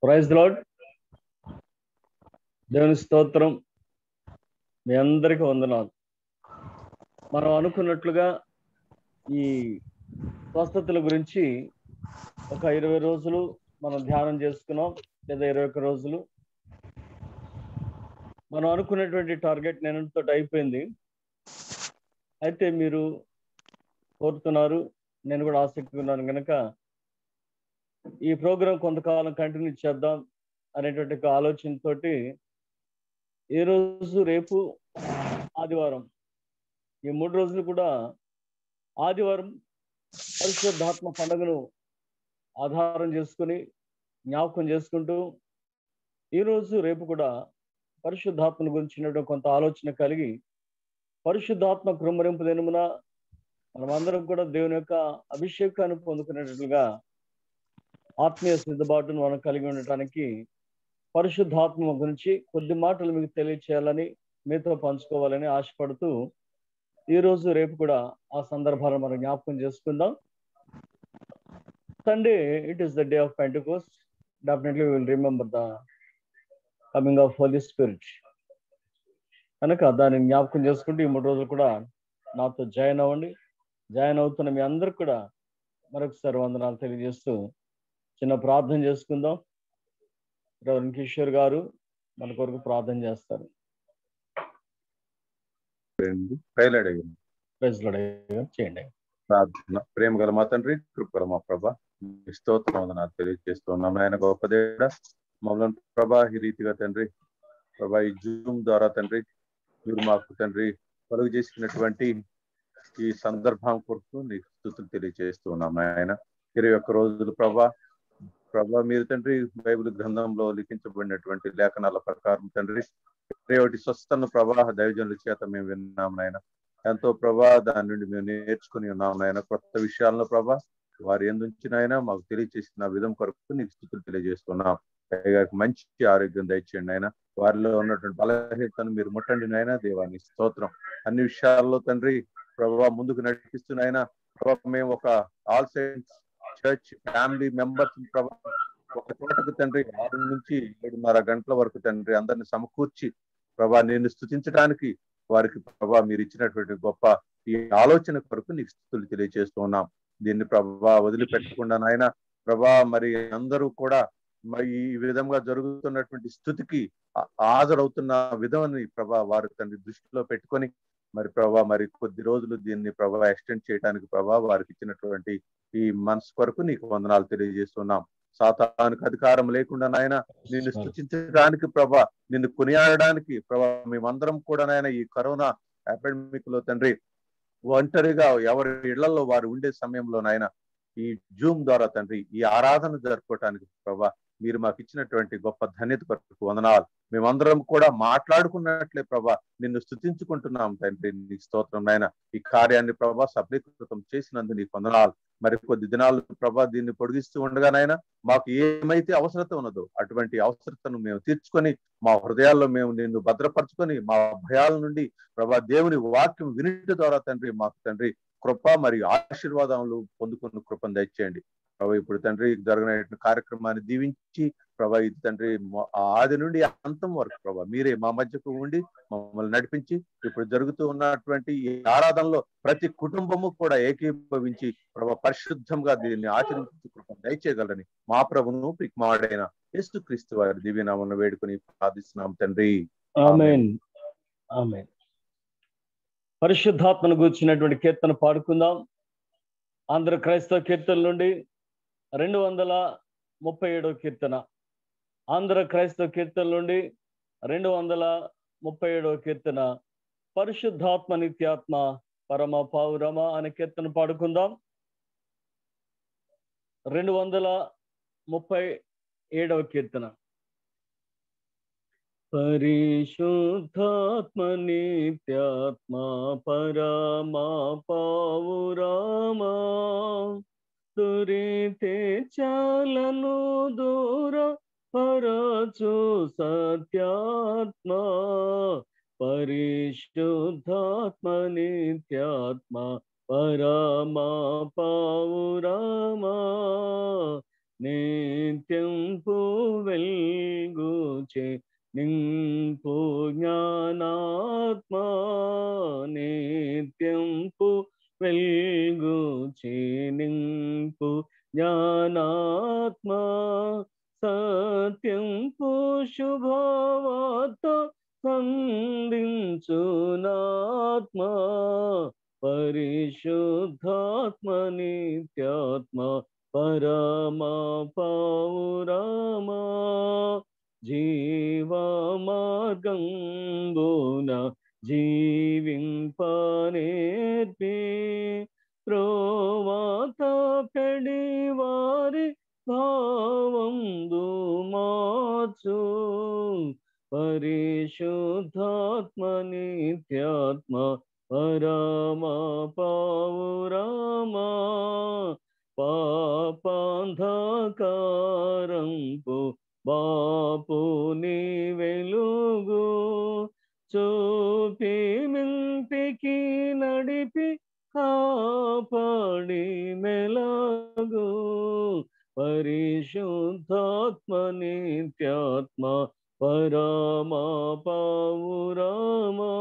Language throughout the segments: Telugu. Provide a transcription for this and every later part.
Praise the lord. దేవుని స్తోత్రం. మీ అందరికీ వందనాలు. మనం అనుకున్నట్లుగా ఈ స్వస్థతల గురించి ఒక 20 రోజులు మనం ధ్యానం చేసుకున్నాం, లేదా 21 రోజులు. మనం అనుకున్నటువంటి టార్గెట్ నేనంతో అయిపోయింది. అయితే మీరు కోరుతున్నారు, నేను కూడా ఆసక్తిగా ఉన్నాను కనుక ఈ ప్రోగ్రాం కొంతకాలం కంటిన్యూ చేద్దాం అనేటువంటి ఒక ఆలోచనతోటి ఈ రోజు, రేపు, ఆదివారం ఈ 3 రోజులు కూడా ఆదివారం పరిశుద్ధాత్మ పండుగను ఆధారం చేసుకుని జ్ఞాపకం చేసుకుంటూ ఈరోజు, రేపు కూడా పరిశుద్ధాత్మను గురించినటువంటి కొంత ఆలోచన కలిగి పరిశుద్ధాత్మ కృమ్మరింపు దినమున మనమందరం కూడా దేవుని యొక్క అభిషేకాన్ని పొందుకునేటట్లుగా ఆత్మీయ సిద్ధబాటును మనం కలిగి ఉండటానికి పరిశుద్ధాత్మ గురించి కొద్ది మాటలు మీకు తెలియచేయాలని, మీతో పంచుకోవాలని ఆశపడుతూ ఈరోజు, రేపు కూడా ఆ సందర్భాలను మనం జ్ఞాపకం చేసుకుందాం. Sunday, it is the day of Pentecost. Definitely we will remember the coming of Holy Spirit. కనుక దాన్ని జ్ఞాపకం చేసుకుంటూ ఈ 3 రోజులు కూడా నాతో జాయిన్ అవ్వండి. జాయిన్ అవుతున్న మీ అందరికి కూడా మరొకసారి వందనాలు తెలియజేస్తూ చిన్న ప్రార్థన చేసుకుందాం. రెవరెండ్ కిషోర్ గారు మన కొరకు ప్రార్థన చేస్తారు. చేయండి. ప్రార్థన. ప్రేమ గల మా తండ్రి, కృపగల మా ప్రభా, స్తోత్రం వందనాలు తెలియజేస్తున్నాం. ఆయన గొప్ప దేవుడా, మమ్మల్ని ప్రభా ఈ రీతిగా తండ్రి ప్రభా ఈ జూమ్ ద్వారా తండ్రి మీరు మాకు తండ్రి కలుగు చేసినటువంటి ఈ సందర్భం కొరకు నీకు స్తుతులు తెలియజేస్తున్నాం. ఆయన 21 రోజులు ప్రభా మీరు తండ్రి బైబిల్ గ్రంథంలో లిఖించబడినటువంటి లేఖనాల ప్రకారం తండ్రి 21 స్వస్థను ప్రభా దైవజనుల చేత మేము విన్నాం. నాయన ఎంతో ప్రభా దాని నుండి మేము నేర్చుకుని ఉన్నాం. నాయన కొత్త విషయాలను ప్రభా వారు ఎందుంచి నాయన మాకు తెలియజేసిన విధం కొరకు నీకు స్తుతులు తెలియజేస్తున్నాం. మంచి ఆరోగ్యం దయచేయండి ఆయన. వారిలో ఉన్నటువంటి బలహీనతను మీరు ముట్టండి నాయన. దేవాన్ని స్తోత్రం. అన్ని విషయాల్లో తండ్రి ప్రభా ముందుకు నడిపిస్తున్నాయన. ప్రభా మేము ఒక all science church family members ప్రభా ఒక చోటకు తండ్రి 6 నుంచి 7:30 గంటల వరకు తండ్రి అందరిని సమకూర్చి ప్రభా నిన్ను స్తుతించడానికి వారికి ప్రభా మీరు ఇచ్చినటువంటి గొప్ప ఈ ఆలోచన కొరకు నీకు స్తుతులు తెలియజేస్తున్నాం. దీన్ని ప్రభా వదిలిపెట్టకుండా నాయన ప్రభా మరి అందరూ కూడా మరి ఈ విధంగా జరుగుతున్నటువంటి స్థుతికి హాజరవుతున్న విధాన్ని ప్రభా వారు తండ్రి దృష్టిలో పెట్టుకొని మరి ప్రభా మరి కొద్ది రోజులు దీన్ని ప్రభా ఎక్స్టెండ్ చేయడానికి ప్రభా వారికి ఇచ్చినటువంటి ఈ మనసు కొరకు నీకు వందనాలు తెలియజేస్తున్నాం. సాతానుకు అధికారం లేకుండా నాయన నిన్ను స్తుతించడానికి ప్రభా నిన్ను కొనియాడడానికి ప్రభా మేమందరం కూడా నాయన ఈ కరోనా ఎపిడమిక్ లో తండ్రి ఒంటరిగా ఎవరి ఇళ్లలో వారు ఉండే సమయంలో నాయన ఈ జూమ్ ద్వారా తండ్రి ఈ ఆరాధన జరుపుకోవటానికి ప్రభా మీరు మాకు ఇచ్చినటువంటి గొప్ప ధన్యత కొరకు వందనాలు. మేమందరం కూడా మాట్లాడుకున్నట్లే ప్రభా నిన్ను స్తుతించుకుంటున్నాం తండ్రి. నీ స్తోత్రం నాయన. ఈ కార్యాన్ని ప్రభా సఫలీకృతం చేసినందు నీకు వందనాలు. మరి కొద్ది దినాలు ప్రభా దీన్ని పొడిగిస్తూ ఉండగానైనా మాకు ఏమైతే అవసరత ఉన్నదో అటువంటి అవసరతను మేము తీర్చుకొని మా హృదయాల్లో మేము నిన్ను భద్రపరచుకొని మా భయాల నుండి ప్రభా దేవుని వాక్యం వినుట ద్వారా తండ్రి మాకు తండ్రి కృప మరియు ఆశీర్వాదములు పొందుకున్న కృపను దయచేయండి ప్రభా. ఇప్పుడు తండ్రి జరిగిన కార్యక్రమాన్ని దీవించి ప్రభా ఇది తండ్రి ఆది నుండి అంతం వరకు ప్రభా మీరే మా మధ్యకు ఉండి మమ్మల్ని నడిపించి ఇప్పుడు జరుగుతూ ఉన్నటువంటి ఈ ఆరాధనలో ప్రతి కుటుంబము కూడా ఏకీభవించి ప్రభా పరిశుద్ధంగా దీన్ని ఆచరించి దయచేయగలని మా ప్రభును పిక్మాడైన యేసుక్రీస్తు వారి దివ్యనామమున వేడుకొని ప్రార్థిస్తున్నాం తండ్రి. ఆమేన్. ఆమేన్. పరిశుద్ధాత్మను గూర్చినటువంటి కీర్తన పాడుకుందాం. ఆంధ్ర క్రైస్తవ కీర్తన నుండి 237వ కీర్తన. ఆంధ్ర క్రైస్తవ కీర్తన నుండి 237వ కీర్తన. పరిశుద్ధాత్మ నిత్యాత్మ పరమ పావురమ అనే కీర్తన పాడుకుందాం. 237వ కీర్తన. పరిశుద్ధాత్మ నిత్యాత్మ పరమ పావురమ దురితే చాలను దూర పరచు సత్యాత్మ. పరిశుద్ధాత్మ నిత్యాత్మ పరమ పావురమ నిత్యం ఆత్మా నిత్యంపు వెల్గు చినింపు జ్ఞానాత్మా సత్యంపు శుభవార్త సంధించునాత్మా పరిశుద్ధాత్మ నిత్యాత్మ పరమా పౌరమా జీవ మార్గంబున జీవింపనేర్పి త్రోవాత పెడివారి భావందు మార్చు పరిశుద్ధాత్మ నిత్యాత్మ పరమా పౌరమా పాపాంధకారంపు బాపుని వెలుగు చూపి మింటికి నడిపి కాపాడి మెలగు పరిశుద్ధాత్మ నిత్యాత్మ పరమా పౌరమా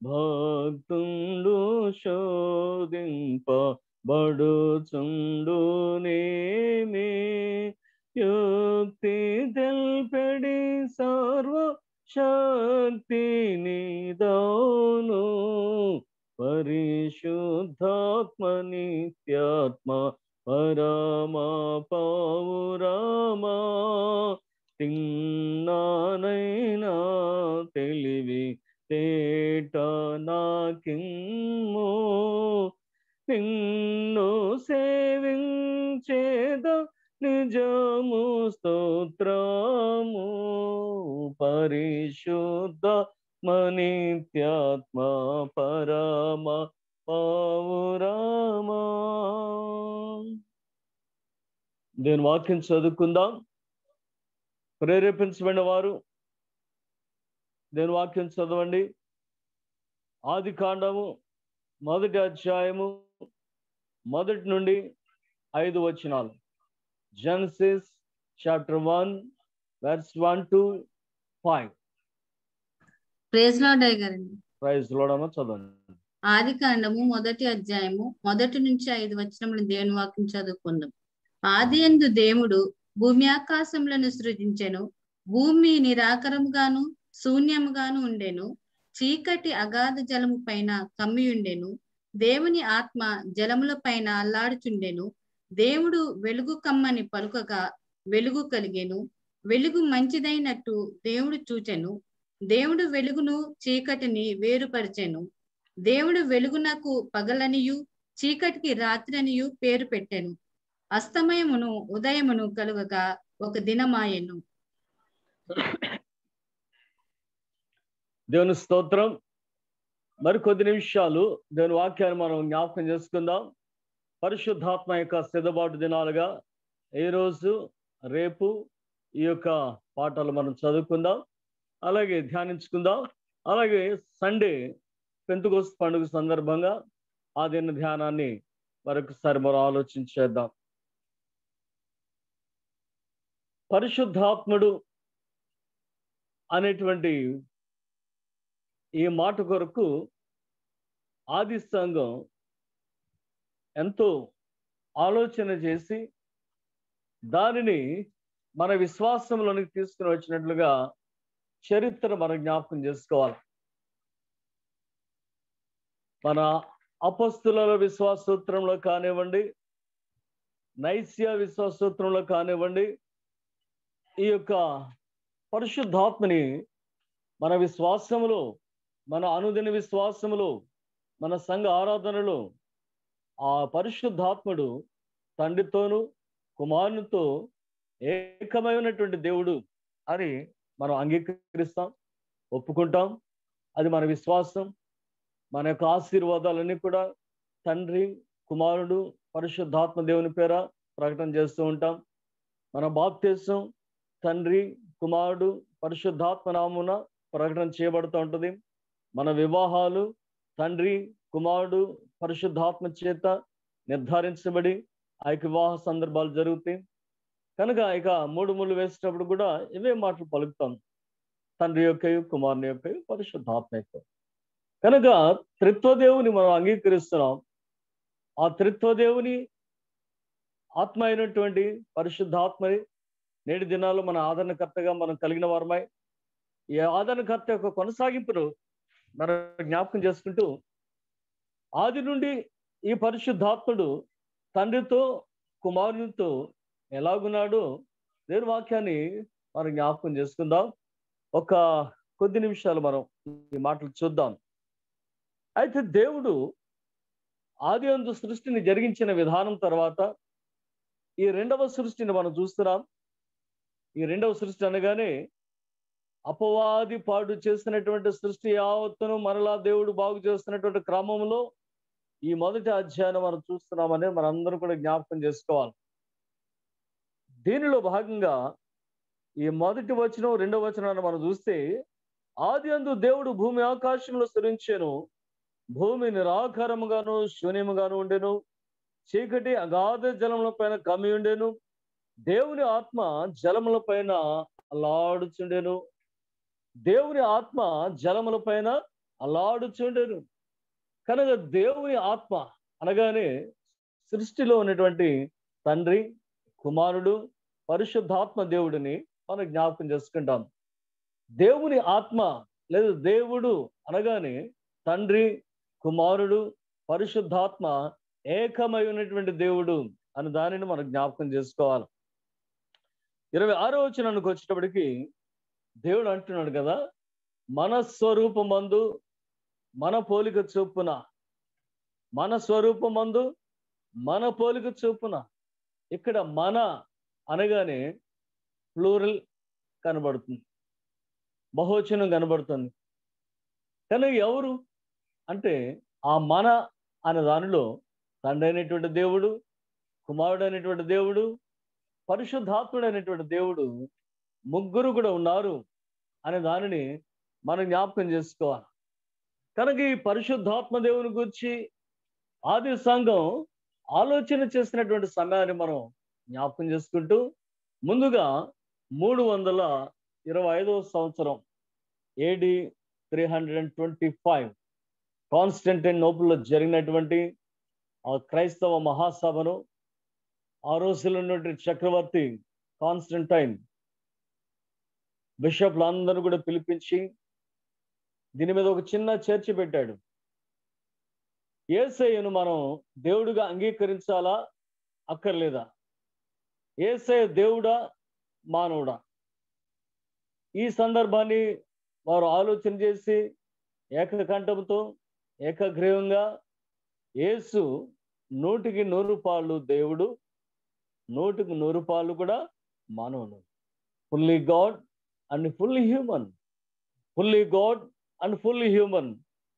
భక్తుండు శోధింప బడుచుండు నేమి యుక్తి తెల్పెడి సర్వ శక్తిని దౌను పరిశుద్ధాత్మ నిత్యాత్మ పరమా పౌరమా తిన్నానైనా తెలివి తేట నాకిమ్ము నిన్ను సేవించేద నిజము స్తోత్రము పరిశుద్ధాత్మ నిత్యాత్మ పరమా పౌరమా. దీని వాక్యం చదువుకుందాం. ప్రేరేపించబడిన వారు దీని వాక్యం చదవండి. ఆది కాండము 1వ అధ్యాయము 1 నుండి 5 వచనాలు. Genesis chapter 1 verse 1 to 5. Praise Lord గారండి. ప్రైజ్ లార్డ్ అమ్మ చదవండి. ఆది కాండము 1వ అధ్యాయము 1 నుంచి 5 వచనములు దేవుని వాక్యం చదువుకుందాం. ఆదియందు దేవుడు భూమి ఆకాశములను సృజించెను. భూమి నిరాకారముగాను శూన్యముగాను ఉండెను. చీకటి అగాధ జలము పైన కమ్మియుండెను. దేవుని ఆత్మ జలముల పైన అల్లాడుచుండెను. దేవుడు వెలుగు కమ్మని పలుకగా వెలుగు కలిగెను. వెలుగు మంచిదైనట్టు దేవుడు చూచెను. దేవుడు వెలుగును చీకటిని వేరుపరిచెను. దేవుడు వెలుగునకు పగలనియు చీకటికి రాత్రనియు పేరు పెట్టెను. అస్తమయమును ఉదయమును కలుగగా ఒక దినమాయెను. దేవుని స్తోత్రం. మరికొద్ది నిమిషాలు దేవుని వాక్యాన్ని మనం జ్ఞాపకం చేసుకుందాం. పరిశుద్ధాత్మ యొక్క సిద్ధబాటు దినాలుగా ఈ రోజు రేపు ఈ యొక్క పాఠాలు మనం చదువుకుందాం, అలాగే ధ్యానించుకుందాం. అలాగే సండే పెంతెకోస్తు పండుగ సందర్భంగా ఆ దిన ధ్యానాన్ని మరొకసారి మనం ఆలోచించేద్దాం. పరిశుద్ధాత్ముడు అనేటువంటి ఈ మాట కొరకు ఆది సంఘం ఎంతో ఆలోచన చేసి దానిని మన విశ్వాసంలోనికి తీసుకుని వచ్చినట్లుగా చరిత్ర మనం జ్ఞాపకం చేసుకోవాలి. మన అపొస్తలుల విశ్వాస సూత్రంలో కానివ్వండి, నైస్య విశ్వాస సూత్రంలో కానివ్వండి, ఈ యొక్క పరిశుద్ధాత్మని మన విశ్వాసములో, మన అనుదిన విశ్వాసములో, మన సంఘ ఆరాధనలో ఆ పరిశుద్ధాత్ముడు తండ్రితోనూ కుమారునితో ఏకమైనటువంటి దేవుడు అని మనం అంగీకరిస్తాం, ఒప్పుకుంటాం. అది మన విశ్వాసం. మన యొక్క ఆశీర్వాదాలన్నీ కూడా తండ్రి, కుమారుడు, పరిశుద్ధాత్మ దేవుని పేర ప్రకటన చేస్తూ ఉంటాం. మన బాప్తిసం తండ్రి, కుమారుడు, పరిశుద్ధాత్మ నామమున ప్రకటన చేయబడుతూ ఉంటుంది. మన వివాహాలు తండ్రి, కుమారుడు, పరిశుద్ధాత్మ చేత నిర్ధారించబడి ఆ యొక్క వివాహ సందర్భాలు జరుగుతాయి. కనుక ఇక 3 ముళ్ళు వేసేటప్పుడు కూడా ఇవే మాటలు పలుకుతాం. తండ్రి యొక్కయు కుమారుని యొక్కయు పరిశుద్ధాత్మ యొక్క. కనుక త్రిత్వదేవుని మనం అంగీకరిస్తున్నాం. ఆ త్రిత్వదేవుని ఆత్మ అయినటువంటి పరిశుద్ధాత్మని నేటి దినాల్లో మన ఆదరణకర్తగా మనం కలిగిన వారమై ఈ ఆదరణకర్త యొక్క కొనసాగింపును మనం జ్ఞాపకం చేసుకుంటూ, ఆది నుండి ఈ పరిశుద్ధాత్ముడు తండ్రితో కుమారునితో ఎలాగున్నాడో దేవుని వాక్యాన్ని మనం జ్ఞాపకం చేసుకుందాం. ఒక కొద్ది నిమిషాలు మనం ఈ మాటలు చూద్దాం. అయితే దేవుడు ఆది అందు సృష్టిని జరిగించిన విధానం తర్వాత ఈ రెండవ సృష్టిని మనం చూస్తున్నాం. ఈ రెండవ సృష్టి అనగానే అపవాది పాడు చేస్తున్నటువంటి సృష్టి యావత్తును మరలా దేవుడు బాగు చేస్తున్నటువంటి క్రమంలో ఈ మొదటి అధ్యాయం మనం చూస్తున్నామని మనందరం కూడా జ్ఞాపకం చేసుకోవాలి. దీనిలో భాగంగా ఈ మొదటి వచనం రెండవ వచనాన్ని మనం చూస్తే, ఆది అందు దేవుడు భూమి ఆకాశంలో సృజించెను, భూమి నిరాకారముగాను శూన్యముగాను ఉండెను, చీకటి అగాధ జలముల పైన కమ్మి ఉండెను, దేవుని ఆత్మ జలముల పైన అల్లాడుచుండెను. దేవుని ఆత్మ జలముల పైన అల్లాడుచుండెను. కనుక దేవుని ఆత్మ అనగానే సృష్టిలో ఉన్నటువంటి తండ్రి, కుమారుడు, పరిశుద్ధాత్మ దేవుడిని మనం జ్ఞాపకం చేసుకుంటాం. దేవుని ఆత్మ లేదా దేవుడు అనగానే తండ్రి, కుమారుడు, పరిశుద్ధాత్మ ఏకమై ఉన్నటువంటి దేవుడు అని దానిని మనం జ్ఞాపకం చేసుకోవాలి. 26వ వచనానికి వచ్చేటప్పటికి దేవుడు అంటున్నాడు కదా, మన స్వరూపమందు మన పోలిక చొప్పున, మన స్వరూపమందు మన పోలిక చొప్పున. ఇక్కడ మన అనగానే ప్లూరల్ కనబడుతుంది, బహువచనం కనబడుతుంది. కానీ ఎవరు అంటే ఆ మన అనే దానిలో తండ్రి అయినటువంటి దేవుడు, కుమారుడు అయినటువంటి దేవుడు, పరిశుద్ధాత్ముడు అయినటువంటి దేవుడు ముగ్గురు కూడా ఉన్నారు అనే దానిని మనం జ్ఞాపకం చేసుకోవాలి. కనుక ఈ పరిశుద్ధాత్మ దేవుని గురించి ఆది సంఘం ఆలోచన చేసినటువంటి సమయాన్ని మనం జ్ఞాపకం చేసుకుంటూ, ముందుగా 325వ సంవత్సరం AD 325 కాన్స్టంటినోపుల్లో జరిగినటువంటి ఆ క్రైస్తవ మహాసభను ఆ రోజుల్లో ఉన్నటువంటి చక్రవర్తి కాన్స్టంటైన్ బిషప్లందరూ కూడా పిలిపించి దీని మీద ఒక చిన్న చర్చ పెట్టాడు. యేసయ్యను మనం దేవుడిగా అంగీకరించాలా అక్కర్లేదా? యేసయ్య దేవుడా మానవుడా? ఈ సందర్భాన్ని వారు ఆలోచన చేసి ఏకకంఠంతో ఏకగ్రీవంగా యేసు 100కి 100 పాళ్ళు దేవుడు, 100కి 100 పాళ్ళు కూడా మానవుడు. Fully God and fully human, fully God and fully human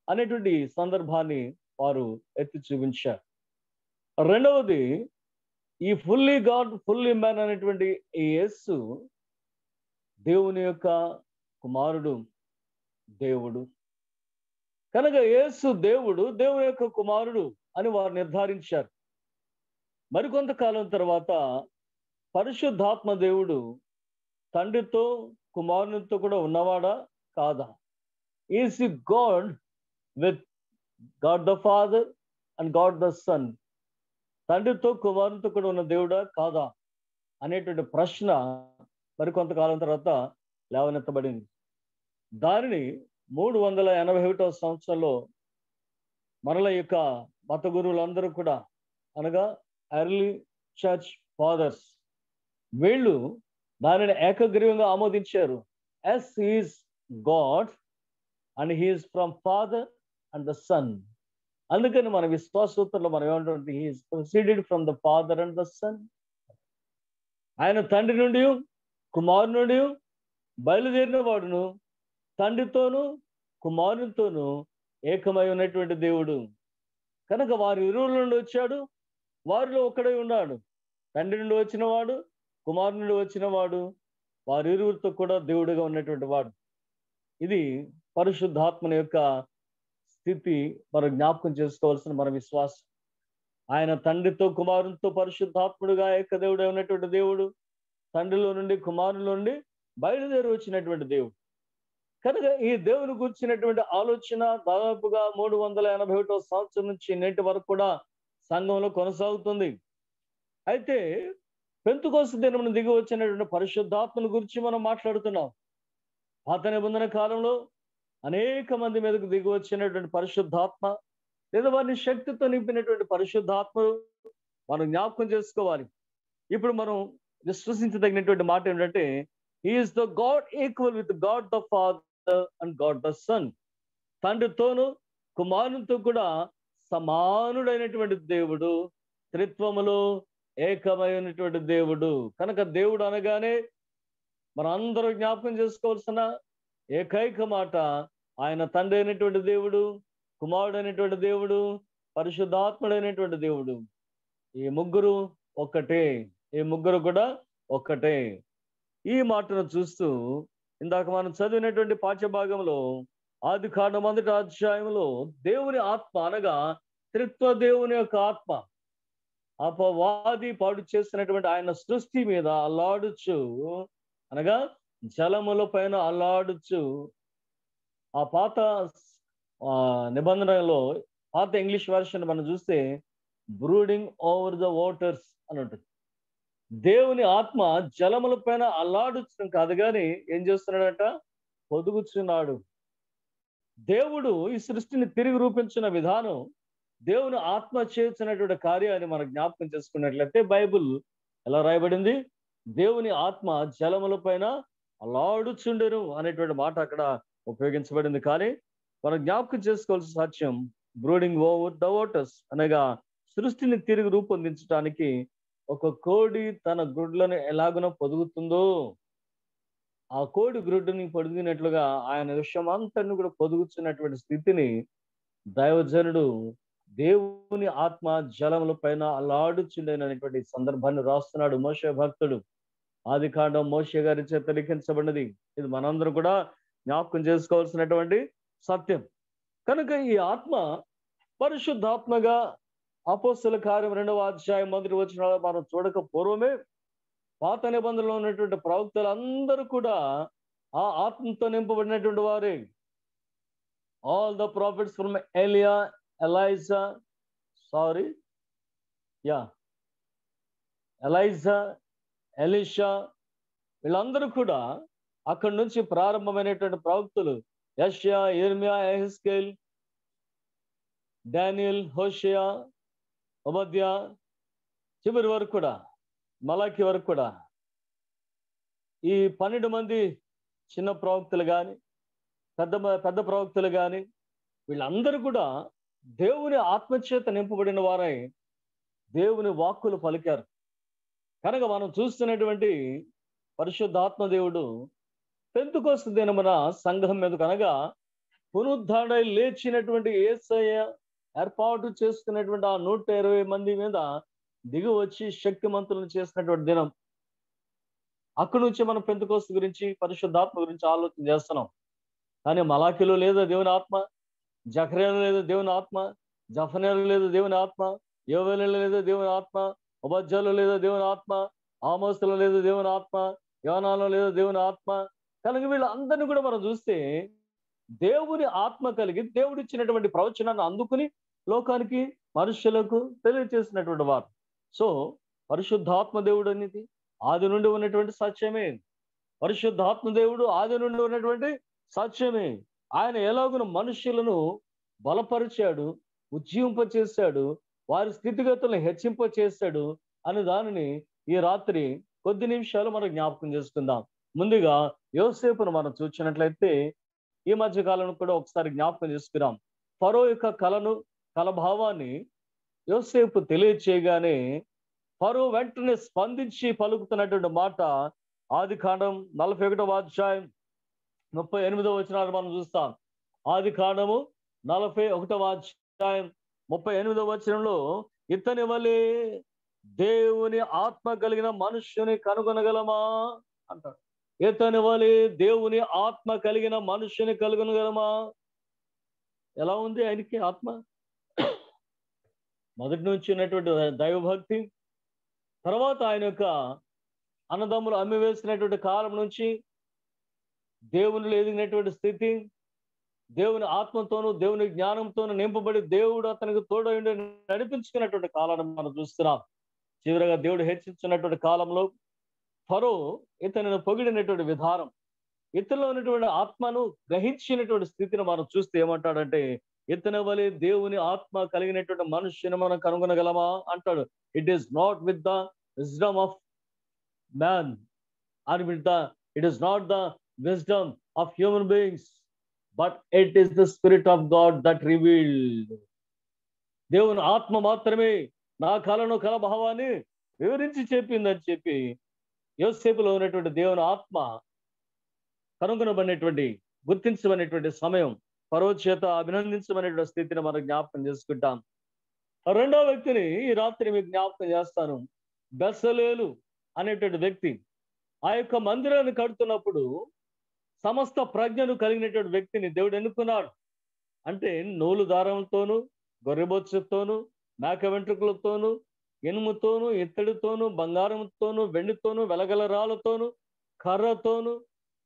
అనేటువంటి సందర్భాన్ని వారు ఎత్తి చూపించారు. రెండవది, ఈ ఫుల్లీ గాడ్ ఫుల్లీ మ్యాన్ అనేటువంటి ఈ యేసు దేవుని యొక్క కుమారుడు, దేవుడు. కనుక యేసు దేవుడు, దేవుని యొక్క కుమారుడు అని వారు నిర్ధారించారు. మరికొంతకాలం తర్వాత పరిశుద్ధాత్మ దేవుడు తండ్రితో కుమారునితో కూడా ఉన్నవాడా కాదా? Is he God with God the father and God the son? తండ్రితో కుమారునితో కూడా ఉన్న దేవుడా కాదా అనేటువంటి ప్రశ్న మరికొంతకాలం తర్వాత లేవనెత్తబడింది. దానిని 381వ సంవత్సరంలో మనల యొక్క మత గురువులందరూ కూడా అనగా ఎర్లీ చర్చ్ ఫాదర్స్ వీళ్ళు దానిని ఏకగ్రీవంగా ఆమోదించారు. Yes is God and he is from father and the son. అందుకని మన విశ్వాసూత్రంలో మనం ఏమంటే he is proceeded from the father and the son. ఆయన తండ్రి నుండి కుమారు నుండి బయలుదేరిన వాడును, తండ్రితోనూ కుమారునితోనూ ఏకమై ఉన్నటువంటి దేవుడు. కనుక వారి ఇరువుల నుండి వచ్చాడు, వారిలో ఒక్కడై ఉన్నాడు. తండ్రి నుండి వచ్చిన వాడు, కుమారు నుండి వచ్చిన వాడు, వారి ఇరువురితో కూడా దేవుడిగా ఉన్నటువంటి వాడు. ఇది పరిశుద్ధాత్మని యొక్క స్థితి మనం జ్ఞాపకం చేసుకోవాల్సిన మన విశ్వాసం. ఆయన తండ్రితో కుమారునితో పరిశుద్ధాత్ముడుగా ఏకదేవుడై ఉన్నటువంటి దేవుడు, తండ్రిలో నుండి కుమారులో నుండి బయలుదేరి వచ్చినటువంటి దేవుడు. కనుక ఈ దేవుని గురించినటువంటి ఆలోచన దాదాపుగా 381వ సంవత్సరం నుంచి నేటి వరకు కూడా సంఘంలో కొనసాగుతుంది. అయితే పెంతెకోస్తు దినమున దిగి వచ్చినటువంటి పరిశుద్ధాత్మను గురించి మనం మాట్లాడుతున్నాం. పాత నిబంధన కాలంలో అనేక మంది మీదకు దిగి వచ్చినటువంటి పరిశుద్ధాత్మ, లేదా వారిని శక్తితో నింపినటువంటి పరిశుద్ధాత్మ మనం జ్ఞాపకం చేసుకోవాలి. ఇప్పుడు మనం విశ్వసించదగినటువంటి మాట ఏంటంటే, he is the God equal with God the father and God the Son. తండ్రితోను కుమారునితో కూడా సమానుడైనటువంటి దేవుడు, త్రిత్వములో ఏకమైనటువంటి దేవుడు. కనుక దేవుడు అనగానే మనం అందరూ జ్ఞాపకం చేసుకోవాల్సిన ఏకైక మాట, ఆయన తండ్రి అయినటువంటి దేవుడు, కుమారుడు అయినటువంటి దేవుడు, పరిశుద్ధాత్ముడైనటువంటి దేవుడు. ఈ ముగ్గురు ఒక్కటే, ఈ ముగ్గురు కూడా ఒక్కటే. ఈ మాటను చూస్తూ ఇందాక మనం చదివినటువంటి పాఠ్యభాగంలో ఆదికాండం 1వ అధ్యాయంలో దేవుని ఆత్మ అనగా త్రిత్వ దేవుని యొక్క ఆత్మ అపవాది పాడు చేసినటువంటి ఆయన సృష్టి మీద అల్లాడుచు, అనగా జలముల పైన అల్లాడుచు, ఆ పాత నిబంధనలో పాత ఇంగ్లీష్ వెర్షన్ మనం చూస్తే బ్రూడింగ్ ఓవర్ ద వాటర్స్ అని ఉంటుంది. దేవుని ఆత్మ జలముల పైన అల్లాడుచడం కాదు కానీ ఏం చేస్తున్నాడట, పొదుగుచున్నాడు. దేవుడు ఈ సృష్టిని తిరిగి రూపించిన విధానం, దేవుని ఆత్మ చేసినటువంటి కార్యాన్ని మనం జ్ఞాపకం చేసుకున్నట్లయితే బైబిల్ ఎలా రాయబడింది, దేవుని ఆత్మ జలముల పైన అల్లాడుచుండెను అనేటువంటి మాట అక్కడ ఉపయోగించబడింది. కానీ మనం జ్ఞాపకం చేసుకోవాల్సిన సత్యం బ్రూడింగ్ ఓవర్ ద వాటర్స్ అనగా సృష్టిని తిరిగి రూపొందించడానికి ఒక కోడి తన గుడ్లను ఎలాగునో పొదుగుతుందో, ఆ కోడి గ్రుడ్డుని పొదిగినట్లుగా ఆయన విషయం అంతని కూడా పొదుగుతున్నటువంటి స్థితిని దైవజనుడు దేవుని ఆత్మ జలముల పైన అల్లాడుచుండేనటువంటి సందర్భాన్ని రాస్తున్నాడు మోషే భక్తుడు. ఆదికాండం మోషే గారి చేత లిఖించబడినది. ఇది మనందరం కూడా జ్ఞాపకం చేసుకోవాల్సినటువంటి సత్యం. కనుక ఈ ఆత్మ పరిశుద్ధాత్మగా అపోస్తల కార్యం 2వ అధ్యాయం 1వ వచనంలో మనం చూడక పూర్వమే పాత నిబంధనలో ఉన్నటువంటి ప్రవక్తలు అందరూ కూడా ఆ ఆత్మతో నింపబడినటువంటి వారే. All the profits from Elijah, Elisha, వీళ్ళందరూ కూడా అక్కడి నుంచి ప్రారంభమైనటువంటి ప్రవక్తలు యెషయా, యెర్మియా, యెహెజ్కేల్, డానియల్, హోషేయ, ఓబద్యా, చివరి వరకు కూడా మలాకి వరకు కూడా ఈ 12 మంది చిన్న ప్రవక్తలు కానీ పెద్ద ప్రవక్తలు కానీ వీళ్ళందరూ కూడా దేవుని ఆత్మచేత నింపబడిన వారై దేవుని వాక్కులు పలికారు. కనుక మనం చూస్తున్నటువంటి పరిశుద్ధాత్మ దేవుడు పెంతెకోస్తు దినమున సంఘం మీద కనుక పునరుద్ధరణై లేచినటువంటి యేసయ్య ఏర్పాటు చేసుకున్నటువంటి ఆ 120 మంది మీద దిగి వచ్చి శక్తిమంతులను చేసినటువంటి దినం. అక్కడి నుంచి మనం పెంతెకోస్తు గురించి పరిశుద్ధాత్మ గురించి ఆలోచన చేస్తున్నాం. కానీ మలాకిలో లేదా దేవుని ఆత్మ, జకర్యాలో లేదా దేవుని ఆత్మ, జఫన్యాలో లేదా దేవుని ఆత్మ, యోవేలులో లేదా దేవుని ఆత్మ, ఓబద్యాలో లేదా దేవుని ఆత్మ, ఆమోసులో లేదా దేవుని ఆత్మ, యోనాలో లేదా దేవుని ఆత్మ. కనుక వీళ్ళందరినీ కూడా మనం చూస్తే దేవుని ఆత్మ కలిగి దేవుడు ఇచ్చినటువంటి ప్రవచనాన్ని అందుకుని లోకానికి మనుష్యులకు తెలియజేసినటువంటి వారు. సో పరిశుద్ధాత్మ దేవుడు అనేది ఆది నుండి ఉన్నటువంటి సత్యమే. పరిశుద్ధాత్మ దేవుడు ఆది నుండి ఉన్నటువంటి సత్యమే. ఆయన ఎలాగున మనుష్యులను బలపరిచాడు, ఉజ్జీవింపచేశాడు, వారి స్థితిగతులను హెచ్చింపచేశాడు అనే దానిని ఈ రాత్రి కొద్ది నిమిషాలు మనం జ్ఞాపకం చేసుకుందాం. ముందుగా యోసేపును మనం చూసినట్లయితే ఈ మధ్య కాలంలో కూడా ఒకసారి జ్ఞాపకం చేసుకున్నాం. ఫరో యొక్క కలభావాన్ని యోసేపు తెలియచేయగానే ఫరో వెంటనే స్పందించి పలుకుతున్నటువంటి మాట ఆదికాండం 41వ అధ్యాయం 38వ వచనాలు మనం చూస్తాం. ఆదికాండము 41వ అధ్యాయం 38వ వచనంలో ఇతని వలె దేవుని ఆత్మ కలిగిన మనుష్యుని కనుగొనగలమా అంటాడు. ఇతని వలె దేవుని ఆత్మ కలిగిన మనుష్యుని కనుగొనగలమా? ఎలా ఉంది ఆయనకి ఆత్మ? మొదటి నుంచి ఉన్నటువంటి దైవభక్తి, తర్వాత ఆయన యొక్క అన్నదమ్ములు అమ్మివేసినటువంటి కాలం నుంచి దేవునిలో ఎదిగినటువంటి స్థితి, దేవుని ఆత్మతోనూ దేవుని జ్ఞానంతోనూ నింపబడి దేవుడు అతనికి తోడైండి నడిపించుకున్నటువంటి కాలాన్ని మనం చూస్తున్నాం. చివరగా దేవుడు హెచ్చించినటువంటి కాలంలో ఫరో ఇతనిని పొగిడినటువంటి విధానం, ఇతనిలో ఉన్నటువంటి ఆత్మను గ్రహించినటువంటి స్థితిని మనం చూస్తే ఏమంటాడంటే, ఇతని వలె దేవుని ఆత్మ కలిగినటువంటి మనుష్యుని మనం కనుగొనగలమా అంటాడు. It is not with the wisdom of man and it is not the wisdom of human beings, but it is the Spirit of God that revealed. దేవుని ఆత్మ మాత్రమే నా కలను కల భావాన్ని వివరించి చెప్పిందని చెప్పి యోసేపులో ఉన్నటువంటి దేవుని ఆత్మ కనుగొనబడినటువంటి గుర్తించబడినటువంటి సమయం, ఫరో చేత అభినందించబడినటువంటి స్థితిని మనం జ్ఞాపకం చేసుకుంటాం. రెండో వ్యక్తిని ఈ రాత్రి మీకు జ్ఞాపకం చేస్తాను. బెసలేలు అనేటువంటి వ్యక్తి ఆ యొక్క మందిరాన్ని కడుతున్నప్పుడు సమస్త ప్రజ్ఞను కలిగినటువంటి వ్యక్తిని దేవుడు ఎన్నుకున్నాడు. అంటే నూలు దారంతోనూ, గొర్రెబొచ్చుతోనూ, మేక వెంట్రుకలతోనూ, ఇనుముతోనూ, ఇత్తడితోనూ, బంగారంతోనూ, వెండితోనూ, వెలగల రాళ్ళతోనూ, కర్రతోనూ,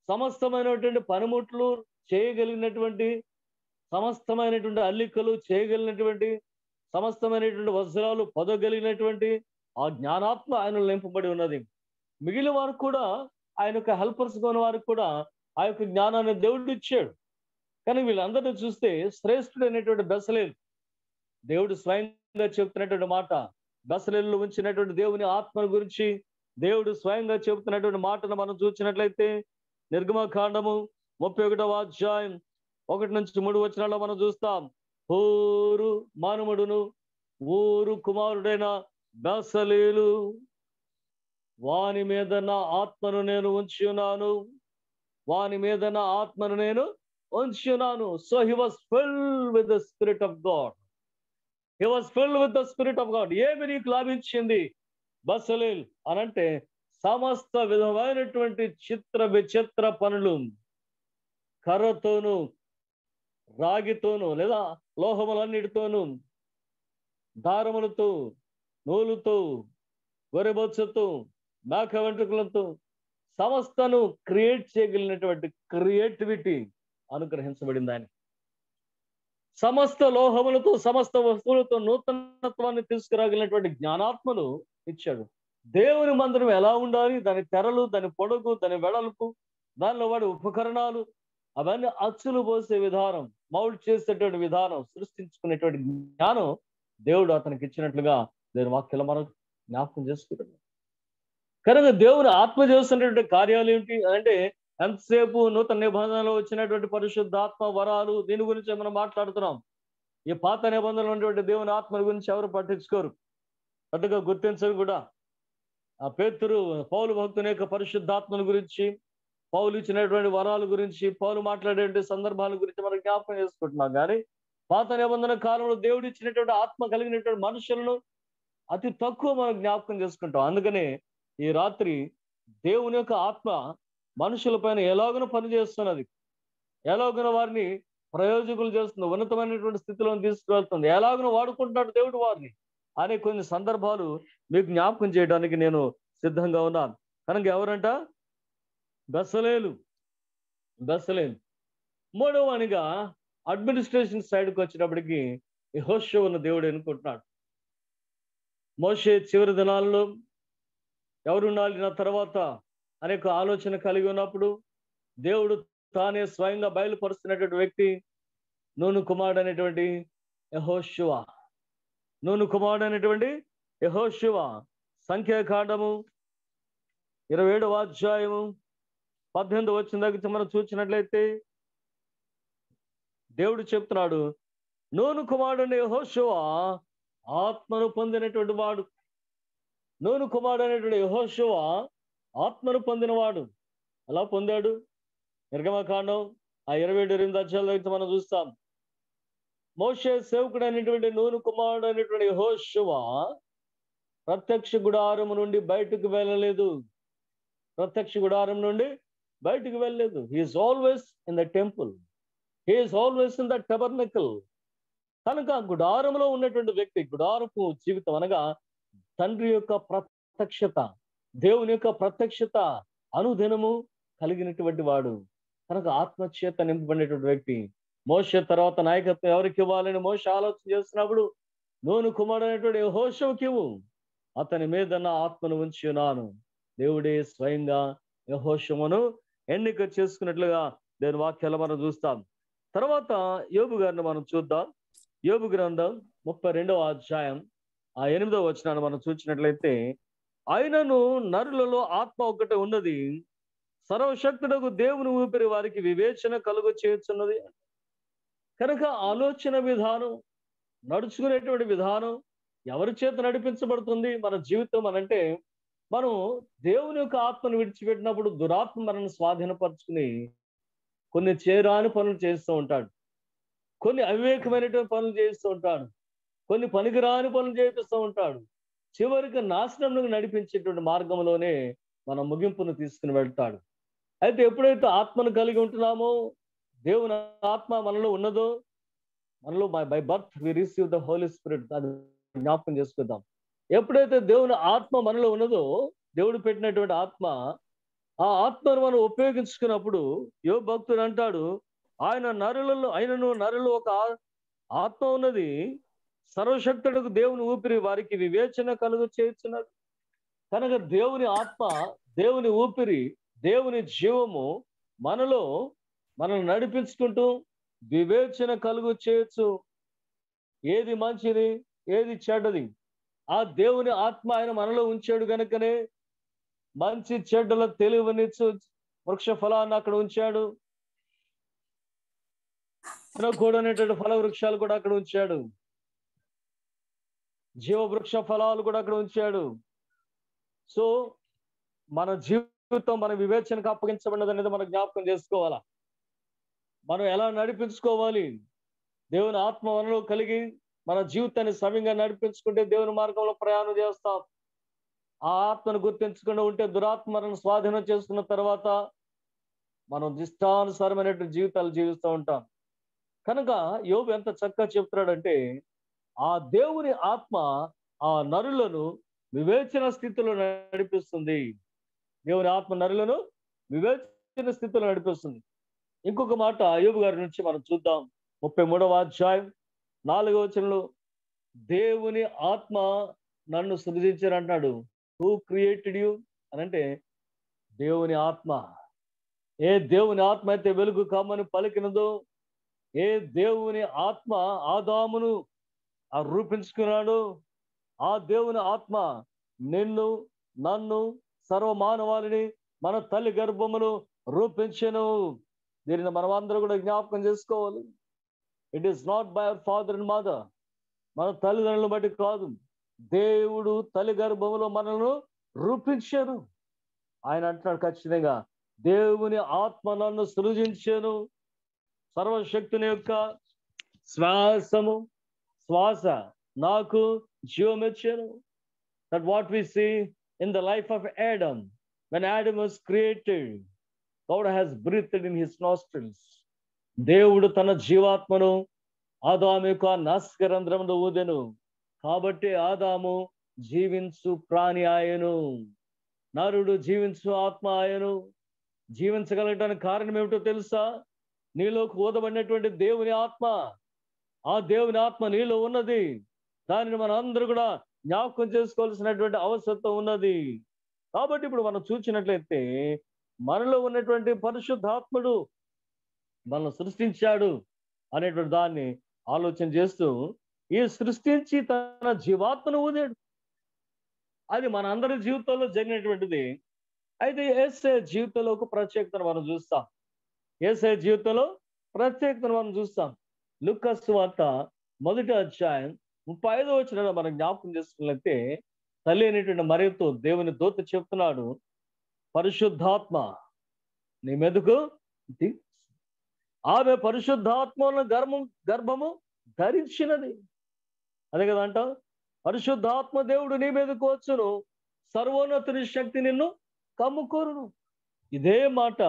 సమస్తమైనటువంటి పనిముట్లు చేయగలిగినటువంటి, సమస్తమైనటువంటి అల్లికలు చేయగలిగినటువంటి, సమస్తమైనటువంటి వజ్రాలు పొదగలిగినటువంటి ఆ జ్ఞానాత్మ ఆయనలో నింపబడి ఉన్నది. మిగిలిన వారు కూడా, ఆయన యొక్క హెల్పర్స్ గా ఉన్న వారికి కూడా ఆ యొక్క జ్ఞానాన్ని దేవుడు ఇచ్చాడు. కానీ వీళ్ళందరినీ చూస్తే శ్రేష్ఠుడైనటువంటి బెసలేలు, దేవుడు స్వయంగా చెబుతున్నటువంటి మాట, బెసలేలు ఉంచినటువంటి దేవుని ఆత్మను గురించి దేవుడు స్వయంగా చెబుతున్నటువంటి మాటను మనం చూసినట్లయితే నిర్గమకాండము 31వ అధ్యాయం 1-3 వచనాల్లో మనం చూస్తాం. హూరు మానవుడును ఊరు కుమారుడైన బెసలేలు, వాని మీద నా ఆత్మను నేను ఉంచి ఉన్నాను, వాని మీద నా ఆత్మను నేను ఉంచి ఉన్నాను. So he was filled with the spirit of God. He was filled with the spirit of God. ఏమి నీకు లాభించింది బెసలేల్ అనంటే, సమస్త విధమైనటువంటి చిత్ర విచిత్ర పనులు, కర్రతోనూ, రాగితోనూ లేదా లోహములన్నిటితోనూ, దారములతో, నూలుతో, గొర్రెబొచ్చుతో, మేక వెంట్రుకలతో సమస్తను క్రియేట్ చేయగలిగినటువంటి క్రియేటివిటీ అనుగ్రహించబడింది ఆయన. సమస్త లోహములతో, సమస్త వస్తువులతో నూతనత్వాన్ని తీసుకురాగలిగినటువంటి జ్ఞానాత్మను ఇచ్చాడు. దేవుని మందిరం ఎలా ఉండాలి, దాని తెరలు, దాని పొడుగు, దాని వెడల్పు, దానిలో వాడి ఉపకరణాలు, అవన్నీ అచ్చులు పోసే విధానం, మౌల్డ్ చేసేటువంటి విధానం, సృష్టించుకునేటువంటి జ్ఞానం దేవుడు అతనికి ఇచ్చినట్లుగా దేవుని వాక్యాలు మనం జ్ఞాపకం చేసుకుంటున్నాం. కనుక దేవుని ఆత్మ చేస్తున్నటువంటి కార్యాలు ఏంటి అంటే, ఎంతసేపు నూతన నిబంధనలో వచ్చినటువంటి పరిశుద్ధాత్మ వరాలు, దీని గురించి మనం మాట్లాడుతున్నాం. ఈ పాత నిబంధనలో ఉన్నటువంటి దేవుని ఆత్మ గురించి ఎవరు పట్టించుకోరు, పెద్దగా గుర్తించరు కూడా. ఆ పేతురు పౌలు భక్తుని యొక్క పరిశుద్ధాత్మల గురించి, పౌలు ఇచ్చినటువంటి వరాల గురించి, పౌలు మాట్లాడే సందర్భాల గురించి మనం జ్ఞాపకం చేసుకుంటున్నాం. కానీ పాత నిబంధన కాలంలో దేవుడు ఇచ్చినటువంటి ఆత్మ కలిగినటువంటి మనుషులను అతి తక్కువ మనం జ్ఞాపకం చేసుకుంటాం. అందుకనే ఈ రాత్రి దేవుని యొక్క ఆత్మ మనుషుల పైన ఎలాగనో పనిచేస్తున్నది, ఎలాగనో వారిని ప్రయోజకులు చేస్తుంది, ఉన్నతమైనటువంటి స్థితిలో తీసుకువెళ్తుంది, ఎలాగనో వాడుకుంటున్నాడు దేవుడు వారిని అనే కొన్ని సందర్భాలు మీకు జ్ఞాపకం చేయడానికి నేను సిద్ధంగా ఉన్నాను. కనుక ఎవరంట? బెసలేలు. మూడవ వానిగా అడ్మినిస్ట్రేషన్ సైడ్కి వచ్చినప్పటికీ యెహోషువను దేవుడు ఎన్నుకుంటున్నాడు. మోషే చివరి దినాల్లో ఎవరుండాలి నా తర్వాత అనేక ఆలోచన కలిగి ఉన్నప్పుడు దేవుడు తానే స్వయంగా బయలుపరుస్తున్నటువంటి వ్యక్తి నూను కుమారుడు అనేటువంటి యెహోషువ. సంఖ్యాకాండము 27వ అధ్యాయము 18వ వచనం దగ్గర మనం చూసినట్లయితే దేవుడు చెప్తున్నాడు, నూను కుమారుడు యెహోషువ ఆత్మను పొందినటువంటి వాడు. నూను కుమారుడు అనేటువంటి యెహోషువ ఆత్మను పొందినవాడు. అలా పొందాడు. నిర్గమకాండం 27 అధ్యాయాలు మనం చూస్తాం. మోషే సేవకుడు అయినటువంటి నూను కుమారుడు అనేటువంటి యెహోషువ ప్రత్యక్ష గుడారం నుండి బయటకు వెళ్ళలేదు. He is always in the temple, he is always in the tabernacle. కనుక గుడారంలో ఉన్నటువంటి వ్యక్తి, గుడారపు జీవితం అనగా తండ్రి యొక్క ప్రత్యక్షత, దేవుని యొక్క ప్రత్యక్షత అనుదినము కలిగినటువంటి వాడు. కనుక ఆత్మచేత నింపబడినటువంటి వ్యక్తి. మోషే తర్వాత నాయకత్వం ఎవరికి ఇవ్వాలని మోషే ఆలోచన చేస్తున్నప్పుడు నూను కుమారుడు అనేటువంటి యెహోషువకి ఇవ్వు, అతని మీద నా ఆత్మను ఉంచి ఉన్నాను. దేవుడే స్వయంగా యెహోషువను ఎన్నిక చేసుకున్నట్లుగా దేవుని వాక్యాలు మనం చూస్తాం. తర్వాత యోబు గారిని మనం చూద్దాం. యోబు గ్రంథం 32వ అధ్యాయం 8వ వచనాన్ని మనం చూసినట్లయితే, ఆయనను నరులలో ఆత్మ ఒకటి ఉన్నది, సర్వశక్తుడకు దేవుని ఊపిరి వారికి వివేచన కలుగు చేస్తున్నది. కనుక ఆలోచన విధానం, నడుచుకునేటువంటి విధానం ఎవరి చేత నడిపించబడుతుంది మన జీవితం అనంటే, మనం దేవుని యొక్క ఆత్మను విడిచిపెట్టినప్పుడు దురాత్మ మనల్ని స్వాధీనపరుచుకుని కొన్ని చేరాని పనులు చేస్తూ ఉంటాడు, కొన్ని అవివేకమైనటువంటి పనులు చేస్తూ ఉంటాడు, కొన్ని పనికిరాని పనులు చేపిస్తూ ఉంటాడు. చివరికి నాశనంలో నడిపించేటువంటి మార్గంలోనే మన ముగింపును తీసుకుని వెళ్తాడు. అయితే ఎప్పుడైతే ఆత్మను కలిగి ఉంటున్నామో, దేవుని ఆత్మ మనలో ఉన్నదో, మనలో by birth we receive the Holy Spirit, అది జ్ఞాపకం చేసుకుందాం. ఎప్పుడైతే దేవుని ఆత్మ మనలో ఉన్నదో, దేవుడు పెట్టినటువంటి ఆత్మ, ఆ ఆత్మను మనం ఉపయోగించుకున్నప్పుడు యోబు భక్తుడు అంటాడు, ఆయనను నరులు ఒక ఆత్మ ఉన్నది, సర్వశక్తుడకు దేవుని ఊపిరి వారికి వివేచన కలుగు చేస్తున్నది. కనుక దేవుని ఆత్మ, దేవుని ఊపిరి, దేవుని జీవము మనలో మనల్ని నడిపించుకుంటూ వివేచన కలుగు చేయొచ్చు. ఏది మంచిది, ఏది చెడ్డది, ఆ దేవుని ఆత్మ ఆయన మనలో ఉంచాడు కనుకనే మంచి చెడ్డల తెలివనిచ్చు వృక్ష ఫలాన్ని అక్కడ ఉంచాడు. తినకూడనేటువంటి ఫల వృక్షాలు కూడా అక్కడ ఉంచాడు, జీవ వృక్ష ఫలాలు కూడా అక్కడ ఉంచాడు. సో మన జీవితం మన వివేచనకు అప్పగించబడినది అనేది మనం జ్ఞాపకం చేసుకోవాలా. మనం ఎలా నడిపించుకోవాలి, దేవుని ఆత్మ మనలో కలిగి మన జీవితాన్ని సవ్యంగా నడిపించుకుంటే దేవుని మార్గంలో ప్రయాణం చేస్తాం. ఆ ఆత్మను గుర్తించకుండా ఉంటే దురాత్మ మనల్ని స్వాధీనం చేసుకున్న తర్వాత మనం ఇష్టానుసారమైనటువంటి జీవితాలు జీవిస్తూ ఉంటాం. కనుక యోబు ఎంత చక్కగా చెప్తున్నాడంటే, ఆ దేవుని ఆత్మ ఆ నరులను వివేచన స్థితిలో నడిపిస్తుంది. దేవుని ఆత్మ నరులను వివేచన స్థితిలో నడిపిస్తుంది. ఇంకొక మాట యోబు గారి నుంచి మనం చూద్దాం. 33వ అధ్యాయం 4వ వచనంలో, దేవుని ఆత్మ నన్ను సృజించారు అంటున్నాడు. హూ క్రియేటెడ్ యూ అని అంటే దేవుని ఆత్మ. ఏ దేవుని ఆత్మ అయితే వెలుగు కమ్మని పలికినదో, ఏ దేవుని ఆత్మ ఆదామును రూపించుకున్నాడు, ఆ దేవుని ఆత్మ నిన్ను, నన్ను, సర్వమానవాళిని మన తల్లి గర్భమును రూపించెను. దీనిని మనం అందరూ కూడా జ్ఞాపకం చేసుకోవాలి. It is not by our father and mother, మన తల్లిదండ్రులను బట్టి కాదు, దేవుడు తల్లి గర్భములో మనల్ని రూపించారు. ఆయన అంటున్నాడు ఖచ్చితంగా, దేవుని ఆత్మ నన్ను సృజించాను, సర్వశక్తుని యొక్క శ్వాస నాకు జీవమిచ్చాను. That what we see in the life of Adam, when Adam was created, God has breathed in his nostrils. దేవుడు తన జీవాత్మను ఆదాము యొక్క నాసికారంధ్రములో ఊదెను, కాబట్టి ఆదాము జీవించు ప్రాణి ఆయను, నరుడు జీవించు ఆత్మ ఆయను. జీవించగలగడానికి కారణం ఏమిటో తెలుసా? నీలోకి ఊదబడినటువంటి దేవుని ఆత్మ. ఆ దేవుని ఆత్మ నీలో ఉన్నది. దానిని మనం అందరూ కూడా జ్ఞాపకం చేసుకోవాల్సినటువంటి అవసరం ఉన్నది. కాబట్టి ఇప్పుడు మనం చూసినట్లయితే మనలో ఉన్నటువంటి పరిశుద్ధాత్ముడు మనల్ని సృష్టించాడు అనేటువంటి దాన్ని ఆలోచన చేస్తూ, ఈ సృష్టించి తన జీవాత్మను ఊదాడు. అది మన అందరి జీవితంలో జరిగినటువంటిది. అయితే యేసయ్య జీవితంలో ఒక ప్రత్యేకతను మనం చూస్తాం. యేసయ్య జీవితంలో ప్రత్యేకతను మనం చూస్తాం. లూకా సువార్త 1వ అధ్యాయం 35వ వచనంలో మనం జ్ఞాపకం చేసుకున్నట్లయితే, తల్లి అనేటువంటి మరియతో దేవుని దూత చెప్తున్నాడు, పరిశుద్ధాత్మ నీ మీదకు ఆమె పరిశుద్ధాత్మను గర్భము ధరించినది. అదే కదా అంట, పరిశుద్ధాత్మ దేవుడు నీ మీదకు వచ్చును, సర్వోన్నతుని శక్తి నిన్ను కమ్ముకోరును. ఇదే మాట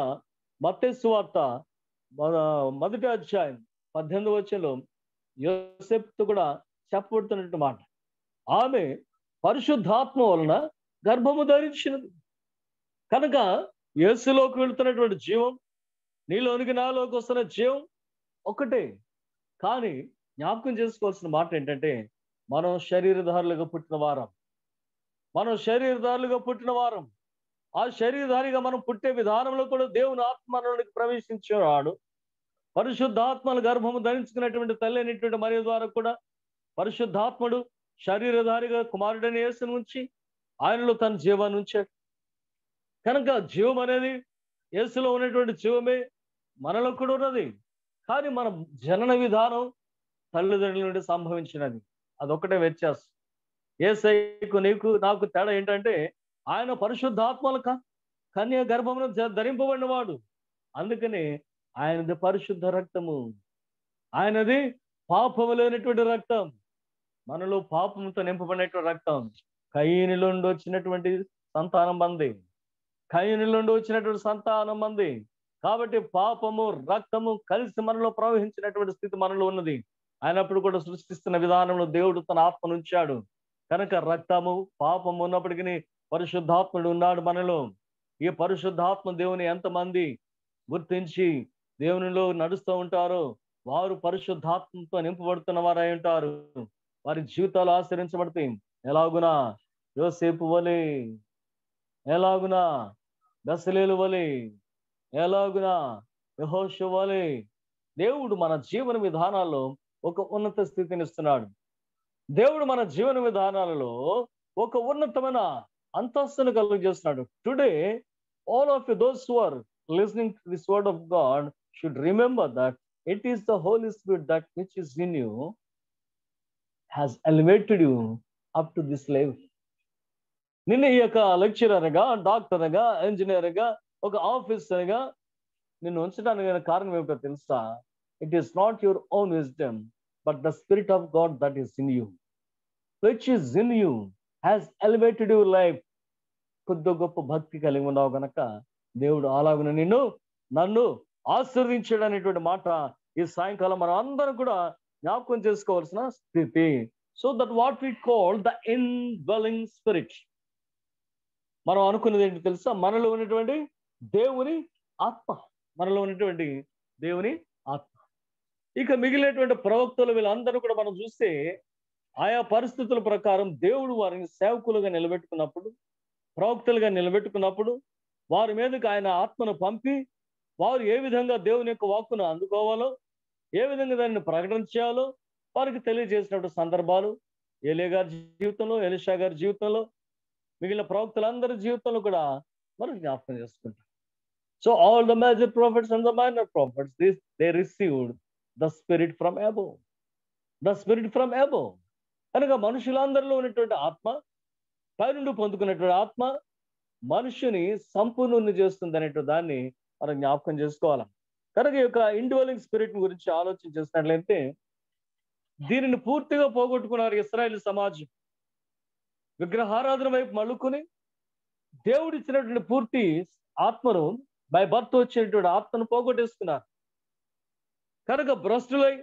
మత్తయి సువార్త 1వ అధ్యాయం 18వ వచనంలో యోసేపుతో కూడా చెప్పబడుతున్నట్టు మాట. ఆమె పరిశుద్ధాత్మ వలన గర్భము ధరించినది. కనుక యేసులోకి వెళుతున్నటువంటి జీవం, నీలోనికి నాలోకి వస్తున్న జీవం ఒకటే. కానీ జ్ఞాపకం చేసుకోవాల్సిన మాట ఏంటంటే, మనం శరీరధారులుగా పుట్టిన వారం. మనం శరీరధారులుగా పుట్టిన వారం. ఆ శరీరధారిగా మనం పుట్టే విధానంలో కూడా దేవుని ఆత్మ మనలోనికి ప్రవేశించేవాడు. పరిశుద్ధాత్మల గర్భము ధరించుకున్నటువంటి తల్లి అనేటువంటి మరియ ద్వారా కూడా పరిశుద్ధాత్ముడు శరీరధారిగా కుమారుడని యేసును ఉంచి ఆయనలో తన జీవాన్ని ఉంచాడు. కనుక జీవం అనేది యేసులో ఉన్నటువంటి జీవమే మనలో కూడా ఉన్నది. కానీ మన జనన విధానం తల్లిదండ్రుల నుండి సంభవించినది. అదొక్కటే వ్యత్యాసం. యేసయ్యకు నీకు నాకు తేడా ఏంటంటే, ఆయన పరిశుద్ధాత్మల కన్య గర్భమును ధరింపబడిన వాడు. అందుకని ఆయనది పరిశుద్ధ రక్తము, ఆయనది పాపము లేనటువంటి రక్తం. మనలో పాపముతో నింపబడినటువంటి రక్తం. కయీనులో నుండి వచ్చినటువంటి సంతానం మంది, కయీనులో నుండి వచ్చినటువంటి సంతానం మంది. కాబట్టి పాపము రక్తము కలిసి మనలో ప్రవహించినటువంటి స్థితి మనలో ఉన్నది. అయినప్పుడు కూడా సృష్టిస్తున్న విధానంలో దేవుడు తన ఆత్మను ఉంచాడు. కనుక రక్తము పాపము ఉన్నప్పటికీ పరిశుద్ధాత్ముడు ఉన్నాడు మనలో. ఈ పరిశుద్ధాత్మ దేవుని ఎంతమంది గుర్తించి దేవునిలో నడుస్తూ ఉంటారో వారు పరిశుద్ధాత్మతో నింపబడుతున్న వారై ఉంటారు. వారి జీవితాలు ఆశ్రయించబడతాయి. ఎలాగునా యోసేపు వలె, ఎలాగునా బెసలేలు వలె, ఎలాగునా యెహోషువ వలె దేవుడు మన జీవన విధానాల్లో ఒక ఉన్నత స్థితిని ఇస్తున్నాడు. దేవుడు మన జీవన విధానాలలో ఒక ఉన్నతమైన అంతస్తును కలుగజేస్తున్నాడు. Today all of you, those who are listening to this word of God, should remember that it is the Holy Spirit that which is in you has elevated you up to this level. నిన్న ఈ యొక్క లెక్చరర్గా, డాక్టర్గా, ఇంజనీర్గా, ఒక ఆఫీసర్గా నిన్ను ఉంచడానికి కారణం ఏమిటో తెలుసా? It is not your own wisdom, but the spirit of God that is in you, which is in you has elevated your life. కొద్ది గొప్ప భక్తి కలిగి ఉన్నావు గనక దేవుడు అలాగున నన్ను ఆశీర్వదించాడు అనేటువంటి మాట ఈ సాయంకాలం మనం అందరం కూడా జ్ఞాపకం చేసుకోవాల్సిన స్థితి. So that what we call the indwelling spirit. మనం అనుకున్నది ఏంటి తెలుసా? మనలో ఉన్నటువంటి దేవుని ఆత్మ, మనలో ఉన్నటువంటి దేవుని ఆత్మ. ఇక మిగిలినటువంటి ప్రవక్తలు వీళ్ళందరూ కూడా మనం చూస్తే ఆయా పరిస్థితుల ప్రకారం దేవుడు వారిని సేవకులుగా నిలబెట్టుకున్నప్పుడు, ప్రవక్తలుగా నిలబెట్టుకున్నప్పుడు వారి మీదకి ఆయన ఆత్మను పంపి వారు ఏ విధంగా దేవుని యొక్క వాక్కును అందుకోవాలో, ఏ విధంగా దానిని ప్రకటన చేయాలో వారికి తెలియజేసినటువంటి సందర్భాలు ఏలియా గారి జీవితంలో, ఎలీషా గారి జీవితంలో, మిగిలిన ప్రవక్తలందరి జీవితంలో కూడా మనం జ్ఞాపకం చేసుకుంటాం. So all the major prophets and the minor prophets, they received the spirit from above, the spirit from above. కనుక మనుషులందరిలో ఉన్నటువంటి ఆత్మ, పైనుండి పొందుకున్నటువంటి ఆత్మ మనుషుని సంపూర్ణుని చేస్తుంది అనేటువంటి దాన్ని మనం జ్ఞాపకం చేసుకోవాలి. కనుక ఈ యొక్క ఇండివిజువల్ స్పిరిట్ గురించి ఆలోచన చేసినట్లయితే దీనిని పూర్తిగా పోగొట్టుకున్నారు ఇశ్రాయేలు సమాజం. విగ్రహారాధన వైపు మళ్ళుకుని దేవుడు ఇచ్చినటువంటి పూర్తి ఆత్మను, బై బర్త్ వచ్చినటువంటి ఆత్మను పోగొట్టేసుకున్నారు. కనుక భ్రష్టులై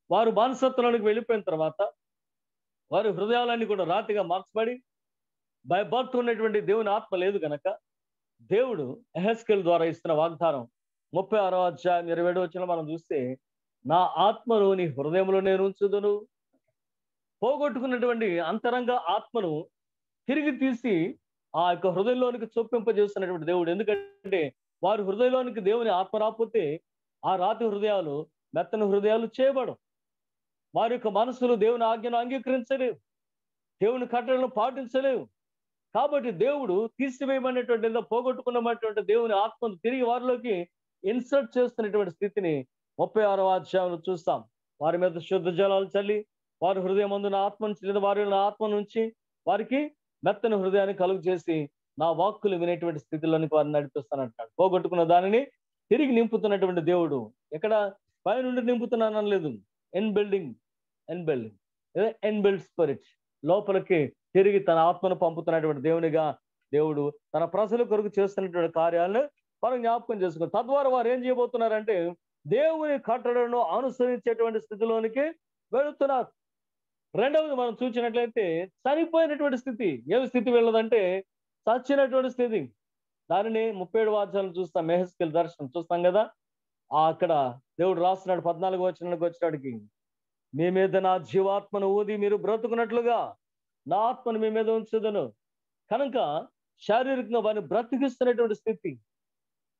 వారు బానిసత్వానికి వెళ్ళిపోయిన తర్వాత వారి హృదయాలన్నీ కూడా రాతిగా మార్చబడి బై బర్త్ ఉన్నటువంటి దేవుని ఆత్మ లేదు కనుక దేవుడు యెహెజ్కేలు ద్వారా ఇస్తున్న వాగ్దానం 36వ అధ్యాయం 27వ వచనం మనం చూస్తే, నా ఆత్మను నీ హృదయంలో నేను ఉంచుదును. పోగొట్టుకున్నటువంటి అంతరంగ ఆత్మను తిరిగి తీసి ఆ యొక్క హృదయంలోనికి చొప్పింపజేస్తున్నటువంటి దేవుడు. ఎందుకంటే వారి హృదయంలోనికి దేవుని ఆత్మ రాకపోతే ఆ రాతి హృదయాలు మెత్తని హృదయాలు చేయబడవు. వారి యొక్క మనసులు దేవుని ఆజ్ఞను అంగీకరించలేవు, దేవుని కట్టడలను పాటించలేవు. కాబట్టి దేవుడు తీసివేయబడినటువంటి పోగొట్టుకున్నటువంటి దేవుని ఆత్మను తిరిగి వారిలోకి ఇన్సర్ట్ చేస్తున్నటువంటి స్థితిని 36వ అధ్యాయంలో చూస్తాం. వారి మీద శుద్ధ జలాలు చల్లి వారి హృదయం అందున ఆత్మను లేదా వారి ఆత్మ నుంచి వారికి మెత్తని హృదయాన్ని కలుగు చేసి నా వాక్కులు వినేటువంటి స్థితిలోనికి వారిని నడిపిస్తానంటాడు. పోగొట్టుకున్న దానిని తిరిగి నింపుతున్నటువంటి దేవుడు. ఎక్కడ పైనుండి నింపుతున్నాను అనలేదు, ఎన్బిల్డ్ స్పిరిట్, లోపలికి తిరిగి తన ఆత్మను పంపుతున్నటువంటి దేవునిగా దేవుడు తన ప్రజల కొరకు చేస్తున్నటువంటి కార్యాలను మనం జ్ఞాపకం చేసుకున్నాం. తద్వారా వారు ఏం చేయబోతున్నారంటే దేవుని కట్టడను అనుసరించేటువంటి స్థితిలోనికి వెళుతున్నారు. రెండవది మనం చూసినట్లయితే చనిపోయినటువంటి స్థితి. ఏ స్థితి వెళ్ళదంటే చచ్చినటువంటి స్థితి. దానిని 37వ అధ్యాయం చూస్తాం, యెహెజ్కేలు దర్శనం చూస్తాం కదా. అక్కడ దేవుడు రాస్తున్నాడు 14వ వచనానికి వచ్చేటికి, మీ మీద నా జీవాత్మను ఊది మీరు బ్రతుకున్నట్లుగా నా ఆత్మను మీ మీద ఉంచుదను. కనుక శారీరకంగా వారిని బ్రతికిస్తున్నటువంటి స్థితి,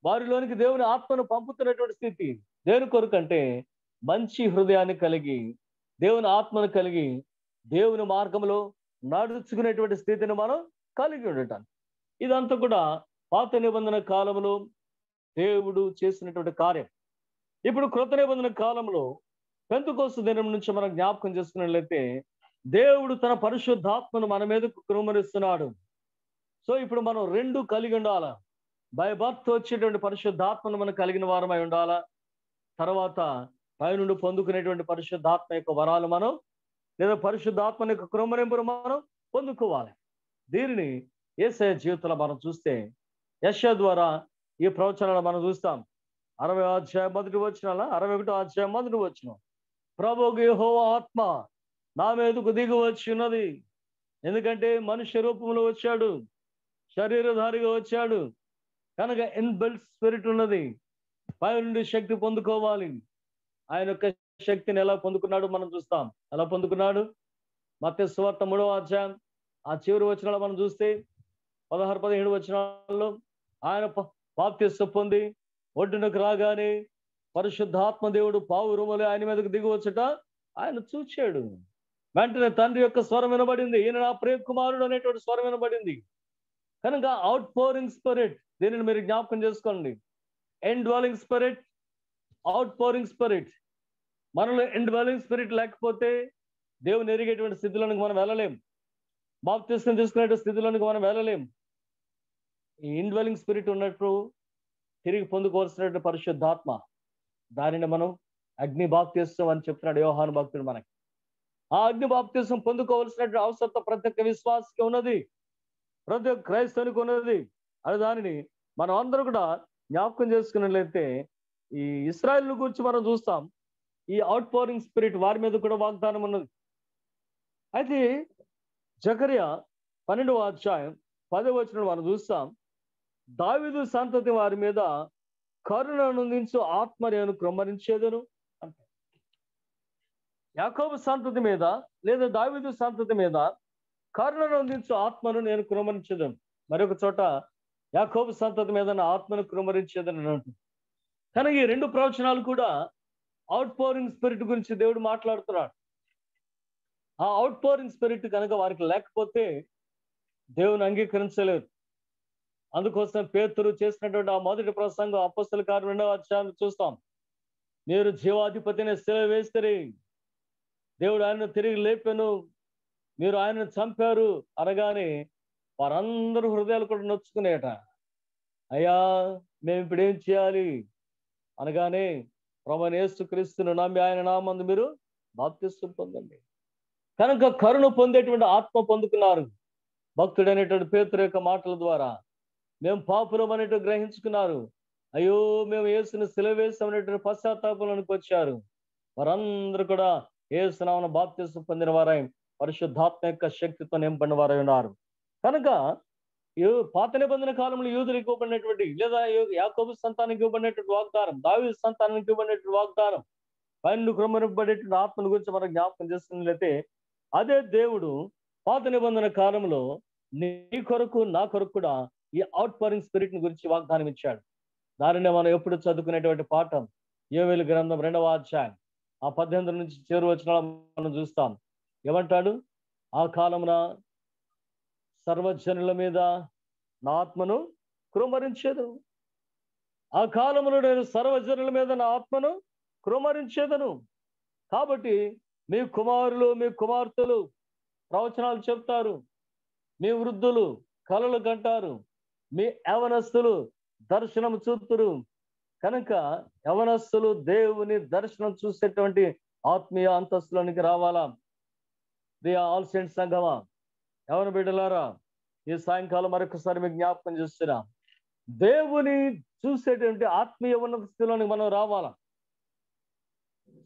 వారిలోనికి దేవుని ఆత్మను పంపుతున్నటువంటి స్థితి. దేని కొరకంటే మంచి హృదయాన్ని కలిగి, దేవుని ఆత్మను కలిగి, దేవుని మార్గంలో నడుచుకునేటువంటి స్థితిని మనం కలిగి ఉండటం. ఇదంతా కూడా పాత నిబంధన కాలంలో దేవుడు చేసినటువంటి కార్యం. ఇప్పుడు క్రొత్త నిబంధన కాలంలో పెంతెకోస్తు దినం నుంచి మనం జ్ఞాపకం చేసుకున్నట్లయితే దేవుడు తన పరిశుద్ధాత్మను మన మీదకు కుమ్మరిస్తున్నాడు. సో ఇప్పుడు మనం రెండు కలిగి ఉండాలా. బై బర్త్ వచ్చేటువంటి పరిశుద్ధాత్మను మనం కలిగిన వారమై ఉండాలా. తర్వాత పైనుండి పొందుకునేటువంటి పరిశుద్ధాత్మ యొక్క వరాలు మనం, లేదా పరిశుద్ధాత్మ యొక్క కృమ్మరింపును మనం పొందుకోవాలి. దీనిని యేసయ్య జీవితంలో మనం చూస్తే యెషయా ద్వారా ఈ ప్రవచనాలు మనం చూస్తాం. 60వ అధ్యాయం 1వ వచనాల 61వ అధ్యాయం 1వ వచనం, ప్రభువు యెహోవా ఆత్మ నా మీదకు దిగి వచ్చి ఉన్నది, ఎందుకంటే మనుష్య రూపంలో వచ్చాడు, శరీరధారిగా వచ్చాడు, కనుక ఇన్బిల్ట్ స్పిరిట్ ఉన్నది. పై నుండి శక్తి పొందుకోవాలి. ఆయన యొక్క శక్తిని ఎలా పొందుకున్నాడు మనం చూస్తాం. ఎలా పొందుకున్నాడు? మత్తయి సువార్త 3వ అధ్యాయం ఆ చివరి వచనాలు మనం చూస్తే 16-17 వచనాల్లో ఆయన బాప్తిస్మం పొంది ఒడ్డునకు రాగానే పరిశుద్ధాత్మ దేవుడు పావు రూములు ఆయన మీదకు దిగి వచ్చట ఆయన చూచాడు. వెంటనే తండ్రి యొక్క స్వరం వినబడింది, ఈయన నా ప్రియ కుమారుడు అనేటువంటి స్వరం వినబడింది. కనుక అవుట్ పోరింగ్ స్పిరిట్, దీనిని మీరు జ్ఞాపకం చేసుకోండి. ఇండ్వెల్లింగ్ స్పిరిట్, అవుట్ పోరింగ్ స్పిరిట్. మనలో ఇండ్వెల్లింగ్ స్పిరిట్ లేకపోతే దేవుని ఎరిగేటువంటి స్థితిలోనికి మనం వెళ్ళలేం, బాప్తిస్మం తీసుకునే స్థితిలోనికి మనం వెళ్ళలేం. ఈ ఇండ్వెల్లింగ్ స్పిరిట్ ఉన్నట్టు తిరిగి పొందుకోవాల్సినటువంటి పరిశుద్ధాత్మ, దానిని మనం అగ్ని బాప్తిస్మం అని చెప్తున్నాడు యోహాను భక్తుడు మనకి. ఆ అగ్ని బాప్తిస్మం పొందుకోవాల్సినటువంటి అవసరత ప్రతి ఒక్క విశ్వాసకి ఉన్నది, ప్రతి ఒక్క క్రైస్తవునికి ఉన్నది. అది దానిని మనం అందరూ కూడా జ్ఞాపకం చేసుకున్నట్లయితే ఈ ఇశ్రాయేలు గురించి మనం చూస్తాం. ఈ అవుట్ పోరింగ్ స్పిరిట్ వారి మీద కూడా వాగ్దానం ఉన్నది. అయితే జకర్యా 12వ అధ్యాయం 10వ వచనం మనం చూస్తాం, దావీదు సంతతి వారి మీద కరుణనందించు ఆత్మ నేను కృమ్మరించేదను అంటే, యాకోబు సంతతి మీద లేదా దావీదు సంతతి మీద కరుణనందించు ఆత్మను నేను కృమ్మరించేదను. మరొక చోట యాకోబు సంతతి మీద నా ఆత్మను కృమ్మరించేదని అంటుంది. కనుక ఈ రెండు ప్రవచనాలు కూడా అవుట్ పోరింగ్ స్పిరిట్ గురించి దేవుడు మాట్లాడుతున్నాడు. ఆ అవుట్ పోరింగ్ స్పిరిట్ కనుక వారికి లేకపోతే దేవుని అంగీకరించలేదు. అందుకోసం పేతురు చేసినటువంటి ఆ మొదటి ప్రసంగం అపొస్తలుల కార్యం 2వ అధ్యాయం చూస్తాం. మీరు జీవాధిపతిని సిలువ వేస్తరి, దేవుడు ఆయనను తిరిగి లేపెను, మీరు ఆయనను చంపారు అనగానే వారందరూ హృదయాలు కూడా నొచ్చుకునేట. అయ్యా మేము ఇప్పుడు ఏం చేయాలి అనగానే, ప్రభువైన యేసుక్రీస్తును నమ్మి ఆయన నామందు మీరు బాప్తిస్మం పొందండి. కనుక కరుణ పొందేటువంటి ఆత్మ పొందుకున్నారు. భక్తుడైనటువంటి పేతురు యొక్క మాటల ద్వారా మేము పాపులం అనేటువంటి గ్రహించుకున్నారు. అయ్యో మేము యేసుని సిలువ వేసామనేటువంటి పశ్చాత్తాపంలోనికి వచ్చారు. వారందరూ కూడా యేసు నామమున బాప్తిస్మం పొందిన వారై పరిశుద్ధాత్మ యొక్క శక్తితో నింపడిన వారై ఉన్నారు. కనుక పాత నిబంధన కాలంలో యూదులకు ఇవ్వబడినటువంటి లేదా యాకోబు సంతానానికి ఇవ్వబడినటువంటి వాగ్దానం, దావీదు సంతానానికి ఇవ్వబడినటువంటి వాగ్దానం, పైన కృమ్మరింపబడేటువంటి ఆత్మను గురించి మనం జ్ఞాపకం చేస్తున్నట్లయితే, అదే దేవుడు పాత నిబంధన కాలంలో నీ కొరకు నా కొరకు కూడా ఈ అవుట్ పోరింగ్ స్పిరిట్ ని గురించి వాగ్దానం ఇచ్చాడు. దానినే మనం ఎప్పుడు చదువుకునేటువంటి పాఠం యోవేలు గ్రంథం 2వ అధ్యాయం ఆ 18 నుంచి చివరి వచనాలు మనం చూస్తాం. ఏమంటాడు? ఆ కాలమున సర్వజనుల మీద నా ఆత్మను కృమ్మరించేదను. ఆ కాలములో నేను సర్వజనుల మీద నా ఆత్మను కృమ్మరించేదను. కాబట్టి మీ కుమారులు మీ కుమార్తెలు ప్రవచనాలు చెప్తారు, మీ వృద్ధులు కలలు కంటారు, మీ యవనస్తులు దర్శనం చూతురు. కనుక యవనస్తులు దేవుని దర్శనం చూసేటువంటి ఆత్మీయ అంతస్తులోనికి రావాలా. ఆల్ సెయింట్స్ సంఘమా, యవన బిడ్డలారా, ఈ సాయంకాలం మరొకసారి మీకు జ్ఞాపకం చేస్తున్నా, దేవుని చూసేటువంటి ఆత్మీయ ఉన్నత స్థితిలోనికి మనం రావాలా.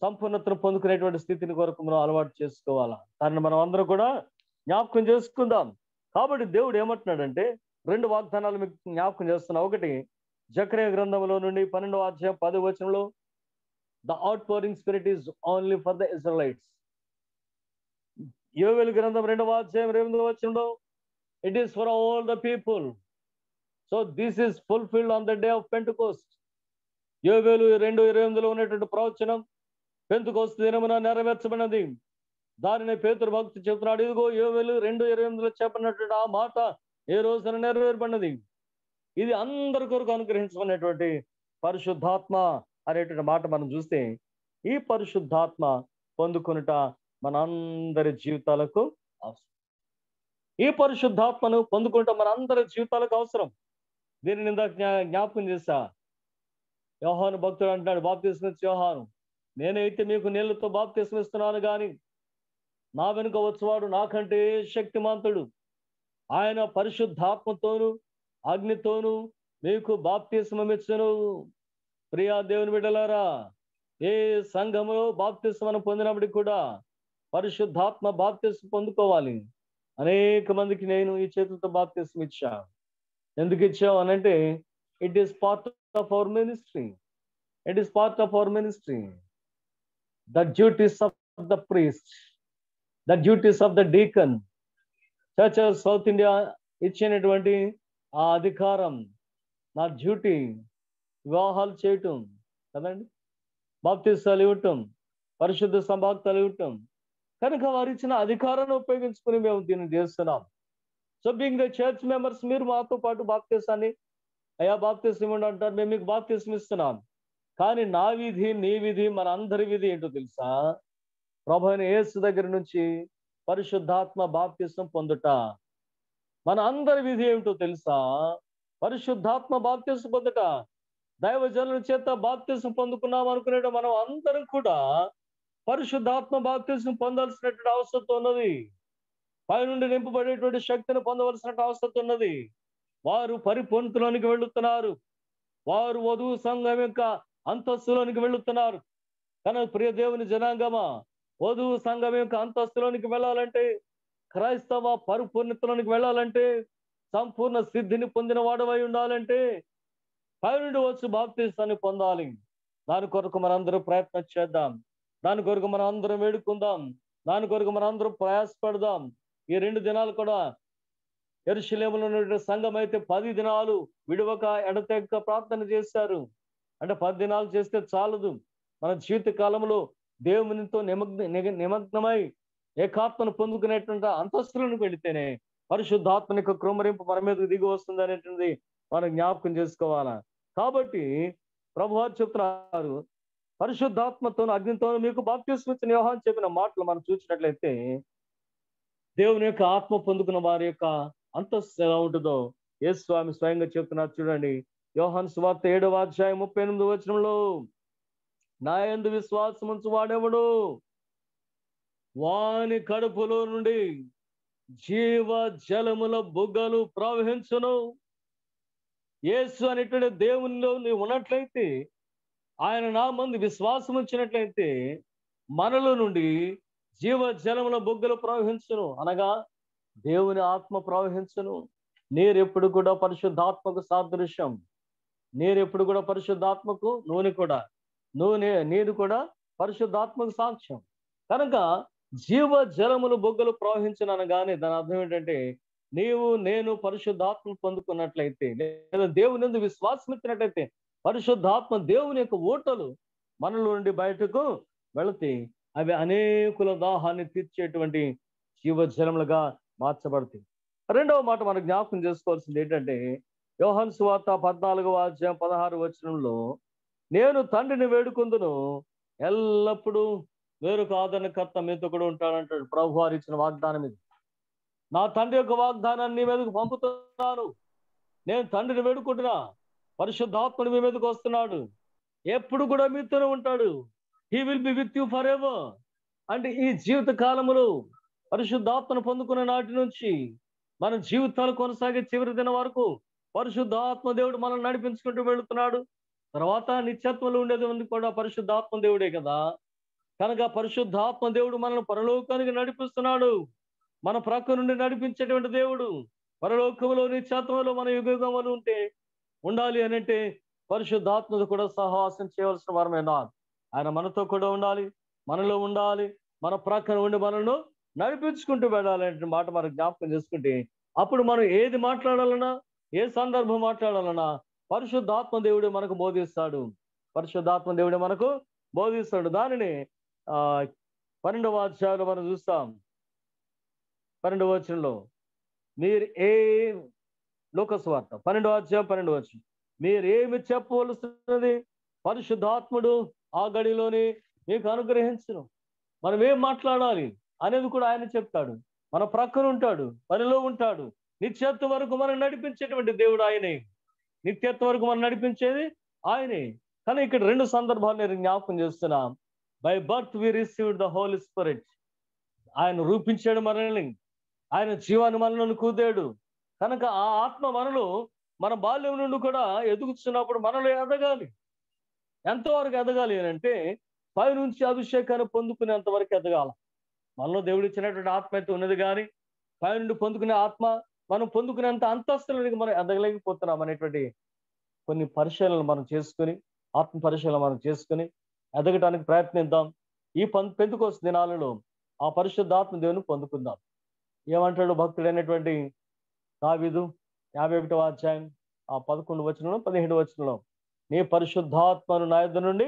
సంపూర్ణతను పొందుకునేటువంటి స్థితిని కొరకు మనం అలవాటు చేసుకోవాలా. దాన్ని మనం అందరూ కూడా జ్ఞాపకం చేసుకుందాం. కాబట్టి దేవుడు ఏమంటున్నాడంటే, 2 వాగ్దానాలు మీకు జ్ఞాపకం చేస్తున్నా. ఒకటి జకర్యా గ్రంథంలో నుండి 12వ అధ్యాయం 10వ వచనంలో, the out pouring spirit is only for the Israelites. యోవేలు గ్రంథం 2వ అధ్యాయం 8వ వచనంలో, it is for all the people. So this is fulfilled on the day of Pentecost. యోవేలు 2:28లో ఉన్నటువంటి ప్రవచనం పెంతెకోస్తు దినమున నెరవేర్చబడినది. దానిని పేతురు భక్తుడు చెప్తున్నాడు, ఇదిగో యోవేలు 2:28లో చెప్పినటువంటి ఆ మాట ఏ రోజున నెరవేర్పడినది. ఇది అందరి కొరకు అనుగ్రహించబడినటువంటి పరిశుద్ధాత్మ అనేటువంటి మాట మనం చూస్తే, ఈ పరిశుద్ధాత్మ పొందుకొనుట మన అందరి జీవితాలకు అవసరం. ఈ పరిశుద్ధాత్మను పొందుకుంటే మన అందరి జీవితాలకు అవసరం. దీనిని ఇందాక జ్ఞాపకం చేశా. యోహాను భక్తుడు అంటున్నాడు, బాప్తిస్మం ఇచ్చే యోహాను, నేనైతే మీకు నీళ్లతో బాప్తిస్మం ఇస్తున్నాను కానీ నా వెనుక వచ్చేవాడు నాకంటే శక్తిమంతుడు, ఆయన పరిశుద్ధాత్మతోను అగ్నితోను మీకు బాప్తిస్మం ఇచ్చును. ప్రియా దేవుని బిడ్డలారా, ఏ సంఘములో బాప్తిస్మం పొందినప్పటికి కూడా పరిశుద్ధాత్మ బాప్తిస్మం పొందుకోవాలి. అనేక మందికి నేను ఈ చేతులతో బాప్తిస్మం ఇచ్చా. ఎందుకు ఇచ్చావు అనంటే, it is part of our ministry. It is part of our ministry. The duties of the priest, the duties of the deacon. Church of south India ఇచ్చినటువంటి ఆ అధికారం, నా డ్యూటీ వివాహాలు చేయటం కదండి, బాప్తిసాలు ఇవ్వటం, పరిశుద్ధ సంభాక్తాలు ఇవ్వటం. కనుక వారు ఇచ్చిన అధికారాన్ని ఉపయోగించుకుని మేము దీన్ని చేస్తున్నాం. So being the church members, మీరు మాతో పాటు బాప్తిసాన్ని, అయ్యా బాప్తిసం ఇవ్వండి అంటారు, మేము మీకు బాప్తిసం ఇస్తున్నాం. కానీ నా విధి, నీ విధి, మన అందరి విధి ఏంటో తెలుసా? ప్రభువైన యేసు దగ్గర నుంచి పరిశుద్ధాత్మ బాప్తిసం పొందుట. మన అందరి విధి ఏమిటో తెలుసా? పరిశుద్ధాత్మ బాప్తిసం పొందుట. దైవజనుల చేత బాప్తిసం పొందుకున్నాం అనుకునే మనం అందరం కూడా పరిశుద్ధాత్మ బాప్తిసం పొందాల్సినటువంటి అవసరం ఉన్నది. పైనుండి నింపబడేటువంటి శక్తిని పొందవలసిన అవసరం ఉన్నది. వారు పరిపూర్ణతలోనికి వెళుతున్నారు. వారు వధువు సంఘం యొక్క అంతస్తులోనికి వెళుతున్నారు. కనుక ప్రియ దేవుని జనాంగమా, వధువు సంఘం యొక్క అంతస్తులోనికి వెళ్ళాలంటే, క్రైస్తవ పరిపూర్ణతలోనికి వెళ్ళాలంటే, సంపూర్ణ సిద్ధిని పొందిన వాడవై ఉండాలంటే పైనుండి వచ్చి బాప్తిసాన్ని పొందాలి. దాని కొరకు మనందరూ ప్రయత్నం చేద్దాం. దాని కొరకు మనం అందరం వేడుకుందాం. దాని కొరకు మనం అందరం ప్రయాసపడదాం. ఈ 2 దినాలు కూడా యెరూషలేములో ఉన్నటువంటి సంఘం అయితే 10 దినాలు విడవక ఎడతెగక ప్రార్థన చేశారు. అంటే 10 దినాలు చేస్తే చాలదు. మన జీవిత కాలంలో దేవునితో నిమగ్నమై ఏకాత్మను పొందుకునేటువంటి అంతస్తులను పెడితేనే పరిశుద్ధాత్మ యొక్క కృమరింపు మన మీదకు దిగి వస్తుంది అనేటువంటిది మనం జ్ఞాపకం చేసుకోవాలా. కాబట్టి ప్రభువారు చెప్తున్నారు, పరిశుద్ధాత్మతో అగ్నితో మీకు బాప్తిస్మం ఇచ్చిన యోహాను చెప్పిన మాటలు మనం చూసినట్లయితే, దేవుని యొక్క ఆత్మ పొందుకున్న వారి యొక్క అంతస్తు ఎలా ఉంటుందో యేసు స్వామి స్వయంగా చెప్తున్నారు. చూడండి, యోహాను సువార్త 7వ అధ్యాయం 38వ వచనంలో, నా యందు విశ్వాసం ఉంచు వాడెవడు వాని కడుపులో నుండి జీవ జలముల బుగ్గలు ప్రవహించును. యేసు అనేటువంటి దేవునిలో నీవు ఉన్నట్లయితే, ఆయన నామందు విశ్వాసం ఉంచినట్లయితే మనలో నుండి జీవ జలముల బుగ్గలు ప్రవహించును. అనగా దేవుని ఆత్మ ప్రవహించును. నీరెప్పుడు కూడా పరిశుద్ధాత్మకు సాదృశ్యం. నీరెప్పుడు కూడా పరిశుద్ధాత్మకు, నీరు కూడా పరిశుద్ధాత్మకు సాక్ష్యం. కనుక జీవ జలములు బొగ్గలు ప్రవహించును అనగానే దాని అర్థం ఏంటంటే, నీవు నేను పరిశుద్ధాత్మ పొందుకున్నట్లయితే, లేదా దేవుని యందు విశ్వాసం ఇచ్చినట్లయితే, పరిశుద్ధాత్మ దేవుని యొక్క ఓటలు మనలో నుండి బయటకు వెళితే అవి అనేకుల దాహాన్ని తీర్చేటువంటి జీవజలములుగా మార్చబడతాయి. 2వ మాట మనం జ్ఞాపకం చేసుకోవాల్సింది ఏంటంటే, యోహాను సువార్త 14వ అధ్యాయం 16వ వచనంలో, నేను తండ్రిని వేడుకొందును, ఎల్లప్పుడూ వేరొక ఆదరణకర్త మీతో కూడా ఉంటాడంటాడు. ప్రభు వారు ఇచ్చిన వాగ్దానం ఇది. నా తండ్రి యొక్క వాగ్దానాన్ని నీ మీదకు పంపుతున్నాను. నేను తండ్రిని వేడుకుంటున్నా, పరిశుద్ధాత్ముడు మీ మీదకు వస్తున్నాడు, ఎప్పుడు కూడా మీతోనే ఉంటాడు. He will be with you for ever. అంటే ఈ జీవిత కాలములో పరిశుద్ధాత్మను పొందుకున్న నాటి నుంచి మన జీవితాలు కొనసాగే చివరి దినం వరకు పరిశుద్ధాత్మ దేవుడు మనల్ని నడిపించుకుంటూ వెళుతున్నాడు. తర్వాత నిత్యత్వంలో ఉండేది కూడా పరిశుద్ధాత్మ దేవుడే కదా. కనుక పరిశుద్ధాత్మ దేవుడు మనల్ని పరలోకానికి నడిపిస్తున్నాడు. మన ప్రక్క నుండి నడిపించేటువంటి దేవుడు. పరలోకములో నిత్యత్వంలో మన యుగములు ఉండాలి అని అంటే పరిశుద్ధాత్మతో కూడా సహవాసం చేయవలసిన వారమేనా? ఆయన మనతో కూడా ఉండాలి, మనలో ఉండాలి, మన ప్రక్కన ఉండి మనల్ని నడిపించుకుంటూ వెళ్ళాలి అనే మాట మనం జ్ఞాపకం చేసుకుంటే అప్పుడు మనం ఏది మాట్లాడాలన్నా, ఏ సందర్భం మాట్లాడాలన్నా పరిశుద్ధాత్మ దేవుడు మనకు బోధిస్తాడు. పరిశుద్ధాత్మ దేవుడు మనకు బోధిస్తాడు. దానిని 12వ అధ్యాయంలో మనం చూస్తాం. 12వ వచనంలో మీరు లోకస్వార్త 12వ అధ్యాయం 12వ వచనం, మీరేమి చెప్పవలసినది పరిశుద్ధాత్ముడు ఆ గడిలోని మీకు అనుగ్రహించును. మనం ఏం మాట్లాడాలి అనేది కూడా ఆయన చెప్తాడు. మన ప్రక్కన ఉంటాడు, పనిలో ఉంటాడు. నిత్యత్వం వరకు మనం నడిపించేటువంటి దేవుడు ఆయనే. నిత్యత్వం వరకు మనం నడిపించేది ఆయనే. కానీ ఇక్కడ 2 సందర్భాలు నేను జ్ఞాపకం చేస్తున్నాం. By birth we received the Holy Spirit. ఆయన రూపించాడు మనల్ని, ఆయన జీవాన్ని మనల్ని కూదాడు. కనుక ఆ ఆత్మ మనలో మన బాల్యం నుండి కూడా ఎదుగుతున్నప్పుడు మనలో ఎదగాలి. ఎంతవరకు ఎదగాలి అని అంటే పై నుంచి అభిషేకాన్ని పొందుకునేంత వరకు ఎదగాల. మనలో దేవుడు ఇచ్చినటువంటి ఆత్మ అయితే ఉన్నది, కానీ పై నుండి పొందుకునే ఆత్మ మనం పొందుకునేంత అంతస్తులకి మనం ఎదగలేకపోతున్నాం అనేటువంటి కొన్ని పరిశీలనలు మనం చేసుకుని, ఆత్మ పరిశీలన మనం చేసుకుని ఎదగటానికి ప్రయత్నిద్దాం. ఈ పెంతెకోస్తు దినాలలో ఆ పరిశుద్ధాత్మ దేవుని పొందుకుందాం. ఏమంటాడు భక్తుడైనటువంటి దావీదు 51వ అధ్యాయం 11 వచనంలో 17 వచనంలో, నీ పరిశుద్ధాత్మను నా యొద్ద నుండి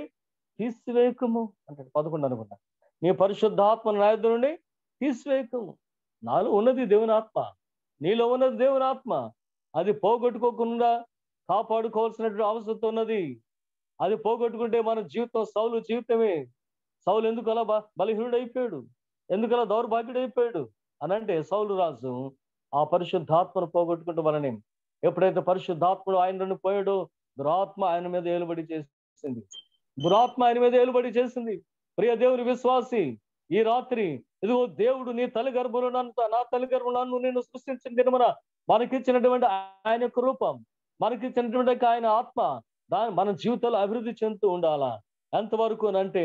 తీసివేయకము అంటాడు. 11 అనుకుంటా. నీ పరిశుద్ధాత్మను నా యొద్ద నుండి తీసివేయకము. నాలో ఉన్నది దేవుని ఆత్మ, నీలో ఉన్నది దేవుని ఆత్మ. అది పోగొట్టుకోకుండా కాపాడుకోవాల్సినటువంటి అవసరం ఉన్నది. అది పోగొట్టుకుంటే మన జీవితం సౌలు జీవితమే. సౌలు ఎందుకు అలా బలహీనుడైపోయాడు, ఎందుకు అలా దౌర్భాగ్యుడైపోయాడు అని అంటే సౌలు రాజు ఆ పరిశుద్ధాత్మను పోగొట్టుకుంటూ వలనే. ఎప్పుడైతే పరిశుద్ధాత్ముడు ఆయన నుండి పోయాడో దురాత్మ ఆయన మీద ఏలుబడి చేసింది. దురాత్మ ఆయన మీద ఏలుబడి చేసింది. ప్రియ దేవుని విశ్వాసి, ఈ రాత్రి ఇదిగో దేవుడు నీ తల్లి గర్భంలో నా తల్లి గర్భంలో నేను సృష్టించిన దినమున మనకిచ్చినటువంటి ఆయన యొక్క రూపం, మనకిచ్చినటువంటి ఆయన ఆత్మ మన జీవితంలో అభివృద్ధి చెందుతూ ఉండాలా. ఎంతవరకు అంటే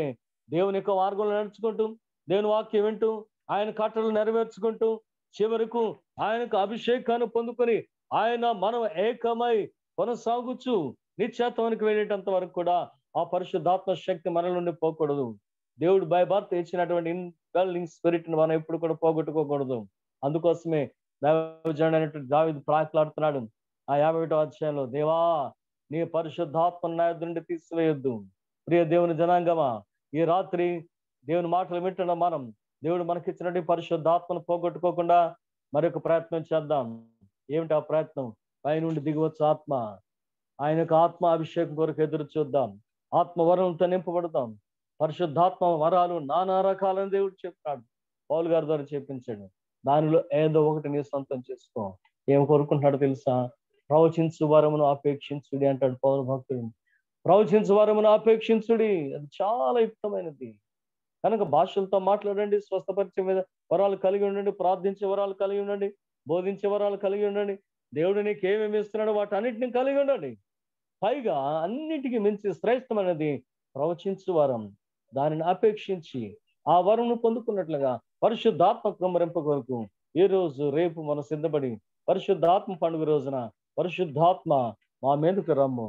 దేవుని యొక్క మార్గంలో నడుచుకుంటూ, దేవుని వాక్యం వింటూ, ఆయన కట్టలు నెరవేర్చుకుంటూ, చివరకు ఆయనకు అభిషేకాన్ని పొందుకొని ఆయన మనం ఏకమై కొనసాగుచు నిత్యత్వానికి వెళ్ళేటంత వరకు కూడా ఆ పరిశుద్ధాత్మ శక్తి మన నుండి పోకూడదు. దేవుడు బై బర్త్ ఇచ్చినటువంటి ఇన్వెల్లింగ్ స్పిరిట్ ని మనం ఎప్పుడు కూడా పోగొట్టుకోకూడదు. అందుకోసమే దైవజనుడైనటువంటి దావీదు ప్రార్థలాడుతున్నాడు ఆ 51వ అధ్యాయంలో, దేవా నీ పరిశుద్ధాత్మను నా యొద్ద నుండి తీసివేయొద్దు. ప్రియ దేవుని జనాంగమా, ఈ రాత్రి దేవుని మాటలు వింటున్నాం. మనం దేవుడు మనకిచ్చినటువంటి పరిశుద్ధాత్మను పోగొట్టుకోకుండా మరొక ప్రయత్నం చేద్దాం. ఏమిటి ఆ ప్రయత్నం? పైనుండి దిగవచ్చు ఆత్మ. ఆయన యొక్క ఆత్మ అభిషేకం కొరకు ఎదురు చూద్దాం. ఆత్మ వరంతో నింపబడతాం. పరిశుద్ధాత్మ వరాలు నానా రకాలని దేవుడు చెప్పాడు, పౌలు గారి ద్వారా చెప్పించాడు. దానిలో ఏదో ఒకటి నీ సొంతం చేసుకో. ఏం కోరుకుంటున్నాడు తెలుసా? ప్రవచించు వరమును అపేక్షించుడి అంటాడు పౌరు భక్తుడు. ప్రవచించు వరమును అపేక్షించుడి, అది చాలా యుక్తమైనది. కనుక భాషలతో మాట్లాడండి, స్వస్థపరిచే మీద వరాలు కలిగి ఉండండి, ప్రార్థించే వరాలు కలిగి ఉండండి, బోధించే వరాలు కలిగి ఉండండి. దేవుడు నీకు ఏమేమి ఇస్తున్నాడో వాటన్నిటిని కలిగి ఉండండి. పైగా అన్నిటికీ మించి శ్రేష్టమైనది ప్రవచించు వరం. దానిని అపేక్షించి ఆ వరంను పొందుకున్నట్లుగా పరిశుద్ధాత్మ కుమ్మరింప కొరకు ఈ రోజు రేపు మనం సిద్ధపడి పరిశుద్ధాత్మ పండుగ రోజున పరిశుద్ధాత్మ మా మీదకు రమ్ము,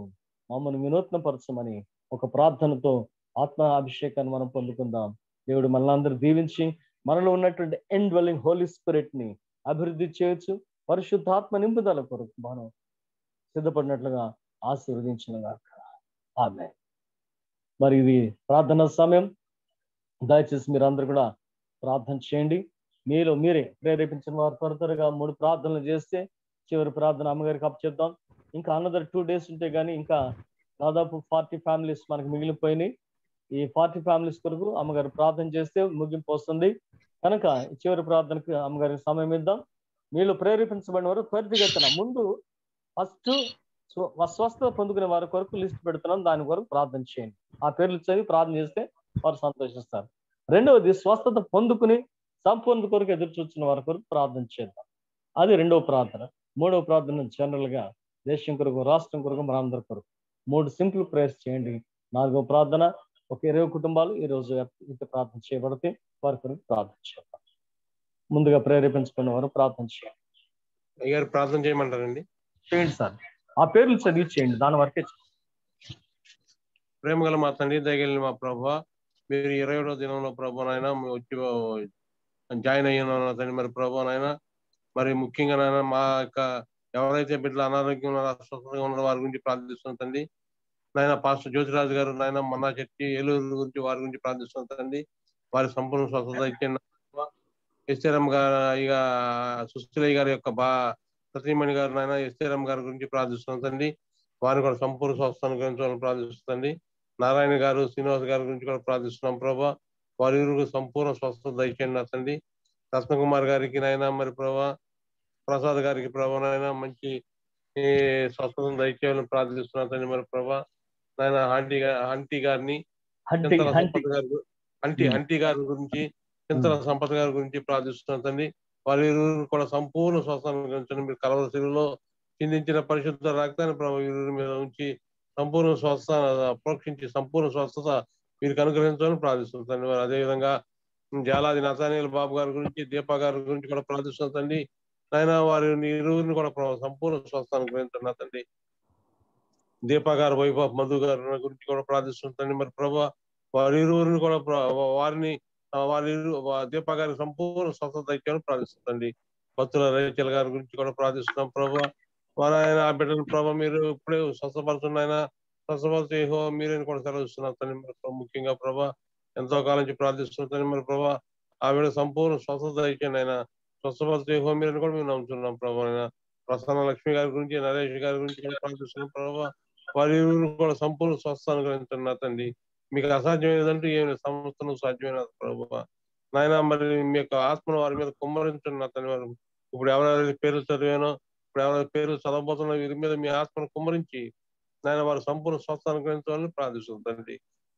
మమ్మల్ని వినూత్నపరచమని ఒక ప్రార్థనతో ఆత్మ అభిషేకాన్ని మనం పొందుకుందాం. దేవుడు మనల్ని దీవించి మనలో ఉన్నటువంటి ఇన్డ్వెల్లింగ్ హోలీ స్పిరిట్ ని అభివృద్ధి చేయొచ్చు. పరిశుద్ధాత్మ నింపుదల కొరకు మనం సిద్ధపడినట్లుగా ఆశీర్వదించినగాక. ఆమేన్. మరి ఇది ప్రార్థన సమయం. దయచేసి మీరందరూ కూడా ప్రార్థన చేయండి. మీలో మీరే ప్రేరేపించిన వారు త్వరగా 3 ప్రార్థనలు చేస్తే చివరి ప్రార్థన అమ్మగారికి అప్పచెప్దాం. ఇంకా అనదర్ 2 days ఉంటే కానీ ఇంకా దాదాపు 40 ఫ్యామిలీస్ మనకు మిగిలిపోయినాయి. ఈ 40 ఫ్యామిలీస్ కొరకు అమ్మగారు ప్రార్థన చేస్తే ముగింపు వస్తుంది. కనుక చివరి ప్రార్థనకు అమ్మగారికి సమయం ఇద్దాం. మీలో ప్రేరేపించబడిన వారు త్వరితగతిన ముందు ఫస్ట్ స్వస్థత పొందుకునే వారి కొరకు లిస్ట్ పెడుతున్నాం, దాని కొరకు ప్రార్థన చేయండి. ఆ పేర్లు చదివి ప్రార్థన చేస్తే వారు సంతోషిస్తారు. రెండవది స్వస్థత పొందుకుని సంపూర్ణ కొరకు ఎదురు చూస్తున్న వారి కొరకు ప్రార్థన చేద్దాం. అది 2వ ప్రార్థన. 3వ ప్రార్థన జనరల్ గా దేశం కొరకు, రాష్ట్రం కొరకు, మనందరి కొరకు 3 సింపుల్ ప్రేయర్స్ చేయండి. 4వ ప్రార్థన ఒక 20 కుటుంబాలు ఈ రోజు ప్రార్థన చేయబడితే వారి కొరకు ప్రార్థన చేద్దాం. ముందుగా ప్రేరేపించుకున్న వారు ప్రార్థన చేయండి. అయ్యారు ప్రార్థన చేయమంటారండి. చేయండి సార్, ఆ పేర్లు చదివి చేయండి, దాని వరకే. ప్రేమ గల మా తండ్రి, దయగలిగిన మా ప్రభా, మీరు 20వ దినంలో ప్రభా నాయన వచ్చి జాయిన్ అయ్యాను తండ్రి. మరి ప్రభా నాయన, మరి ముఖ్యంగా నాయన మా యొక్క ఎవరైతే బిడ్డలు అనారోగ్యం ఉన్నారో, అస్వస్థతగా ఉన్నారో వారి గురించి ప్రార్థిస్తున్నాం తండ్రి. నాయన పాస్టర్ జ్యోతిరాజు గారు నాయన మన్నా చెట్టి ఏలూరు గురించి వారి గురించి ప్రార్థిస్తున్నాం తండ్రి. వారి సంపూర్ణ స్వస్థత ఇచ్చిన ఎస్ఆర్ఎం గారు, ఇక సుశీలయ్య గారి యొక్క సతీమణి గారు నాయన ఎస్ఆర్ఎం గారి గురించి ప్రార్థిస్తున్నాం తండ్రి. వారిని కూడా సంపూర్ణ స్వస్థాన్ని గురించి ప్రార్థిస్తుంది. నారాయణ గారు, శ్రీనివాస్ గారి గురించి కూడా ప్రార్థిస్తున్నాం ప్రభా. వారి సంపూర్ణ స్వస్థత దయచేయండి తండ్రి. రత్నకుమార్ గారికి నాయన, మరి ప్రభా ప్రసాద్ గారికి ప్రభా నాయన మంచి స్వస్థతను దయచేయాలని ప్రార్థిస్తున్నాం తండ్రి. మరి ప్రభా నాయన హంటి గారిని, చింతల సంపత్ గారి హంటి గారి గురించి, చింతల సంపత్ గారి గురించి ప్రార్థిస్తున్నాం తండ్రి. వారి కూడా సంపూర్ణ స్వస్థాన్ని గురించి మీరు కలవర శిలువలో చిందించిన పరిశుద్ధ రక్తాన్ని ప్రభు వీరి మీద ఉంచి సంపూర్ణ స్వస్థ ప్రోక్షించి సంపూర్ణ స్వస్థత వీరికి అనుగ్రహించాలని ప్రార్థిస్తుంది. అదేవిధంగా జాలాది నతానీయుల బాబు గారి గురించి, దీపా గారి గురించి కూడా ప్రార్థిస్తుంది. ఆయన వారి ఇరువురిని కూడా సంపూర్ణ స్వస్థ అనుగ్రహించండి తండ్రి. దీపా గారు, వైభవ్ మధు గారి గురించి కూడా ప్రార్థిస్తుంది. మరి ప్రభా వారి ఇరువురిని కూడా వారి దీపా గారికి సంపూర్ణ స్వస్థత ఇచ్చాలని ప్రార్థిస్తుంది. భక్తుల రేచల్ గారి గురించి కూడా ప్రార్థిస్తున్నాం ప్రభా. వారు ఆయన ఆ బిడ్డల ప్రభావ మీరు ఇప్పుడే స్వస్థపడుతున్నాయన, స్వస్థపరిచే మీరేని కూడా సెలవిస్తున్నారు తండ్రి. మరి ముఖ్యంగా ప్రభా ఎంతో కాలం నుంచి ప్రార్థిస్తున్నారు మరి ప్రభా ఆ బిడ్డ సంపూర్ణ స్వస్థత ఇచ్చాను ఆయన, స్వస్థపరిచే మీరేని కూడా మేము నమ్ముతున్నాం ప్రభా. ప్రసన్న లక్ష్మి గారి గురించి, నరేష్ గారి గురించి కూడా ప్రార్థిస్తున్నాం ప్రభా. వారి కూడా సంపూర్ణ స్వస్థ అనుగ్రహించున్నారు తండ్రి. మీకు అసాధ్యమైనదంటూ ఏమి సమస్తం సాధ్యమైన ప్రభా నాయన. మరి మీ యొక్క ఆత్మను వారి మీద కుమ్మరించున్నారు తండ్రి. వారు ఇప్పుడు ఎవరెవరి పేర్లు చదివానో, ఇప్పుడు ఎవరి పేర్లు చదవబోతున్న వీరి మీద మీ ఆత్మను కుమ్మరించి నాయన వారు సంపూర్ణ స్వస్థ అనుగ్రహించాలని ప్రార్థిస్తుంది.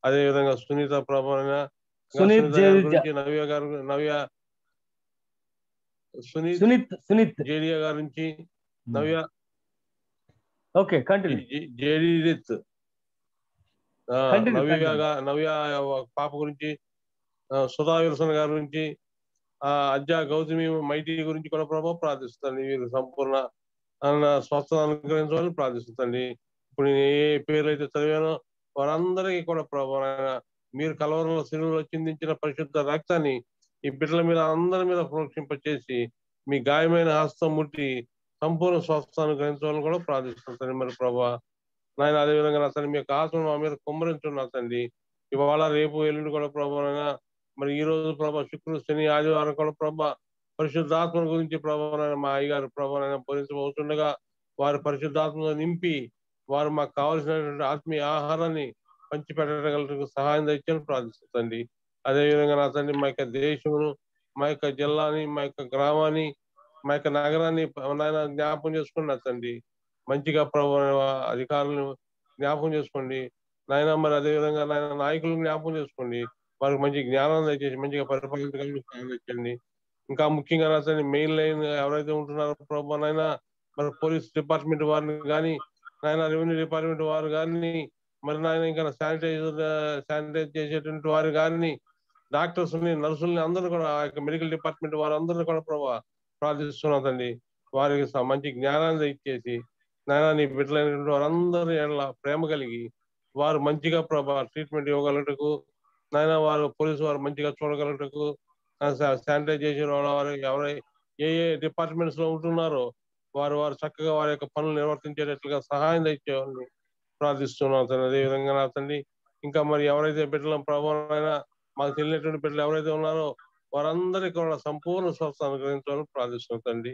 అదే విధంగా సునీత ప్రభా గురించి, సునీత్ జేడియా గారి నుంచి, నవ్య జేడిత్ నవ్య పాప గురించి, సుధా విల్సన్ గారి గురించి, అజ్జా గౌతమి మైటీ గురించి కూడా ప్రభావ ప్రార్థిస్తుంది. వీరు సంపూర్ణ స్వస్థత అనుగ్రహించాలని ప్రార్థిస్తుంది. ఇప్పుడు ఏ పేర్లు అయితే చదివానో వారందరికీ కూడా ప్రభావ మీరు కలవరంలో శిలువలో చిందించిన పరిశుద్ధ రక్తాన్ని ఈ బిడ్డల మీద అందరి మీద ప్రోక్షింపచేసి మీ గాయమైన హస్తం ముట్టి సంపూర్ణ స్వస్థ అనుగ్రహించాలని కూడా ప్రార్థిస్తుంది. మరి ప్రభా నాయన అదేవిధంగా నా తండ్రి మీ యొక్క ఆత్మను మా మీద కుమ్మరించున్నా తండ్రి. ఇవాళ రేపు ఎల్లుండి కూడా ప్రభా మరి ఈ రోజు ప్రభా శుక్రుడు, శని, ఆదివారం కూడా ప్రభా పరిశుద్ధాత్మ గురించి ప్రభా మా అయ్యగారు ప్రభా భరించబోతుండగా వారి పరిశుద్ధాత్మను నింపి వారు మాకు కావలసినటువంటి ఆత్మీయ ఆహారాన్ని పంచిపెట్టగలకు సహాయం తెచ్చని ప్రార్థిస్తుంది. అదేవిధంగా నా తండ్రి మా యొక్క దేశమును, మా యొక్క జిల్లాని, మా యొక్క గ్రామాన్ని, మా యొక్క నగరాన్ని నాయన జ్ఞాపకం చేసుకుని నా తండ్రి మంచిగా ప్రభు అధికారులను జ్ఞాపకం చేసుకోండి నాయన. మరి అదేవిధంగా నాయన నాయకులను జ్ఞాపకం చేసుకోండి. వారికి మంచి జ్ఞానం దయచేసి మంచిగా పరిపాలించండి. ఇంకా ముఖ్యంగా నా తండ్రి మెయిన్ లైన్ ఎవరైతే ఉంటున్నారో ప్రభు నాయన, మరి పోలీస్ డిపార్ట్మెంట్ వారిని కానీ నాయన, రెవెన్యూ డిపార్ట్మెంట్ వారు కానీ, మరి నాయన ఇంకా శానిటైజ్ చేసేటువంటి వారు కానీ, డాక్టర్స్ ని, నర్సుల్ని అందరూ కూడా ఆ యొక్క మెడికల్ డిపార్ట్మెంట్ వారందరూ కూడా ప్రభావ ప్రార్థిస్తున్నదండి. వారికి మంచి జ్ఞానాన్ని ఇచ్చేసి నాయన నీ బిడ్డలైనటువంటి వారందరూ ఎడల ప్రేమ కలిగి వారు మంచిగా ప్రభా ట్రీట్మెంట్ ఇవ్వగలటకు నాయన, వారు పోలీసు వారు మంచిగా చూడగలటకు, శానిటైజ్ చేసే వారు ఎవరై ఏ డిపార్ట్మెంట్స్ లో ఉంటున్నారో వారు చక్కగా వారి యొక్క పనులు నిర్వర్తించేటట్లుగా సహాయం తెచ్చేవాళ్ళని ప్రార్థిస్తున్నాం తండ్రి. అదేవిధంగా నా తండ్రి ఇంకా మరి ఎవరైతే బిడ్డల ప్రభావం మాకు తెలియనటువంటి బిడ్డలు ఎవరైతే ఉన్నారో వారందరికీ కూడా సంపూర్ణ స్వస్థ అనుగ్రహించాలని ప్రార్థిస్తున్నాం తండ్రి.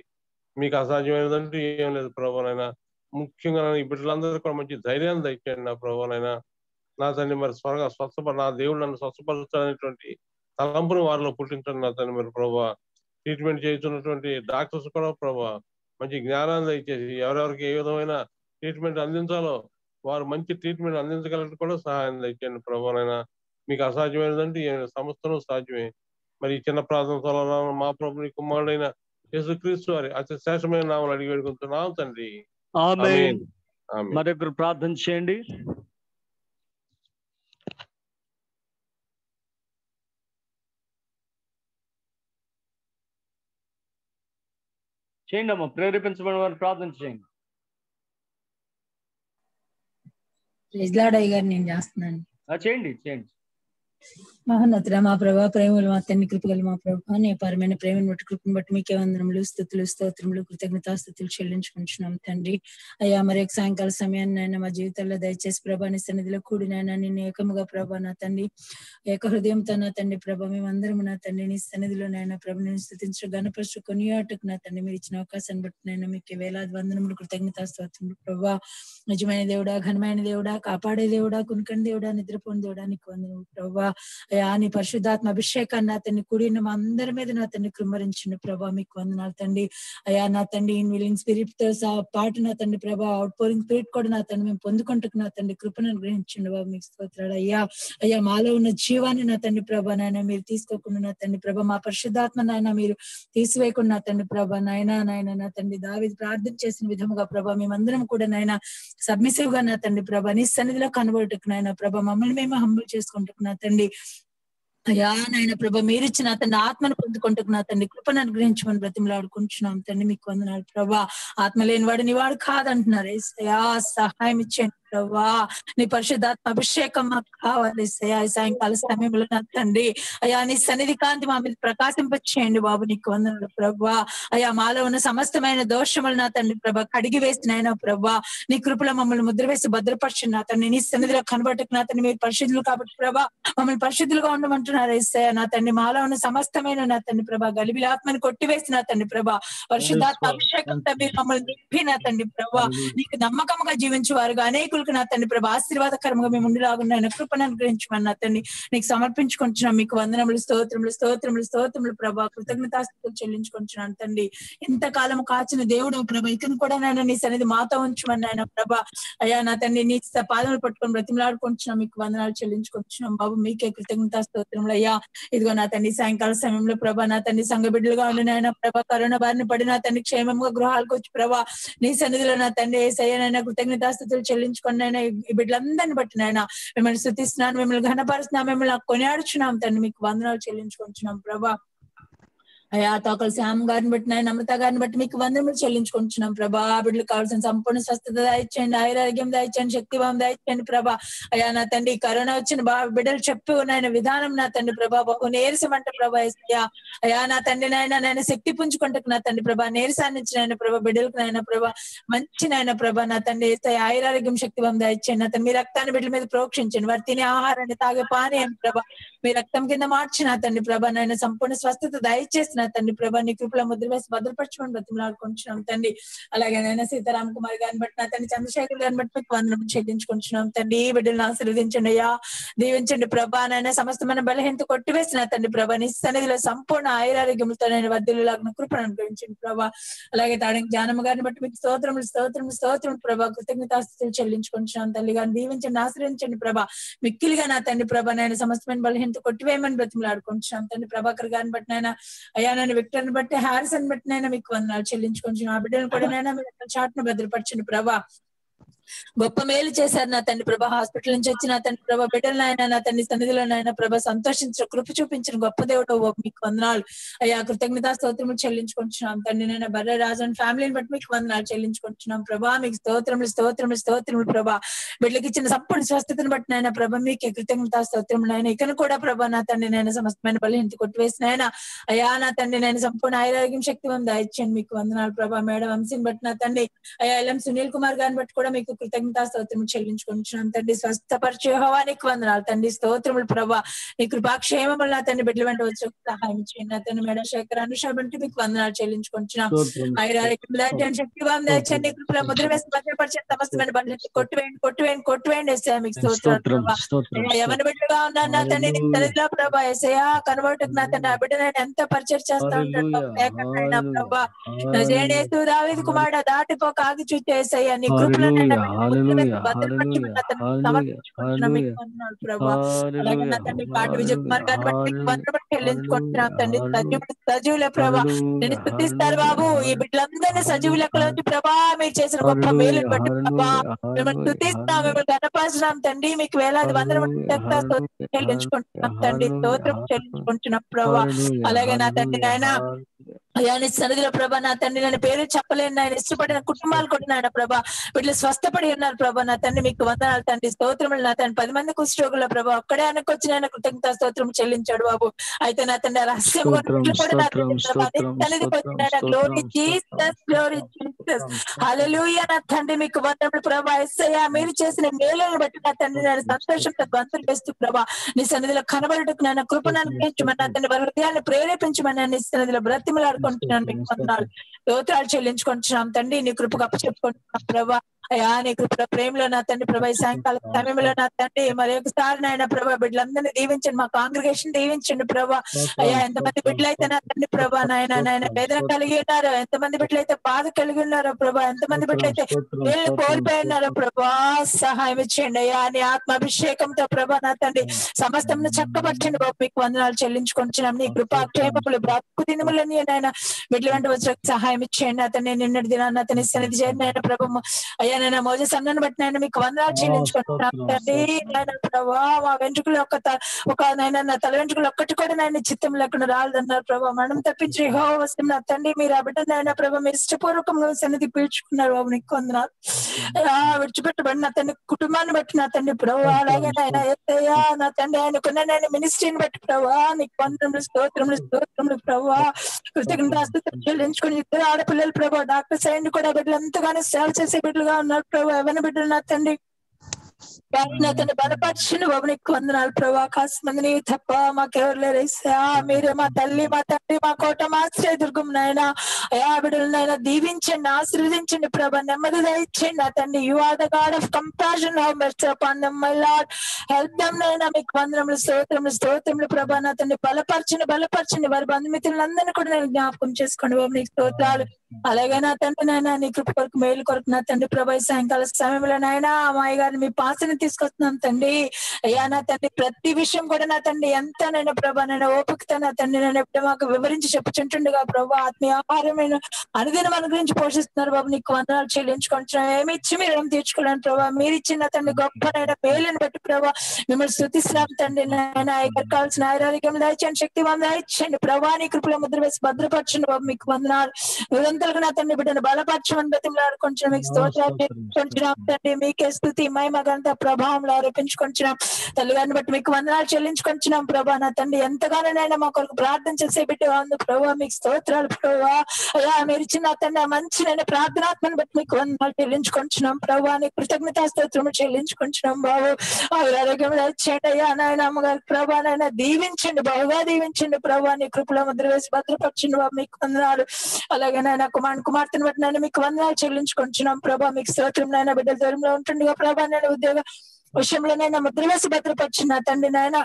మీకు అసాధ్యమైనదంటూ ఏం లేదు ప్రభావనైనా. ముఖ్యంగా ఈ బిడ్డలందరూ కూడా మంచి ధైర్యాన్ని దయచేయండి నా ప్రభావనైనా. నా తండ్రి మరి నా దేవుడు నన్ను స్వస్థపరుస్తాననేటువంటి తలంపును వారిలో పుట్టించండి నా తండ్రి. మరి ప్రభావ ట్రీట్మెంట్ చేస్తున్నటువంటి డాక్టర్స్ కూడా ప్రభావ మంచి జ్ఞానాన్ని దయచేసి ఎవరెవరికి ఏ విధమైన ట్రీట్మెంట్ అందించాలో వారు మంచి ట్రీట్మెంట్ అందించగలరు కూడా సహాయం దయచేయండి ప్రభావనైనా. మీకు అసాధ్యమైనదంటే సమస్తను సాధ్యమే. మరి చిన్న ప్రార్థన మా ప్రభుని కుమారుడైన యేసుక్రీస్తు వారి అతి శ్రేష్టమైన నామములో అడిగి వేడుకుంటున్నాం తండ్రి. ఆమేన్. మరొకరు ప్రార్థన చేయండి. చేయండి అమ్మా, ప్రేరేపించబడిన వారిని ప్రార్థన చేయండి. ప్రైజ్లాడయ్య గారు నేను చేస్తున్నాను. చేయండి చేయండి. మహోన్నతుడా మా ప్రభా, ప్రేమలు మా తండ్రి, కృపగల మా ప్రభా, నీ పరమైన ప్రేమను బట్టి కృపను బట్టి మీకే వందనములు, స్తుతులు, స్తోత్రములు, కృతజ్ఞతాస్తుతులు చెల్లించుకుంటున్నాం తండ్రి. అయ్యా మరి సాయంకాల సమయాన్ని నాయన మా జీవితాల్లో దయచేసి ప్రభా నీ సన్నిధిలో కూడినైనా నిన్ను ఏకముగా ప్రభా నా తండ్రి, ఏక హృదయంతో నా తండ్రి ప్రభా మేమందరం నా తండ్రి నీ సన్నిధిలో నాయన ప్రభు నేను స్తుతించు గణపరచు కొనియాటకు నా తండ్రి మీరు ఇచ్చిన అవకాశాన్ని బట్టి నైనా మీకు వేలాది వందనములు, కృతజ్ఞతాస్తుతులు ప్రభా. నిజమైన దేవుడా, ఘనమైన దేవుడా, కాపాడే దేవుడా, కునికని దేవుడా, నిద్రపోని దేవుడా నీకు వందనములు ప్రభా. అయ్యా నీ పరిశుద్ధాత్మ అభిషేకాన్ని నా తండ్రి కూడిన మా అందరి మీద నా తండ్రి కృమ్మరించిన ప్రభా మీకు వందనాలు తండ్రి. అయ్యా నా తండ్రి ఇన్ విల్లింగ్ స్పిరిట్ తో పాటు నా తండ్రి ప్రభా అవుట్ పోరింగ్ స్పిరిట్ కూడా నా తండ్రి మేము పొందుకుంటుకు నా తండ్రి కృపను గ్రహించండి బాబు మీకు స్తోత్రాలు. అయ్యా అయ్యా మాలో ఉన్న జీవాన్ని నా తండ్రి ప్రభా నాయన మీరు తీసుకోకుండా నా తండ్రి ప్రభా మా పరిశుద్ధాత్మ నాయన మీరు తీసివేయకుండా నా తండ్రి ప్రభా నాయన నా తండ్రి దావీదు ప్రార్థన చేసిన విధముగా ప్రభా మేమందరం కూడా నాయన సబ్మిసివ్ గా నా తండ్రి ప్రభా నీ సన్నిధిలో కనబడుటకు నాయన ప్రభా మమ్మల్ని మేము హంబుల్ చేసుకుంటుకు నా తండ్రి. అయ్యా నాయన ప్రభా మీరు ఇచ్చిన తండ్రి ఆత్మను పొందుకుంటుకు నా తండ్రి కృపను అనుగ్రహించమని బ్రతిమలాడుకుంటున్నాం తండ్రి మీకు వందనాలు ప్రభా. ఆత్మ లేని వాడు నీ వాడు కాదంటున్నారు ఏసయ్యా, సహాయం ఇచ్చేయండి ప్రభా. నీ పరిశుద్ధాత్మ అభిషేకం మాకు కావాలి ఏసయ్యా. సాయంకాల సమయంలో నా తండ్రి అయ్యా నీ సన్నిధి కాంతి మా మీద ప్రకాశింపచేయండి బాబు నీకు వందనాలు ప్రభా. అయ్యా మాలో ఉన్న సమస్తమైన దోషములు నా తండ్రి ప్రభా కడిగి వేసినైనా ప్రభా నీ కృపలో మమ్మల్ని ముద్ర వేసి భద్రపరచండి నా తండ్రి. నీ సన్నిధిలో కనబడటకు నా తండ్రి మీరు పరిశుద్ధులు కాబట్టి ప్రభా మమ్మల్ని పరిశుద్ధులుగా ఉండమంటున్నారు ఏసయ్యా. నా తండ్రి మాలో ఉన్న సమస్తమైన నా తండ్రి ప్రభా గలిబిలి ఆత్మని కొట్టివేసి నా తండ్రి ప్రభా పరిశుద్ధాత్మ అభిషేకంతో మీరు మమ్మల్ని నింపి నా తండ్రి ప్రభా నీకు నమ్మకంగా జీవించేవారుగా అనేకులకు నా తండ్రి ప్రభా ఆశీర్వాదకరంగా మేము ఉండిలాగున్నా కృపను అనుగ్రహించమని నా తండ్రి నీకు సమర్పించుకుంటున్నాం. మీకు వందనములు, స్తోత్రములు, స్తోత్రములు, స్తోత్రములు ప్రభా. కృతజ్ఞతాస్తుతులు చెల్లించుకుంటున్నాను తండ్రి. ఎంతకాలం కాచిన దేవుడు ప్రభా ఇకను కూడా నాయన నీ సన్నిధి మాతో ఉంచమని నాయన ప్రభా. అయ్యా నా తండ్రి నీ పాదములు పట్టుకొని బ్రతిమలాడుకుంటున్నాం. మీకు వందనాలు చెల్లించుకుంటున్నాం బాబు. మీకే కృతజ్ఞతాస్తుతులు అయ్యా. ఇదిగో నా తండ్రి సాయంకాల సమయంలో ప్రభా నా తండ్రి సంఘ బిడ్డలుగా ఉండి నాయన ప్రభా కరోనా బారిన పడి నా తండ్రి క్షేమంగా గృహాలకు వచ్చి ప్రభా నీ సన్నిధిలో నా తండ్రి ఏసయ్యనైనా కృతజ్ఞతాస్తుతులు చెల్లించుకొని నాయన ఈ బిడ్డలందరినీ బట్టి నాయన మిమ్మల్ని స్తుతిస్తున్నాను, మిమ్మల్ని ఘనపరుస్తున్నాను, మిమ్మల్ని కొనియాడుచున్నాం తండ్రి. మీకు వందనాలు చెల్లించుకుంటున్నాం ప్రభా. అయ్యా తోకల శ్యామ్ గారిని బట్టి నాయన అమృత గారిని బట్టి మీకు వందనములు చెల్లించుకుంటున్నాం ప్రభా. బిడ్డలకు కావాల్సిన సంపూర్ణ స్వస్థత దయచేయండి, ఆయురారోగ్యం దయచేయండి, శక్తిభావం దయచేయండి ప్రభా. అయ్యా నా తండ్రి కరోనా వచ్చిన బిడ్డలు చెప్పి నాయన విధానం నా తండ్రి ప్రభా బహు నీరసమంట ప్రభా ఏసయ్యా. అయ్యా నా తండ్రి నాయన శక్తి పుంజుకుంటకు నా తండ్రి ప్రభా నీరసాన్ని ఇచ్చిన ఆయన ప్రభా బిడ్డలకు నాయన ప్రభా మంచి నాయన ప్రభా నా తండ్రి ఏసయ్యా ఆయురారోగ్యం శక్తిభావం దయచేయండి నా తండ్రి. మీ రక్తాన్ని బిడ్డల మీద ప్రోక్షించండి, వారు తినే ఆహారాన్ని తాగే పానీయం ప్రభా మీ రక్తం కింద మార్చిన తండ్రి ప్రభా నాయన సంపూర్ణ స్వస్థత దయచేసిన తండ్రి ప్రభా నీ కృపలో ముద్ర వేసి భద్రపరచమని బ్రతిమలాడుకుంటున్నాం తండ్రి. అలాగే నాయన సీతారాం కుమార్ గారిని బట్టి నా తండ్రి చంద్రశేఖర్ గారిని బట్టి మీకు వందనములు చెల్లించుకుంటున్నాం తండ్రి. ఈ బిడ్డలను ఆశీర్వదించండి అయ్యా, దీవించండి ప్రభా నాయన. సమస్తమైన బలహీనత కొట్టివేసిన తండ్రి ప్రభా నీ సన్నిధిలో సంపూర్ణ ఆయురారోగ్యంతో నేను వర్ధిల్లులాగిన కృపను అనుగ్రహించండి ప్రభా. అలాగే తాడంగి జానమ్మ గారిని బట్టి మీకు స్తోత్రములు, స్తోత్రములు, స్తోత్రములు ప్రభా. కృతజ్ఞతాస్తుతులు చెల్లించుకుంటున్నాం తల్లి గారిని దీవించండి, ఆశ్రయించండి ప్రభా. మిక్కిలిగా నా తండ్రి ప్రభా నాయన సమస్తమైన బలహీనత కొట్టివేయమని బ్రతిమలాడుకుంటున్నాం తండ్రి. ప్రభాకర్ గారిని బట్టి నాయన అయ్యా నన్ను విక్టర్ని బట్టి హారిసన్ బట్టి నైనా మీకు వందనాలు చెల్లించుకుంటున్నాం. ఆ బిడ్డలను కూడా నైనా మీరు చాటును భద్రపరచండి ప్రభా. గొప్ప మేలు చేశారు నా తండ్రి ప్రభా. హాస్పిటల్ నుంచి వచ్చిన నా తండ్రి ప్రభా బిడ్డలు నాయన నా తండ్రి సన్నిధిలో నాయన ప్రభా సంతోషించిన కృప చూపించిన గొప్ప దేవుడు మీకు వందనాలు అయ్యా. కృతజ్ఞతా స్తోత్రములు చెల్లించుకుంటున్నాం తండ్రి. నేను బర్రె రాజన్ ఫ్యామిలీని బట్టి మీకు వందనాలు చెల్లించుకుంటున్నాం ప్రభా. మీకు స్తోత్రములు, స్తోత్రములు, స్తోత్రములు ప్రభా. బిడ్డలకి ఇచ్చిన సంపూర్ణ స్వస్థతను బట్టి నాయన ప్రభా మీకే కృతజ్ఞతా స్తోత్రములు ఆయన. ఇకను కూడా ప్రభా నా తండ్రి నేను సమస్తమైన బలహీనత కొట్టివేసిన ఆయన అయ్యా నా తండ్రి నేను సంపూర్ణ ఆరోగ్యం శక్తి దయచేయండి మీకు వందనాలు ప్రభా. మేడం వంశీని బట్టి నా తండ్రి అయ్యా ఎల్ఎం సునీల్ కుమార్ గారిని బట్టి కూడా మీకు కృతజ్ఞతా స్తోత్రములు చెల్లించుకుంటున్నాం తండ్రి. స్వస్థపరిచే యెహోవానికి వందనాలు తండ్రి, స్తోత్రములు ప్రభా. నీ కృపాక్షేమములు నా తండ్రి బిడ్డల వెంట వచ్చి సహాయం చేయండి నా తండ్రి. మేడం శేఖర్ అనుష బట్టి మీకు వందనాలు చెల్లించుకుంటున్నాం. ఆయురారోగ్యం దయచేయండి, శక్తిభావం దయచేయండి, కృపలో ముద్ర వేసి భద్రపరిచండి. సమస్తమైన బలహీనత కొట్టివేయండి, కొట్టివేయండి, కొట్టివేయండి ఏసయ్యా మీకు స్తోత్రాలు ప్రభా. ఎవరి బిడ్డగా ఉన్నాను నా తండ్రి నీ తల్లిలో ప్రభా ఏసయ్యా కనబడటకు నా తండ్రి ఆ బిడ్డ నేను ఎంత పరిచయం చేస్తా ఉంటాను ప్రభా. నజరేయుడు దావీదు కుమారుడా దాటిపోక ఆగి చూచే ఏసయ్యా నీ కృపలో పాటి విజయ్ కుమార్ గారిని బట్టి చెల్లించుకుంటున్నాం తండ్రి. సజీవుల ప్రభా నేను స్తుతిస్తారు బాబు. ఈ బిడ్డలందరినీ సజీవు లెక్కలోంచి ప్రభా మీరు చేసిన గొప్ప మేలుని బట్టి ప్రభా మిమ్మల్ని స్తుతిస్తున్నాం, మిమ్మల్ని గణపరుస్తున్నాం తండ్రి. మీకు వేలాది వందల చెల్లించుకుంటున్నాం తండ్రి, స్తోత్రం చెల్లించుకుంటున్నాం ప్రభా. అలాగే నా తండ్రి నాయన అయ్యా నీ సన్నిధిలో ప్రభా నా తండ్రి నేను పేరు చెప్పలేను ఆయన ఇష్టపడిన కుటుంబాలు కూడా నాయన ప్రభా వీళ్ళు స్వస్థపడి ఉన్నారు ప్రభా నా తండ్రి మీకు వందనాలు తండ్రి స్తోత్రములు నా తండ్రి 10 మంది కుష్ఠరోగుల ప్రభా ఒక్కడే అనుకొచ్చి నేను కృతజ్ఞత స్తోత్రం చెల్లించాడు బాబు అయితే నా తండ్రి రహస్యం కూడా నా సన్నిధికి వచ్చిన గ్లోరీ జీసస్ గ్లోరీ జీసస్ హల్లెలూయా నా తండ్రి మీకు వందనములు ప్రభా యేసయ్యా మీరు చేసిన మేలులను బట్టి నా తండ్రి నేను సంతోషంతో గంతులు వేస్తూ ప్రభా నీ సన్నిధిలో కనబడుటకు నా కృపను అనుగ్రహించమని నా తండ్రి వారి హృదయాన్ని ప్రేరేపించమని నీ సన్నిధిలో బ్రతిమలాడుకుంటున్నాను మీకు వందనాలు స్తోత్రాలు చెల్లించుకుంటున్నాం తండ్రి నీ కృపకు అప్పచెప్పుకుంటున్నాం ప్రభా అయ్యా నీ కృప ప్రేమలో నా తండ్రి ప్రభా ఈ సాయంకాల సమయంలో నా తండ్రి మరి ఒకసారి నాయన ప్రభా బిడ్డలందరినీ దీవించండి మా కాంగ్రిగేషన్ దీవించండి ప్రభా అయ్యా ఎంతమంది బిడ్డలైతే నా తండ్రి ప్రభా నాయన వేదన కలిగి ఉన్నారో ఎంతమంది బిడ్డలైతే బాధ కలిగి ఉన్నారో ప్రభా ఎంతమంది బిడ్డలైతే వీళ్ళు కోల్పోయి ఉన్నారో ప్రభా సహాయం ఇచ్చేయండి అయ్యా నీ ఆత్మాభిషేకంతో ప్రభా నా తండ్రి సమస్తం చక్కబట్టండి బాబు మీకు వందనాలు చెల్లించుకుంటున్నాం నీ కృపా క్షేమములు బ్రతుకు దినములని ఆయన బిడ్డల వెంట వచ్చే సహాయం ఇచ్చేయండి అతన్ని నిన్నటి దినాన్ని అతని సన్నిధి చేయండి ఆయన ప్రభు అయ్యా నేను మోజెస్ అన్నను బట్టి నేను మీకు వందనాలు చెల్లించుకుంటున్నాను తండ్రి నాయన ప్రభా మా వెంట్రుకలు ఒక నాయన నా తల వెంట్రుకలు ఒక్కటి కూడా నాయన చిత్తం లేకుండా రాలేదన్నారు ప్రభా మనం తప్పించి యెహోవా వస్తున్న తండ్రి మీరు ఆ బిడ్డ నాయన ప్రభా మీరు ఇష్టపూర్వకంగా సన్నిధి పీల్చుకున్నారు బాబు నీకు వందనాలు విడిచిపెట్టబడిన తండ్రి కుటుంబాన్ని బట్టి నా తండ్రి ప్రభా అలాగే నాయన యేసయ్యా నా తండ్రి ఆయనకున్న నేను మినిస్ట్రీని బట్టి ప్రభా నీకు వందనములు స్తోత్రములు ప్రభా కృతజ్ఞతాస్తుతులు చెల్లించుకుని ఇద్దరు ఆడపిల్లలు ప్రభా డాక్టర్ సైన్ కూడా బిడ్డలు ఎంతగానో సేవ చేసే బిడ్డలుగా ఉన్నారు ప్రభా ఎవరిని బిడ్డలు నా తండ్రి తండ్రి బలపరచండి బాబు నీకు వందనాలు ప్రభా కాస్త మందిని తప్ప మాకెవరు లేరేసా మీరే మా తల్లి మా తండ్రి మా కోట మా ఆశ్రయ దుర్గం నాయన అయా బిడ్డలనైనా దీవించండి ఆశీర్వదించండి ప్రభా నెమ్మది దయచేయండి నా తండ్రి you are the God of compassion how mercy upon them my Lord help them నైనా మీకు వందనములు స్తోత్రములు ప్రభా నా తండ్రి బలపరచండి వారి బంధుమిత్రులందరినీ కూడా నేను జ్ఞాపకం చేసుకోండి బాబు నీకు స్తోత్రాలు అలాగే నా తండ్రి నాయన నీ కృప కొరకు మేలు కొరకు నా తండ్రి ప్రభా సాయంకాల సమయంలో నాయన అమ్మాయి గారిని మీ పాసని తీసుకొస్తున్నాం తండ్రి అయ్యా నా తండ్రి ప్రతి విషయం కూడా నా తండ్రి ఎంత నైనా ప్రభా నేను ఓపికతో నా తండ్రి నేను ఎప్పుడు మాకు వివరించి చెప్పుచుంటుండగా ప్రభా ఆత్మీయ ఆహారమైన అనుదినం అనుగ్రహించి పోషిస్తున్నారు బాబు నీకు వందనాలు చెల్లించుకుంటున్నాం ఏమి ఇచ్చి మీరు ఏం తీర్చుకోలేను ప్రభా మీరు ఇచ్చిన తండ్రి గొప్పనైనా మేలుని బట్టి ప్రభా మిమ్మల్ని స్తుతిస్తున్నాం తండ్రి నాయన కావాల్సిన ఆరోగ్యం దయచేయండి శక్తివంతం దయచేయండి ప్రభా నీ కృపలో ముద్ర వేసి భద్రపరచండి బాబు మీకు వందనాలు నిరంతరంగా నా తండ్రి బిడ్డను బలపరచమని బ్రతిమలాడుకుంటున్నాం మీకు స్తోత్రాలు చెల్లించుకుంటున్నాం తండ్రి మీకే స్తుతి మహిమ ఘనత ప్రభావంలో ఆరోపించుకుంటున్నాం తల్లిగారిని బట్టి మీకు వందనాలు చెల్లించుకుంటున్నాం ప్రభా నా తండ్రి ఎంతగానోనైనా మా కొరకు ప్రార్థన చేసే బిడ్డగా ఉంది ప్రభా మీకు స్తోత్రాలు ప్రభా అయ్యా మీరు ఇచ్చిన తండ్రి మంచి నేను ప్రార్థనాత్మని బట్టి మీకు వందనాలు చెల్లించుకుంటున్నాం ప్రభా నీ కృతజ్ఞతా స్తోత్రము చెల్లించుకుంటున్నాం బాబు ఆరోగ్యం ఇచ్చేయండి అయ్యా నాయన అమ్మగారు ప్రభా నాయన దీవించండి బాగా దీవించండి ప్రభా నీ కృపలో ముద్ర వేసి భద్రపరచండి బాబు మీకు వందనాలు అలాగే నాయన కుమార్తెను బట్టి నేను మీకు వందనాలు చెల్లించుకుంటున్నాం ప్రభా మీకు స్తోత్రం నాయన బిడ్డల దూరంలో ఉంటుండగా ప్రభా నేను ఉద్యోగ విషయంలో నైనా ముద్ర వేసి భద్రపరిచిన తండ్రి నాయన